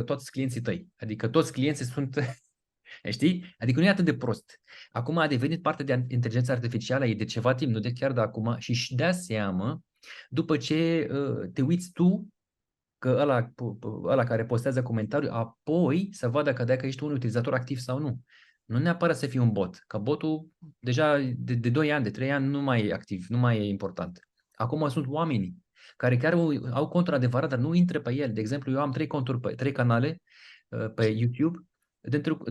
toți clienții tăi. Adică toți clienții sunt, știi? Adică nu e atât de prost. Acum a devenit parte de inteligența artificială, e de ceva timp, nu de chiar de acum, și își dea seama după ce te uiți tu că ăla care postează comentariu, apoi să vadă că dacă ești un utilizator activ sau nu. Nu neapărat să fii un bot, că botul deja de 2 ani, de 3 ani nu mai e activ, nu mai e important. Acum sunt oamenii care chiar au conturi adevărat, dar nu intră pe el. De exemplu, eu am 3 conturi, 3 canale pe YouTube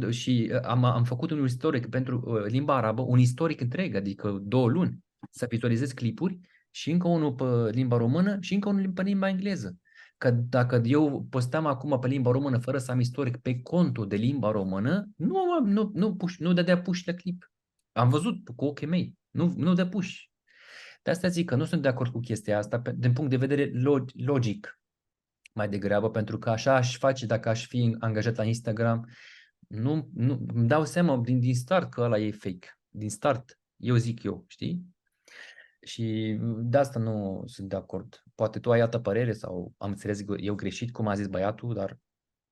și am făcut un istoric pentru limba arabă, un istoric întreg, adică 2 luni, să vizualizez clipuri și încă unul pe limba română și încă unul pe limba engleză. Că dacă eu postam acum pe limba română fără să am istoric pe contul de limba română, nu dădea push la clip. Am văzut cu ochii mei. Nu dă push. De asta zic că nu sunt de acord cu chestia asta din punct de vedere logic mai degrabă, pentru că așa aș face dacă aș fi angajat la Instagram. Nu, îmi dau seama din start că ăla e fake. Din start, eu, știi? Și de asta nu sunt de acord. Poate tu ai altă părere sau am înțeles eu greșit, cum a zis băiatul, dar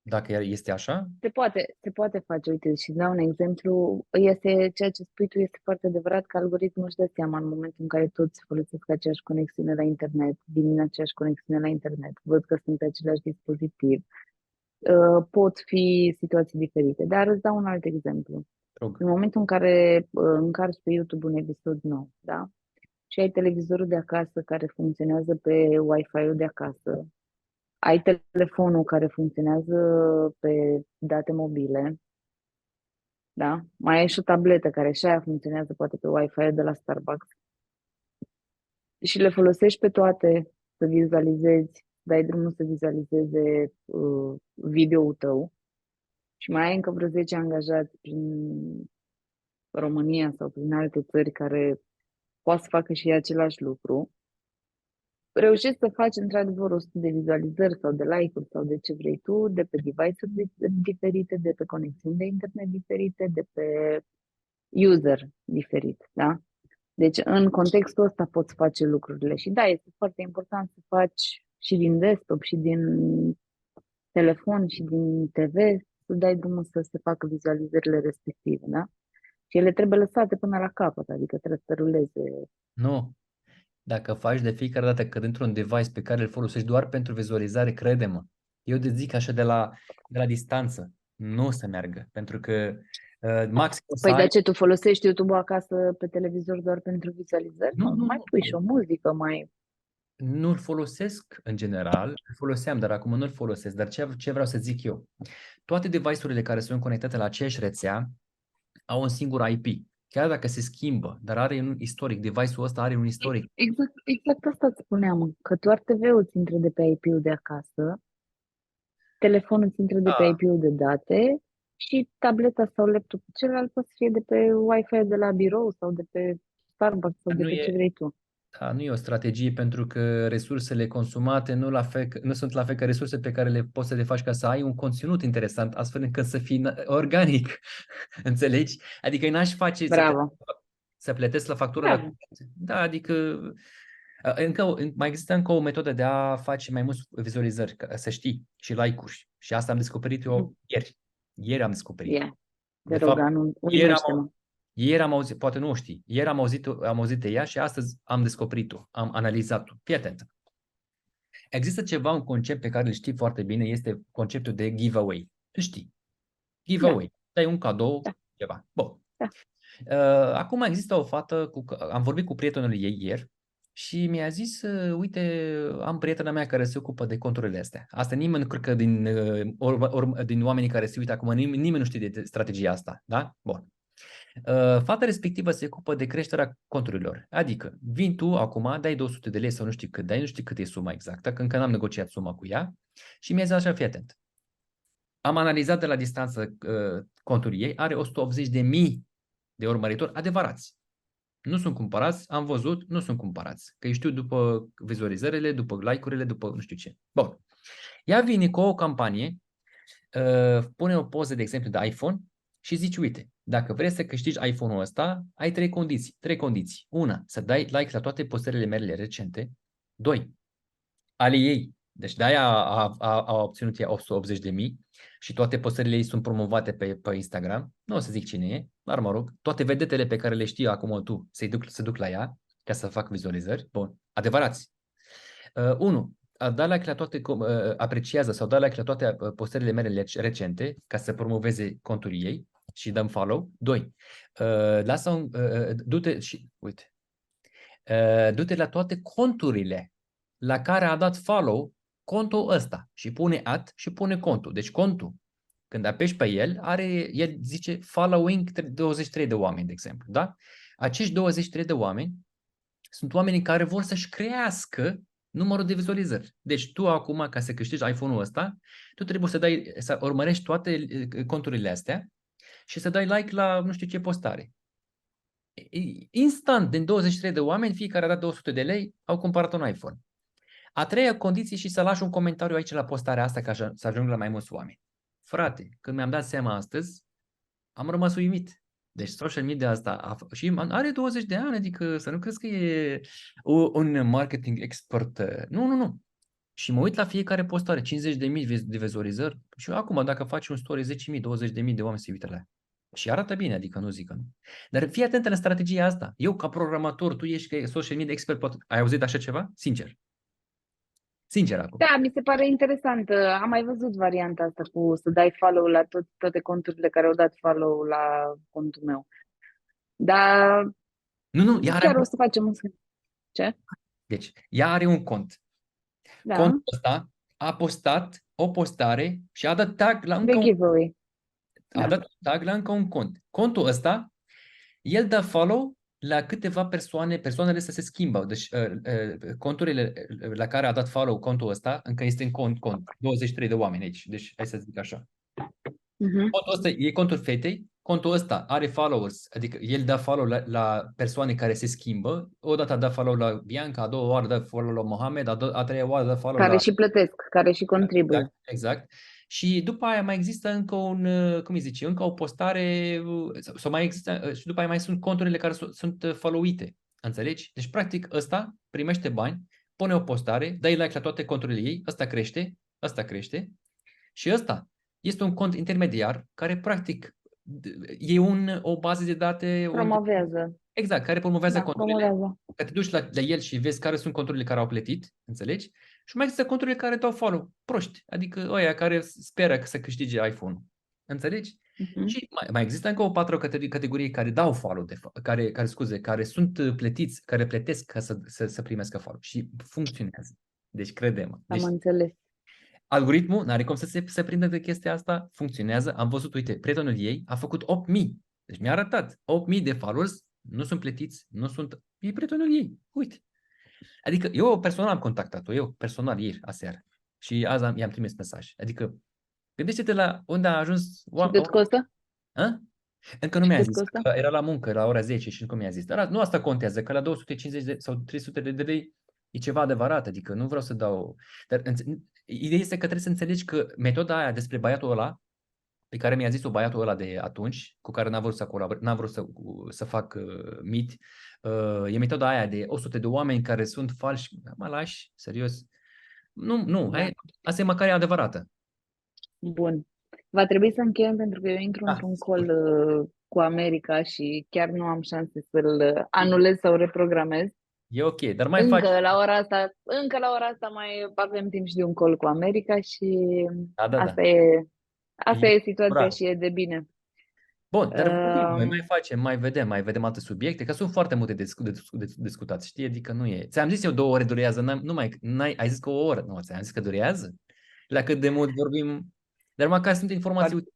dacă este așa, Se poate face, uite, și dau un exemplu, este ceea ce spui tu, este foarte adevărat că algoritmul își dă seama în momentul în care toți folosesc aceeași conexiune la internet, din aceeași conexiune la internet, văd că sunt pe același dispozitiv, pot fi situații diferite. Dar îți dau un alt exemplu. rog. În momentul în care încarci pe YouTube un episod nou, da? Și ai televizorul de acasă care funcționează pe Wi-Fi-ul de acasă, ai telefonul care funcționează pe date mobile, da? Mai ai și o tabletă care și aia funcționează poate pe Wi-Fi de la Starbucks și le folosești pe toate să vizualizezi, dai drumul să vizualizeze video-ul tău și mai ai încă vreo 10 angajați prin România sau prin alte țări care poate să facă și ei același lucru, reușești să faci într-adevăr 100 de vizualizări sau de like-uri sau de ce vrei tu, de pe device-uri diferite, de pe conexiuni de internet diferite, de pe user diferit, da? Deci în contextul ăsta poți face lucrurile și da, este foarte important să faci și din desktop și din telefon și din TV, să dai drumul să se facă vizualizările respective, da? Și ele trebuie lăsate până la capăt, adică trebuie să ruleze. Nu. Dacă faci de fiecare dată că dintr-un device pe care îl folosești doar pentru vizualizare, crede-mă, eu te zic așa de la distanță, nu o să meargă, pentru că maxim o să Păi de ai... ce tu folosești YouTube-ul acasă pe televizor doar pentru vizualizări? Nu, nu, Mai nu. pui și o muzică, mai... Nu-l folosesc în general, îl foloseam, dar acum nu-l folosesc. Dar ce vreau să zic eu? Toate device-urile care sunt conectate la aceeași rețea au un singur IP. Chiar dacă se schimbă, dar are un istoric, device-ul ăsta are un istoric. Exact asta îți spuneam, că doar TV-ul îți intră de pe IP-ul de acasă, telefonul îți intră de pe Da, IP-ul de date și tableta sau laptopul celălalt poate să fie de pe Wi-Fi de la birou sau de pe Starbucks sau de nu pe ce e, vrei tu. nu e o strategie, pentru că resursele consumate nu sunt la fel ca resurse pe care le poți să le faci ca să ai un conținut interesant, astfel încât să fii organic. Înțelegi? Adică n-aș face Bravo! să plătesc la factură la Bravo! curent. Da, adică mai există încă o metodă de a face mai mulți vizualizări, să știi, și like-uri. Și asta am descoperit eu ieri. Ieri am descoperit. Ia, te De rog, fapt, ieri uimește-mă. ieri am auzit, poate nu știi, ieri am auzit de ea și astăzi am descoperit-o, am analizat-o. Fii atent. Există un concept pe care îl știi foarte bine, este conceptul de giveaway. Îl știi. Da, Giveaway. Dai un cadou, da, ceva. Bun. da. Acum există o fată, am vorbit cu prietenul ei ieri și mi-a zis, uite, am prietena mea care se ocupă de conturile astea. Asta nimeni, cred că din oamenii care se uită acum, nimeni nu știe de strategia asta, da? Bun. Fata respectivă se ocupă de creșterea conturilor. Adică, vin tu acum, dai 200 de lei sau nu știu cât dai, nu știu cât e suma exactă, că încă n-am negociat suma cu ea și mi-a zis așa, fii atent. Am analizat de la distanță contul ei, are 180.000 de urmăritori adevărați. Nu sunt cumpărați, am văzut, nu sunt cumpărați. Că eu știu după vizualizările, după like-urile, după nu știu ce. Bun. Ea vine cu o campanie, pune o poză, de exemplu, de iPhone și zice, uite, dacă vrei să câștigi iPhone-ul ăsta, ai trei condiții. Trei condiții. Una, să dai like la toate postările mele recente. Doi, ale ei. Deci de-aia a obținut ea 180.000 și toate postările ei sunt promovate pe Instagram. Nu o să zic cine e, dar mă rog, toate vedetele pe care le știi acum tu se duc la ea ca să fac vizualizări. Bun, adevărați. Unu, da like la toate, apreciază sau da like la toate postările mele recente ca să promoveze contul ei și dăm follow. Doi, lasă du-te și, uite, du-te la toate conturile la care a dat follow contul ăsta și pune și pune contul. Deci contul, când apeși pe el, el zice following 23 de oameni, de exemplu. Da? Acești 23 de oameni sunt oamenii care vor să-și crească numărul de vizualizări. Deci tu acum, ca să câștigi iPhone-ul ăsta, tu trebuie să urmărești toate conturile astea și să dai like la nu știu ce postare. Instant, din 23 de oameni, fiecare a dat 200 de lei, au cumpărat un iPhone. A treia condiție și să lași un comentariu aici la postarea asta ca să ajung la mai mulți oameni. Frate, când mi-am dat seama astăzi, am rămas uimit. Deci social media asta și are 20 de ani, adică să nu crezi că e un marketing expert. Nu, nu, nu. Și mă uit la fiecare postare, 50.000 de vizualizări și acum dacă faci un story 10.000, 20.000 de oameni se uită la ea. Și arată bine, adică nu zic că nu. Dar fii atent la strategia asta. Eu ca programator, tu ești social media expert, ai auzit de așa ceva? Sincer. Sincer acum. Da, mi se pare interesant. Am mai văzut varianta asta cu să dai follow la toate conturile care au dat follow la contul meu. Dar Nu, ea chiar are o să facem un schimb. Ce? Deci, ea are un cont. Da, Contul ăsta a postat o postare și a dat tag la de giveaway. a Da. dat tag la încă un cont. Contul ăsta, el dă follow la câteva persoane, persoanele să se schimbă. Deci conturile la care a dat follow contul ăsta, încă este în cont, 23 de oameni aici. Deci hai să zic așa. Contul ăsta e contul fetei, contul ăsta are followers, adică el dă follow la persoane care se schimbă, odată dă follow la Bianca, a doua oară dă follow la Mohamed, a treia oară dă follow Care la... și plătesc, care și contribuie. Exact, exact. Și după aia mai există încă cum îi zice, încă o postare, sau mai există, și după aia mai sunt conturile care sunt follow-ite, înțelegi? Deci, practic, ăsta primește bani, pune o postare, dai like la toate conturile ei, ăsta crește și ăsta este un cont intermediar care, practic, e o bază de date unde, Promovează. exact, care promovează Da, conturile, promovează. că te duci la el și vezi care sunt conturile care au plătit, înțelegi? Și mai există conturile care dau follow, proști, adică ăia care speră să câștige iPhone-ul, înțelegi? Și mai există încă o patru categorie care dau follow, care sunt plătiți, care plătesc ca să primească follow și funcționează. Deci crede-mă. Deci, Am înțeles. algoritmul n-are cum să se prindă de chestia asta, funcționează. Am văzut, uite, prietenul ei a făcut 8.000. Deci mi-a arătat 8.000 de followers, nu sunt plătiți, nu sunt... E prietenul ei, uite. Adică eu personal am contactat-o, eu personal ieri, aseară. Și azi i-am trimis mesaj. Adică gândește-te la unde a ajuns... Și cât costă? Încă nu Și mi-a cât zis, costă? că era la muncă, la ora 10 și încă mi-a zis. Dar nu asta contează, că la 250 sau 300 de lei e ceva adevărat, adică nu vreau să dau... Dar ideea este că trebuie să înțelegi că metoda aia despre băiatul ăla, pe care mi-a zis-o băiatul ăla de atunci, cu care n-a vrut să colaborez, n-a vrut să fac meet, e metoda aia de 100 de oameni care sunt falși. Mă lași? Serios? Nu, Da. asta e măcar e adevărată. Bun. Va trebui să încheiem pentru că eu intru într-un call cu America și chiar nu am șanse să-l anulez sau reprogramez. E ok, dar mai faci... Încă la ora asta mai avem timp și de un call cu America și Da. asta e situația Bravo. și e de bine. Bun, dar mai facem, mai vedem alte subiecte, că sunt foarte multe de discutat, știi? Adică nu e. Ți-am zis eu 2 ore durează, ai zis că o oră. Nu, ți-am zis că durează. La cât de mult vorbim, dar măcar sunt informații utile.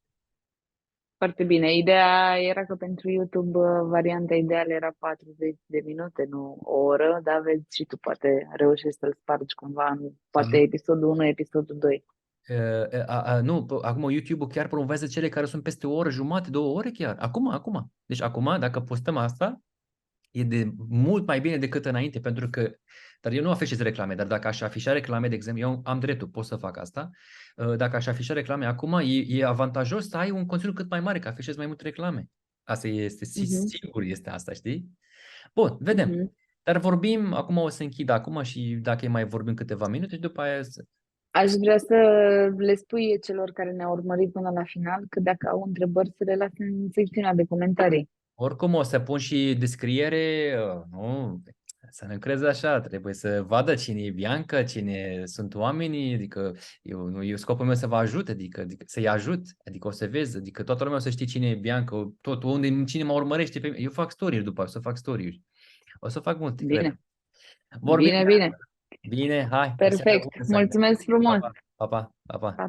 Foarte bine. Ideea era că pentru YouTube varianta ideală era 40 de minute, nu o oră, dar vezi și tu poate reușești să-l spargi cumva în poate episodul 1, episodul 2. Nu, acum YouTube-ul chiar promovează cele care sunt peste o oră, jumate, 2 ore chiar. Acum. Deci acum, dacă postăm asta, e de mult mai bine decât înainte, pentru că, dar eu nu afișez reclame, dar dacă aș afișa reclame, de exemplu, eu am dreptul, pot să fac asta, dacă aș afișa reclame acum, e avantajos să ai un conținut cât mai mare, că afișezi mai multe reclame. Asta este, sigur este asta, știi? Bun, vedem. Dar vorbim, acum o să închid acum și dacă mai vorbim câteva minute și după aia Aș vrea să le spui celor care ne-au urmărit până la final că dacă au întrebări să le lase în secțiunea de comentarii. Oricum o să pun și descriere, nu, să nu crezi așa, trebuie să vadă cine e Bianca, cine sunt oamenii, adică eu scopul meu să vă ajut, adică să-i ajut, adică o să vezi, adică toată lumea o să știe cine e Bianca, cine mă urmărește pe mine. Eu fac story după, o să fac story. O să fac multe, Bine. cred. Vorbim. Bine. Bine, hai. Perfect. Mulțumesc frumos. Pa, pa, pa, pa.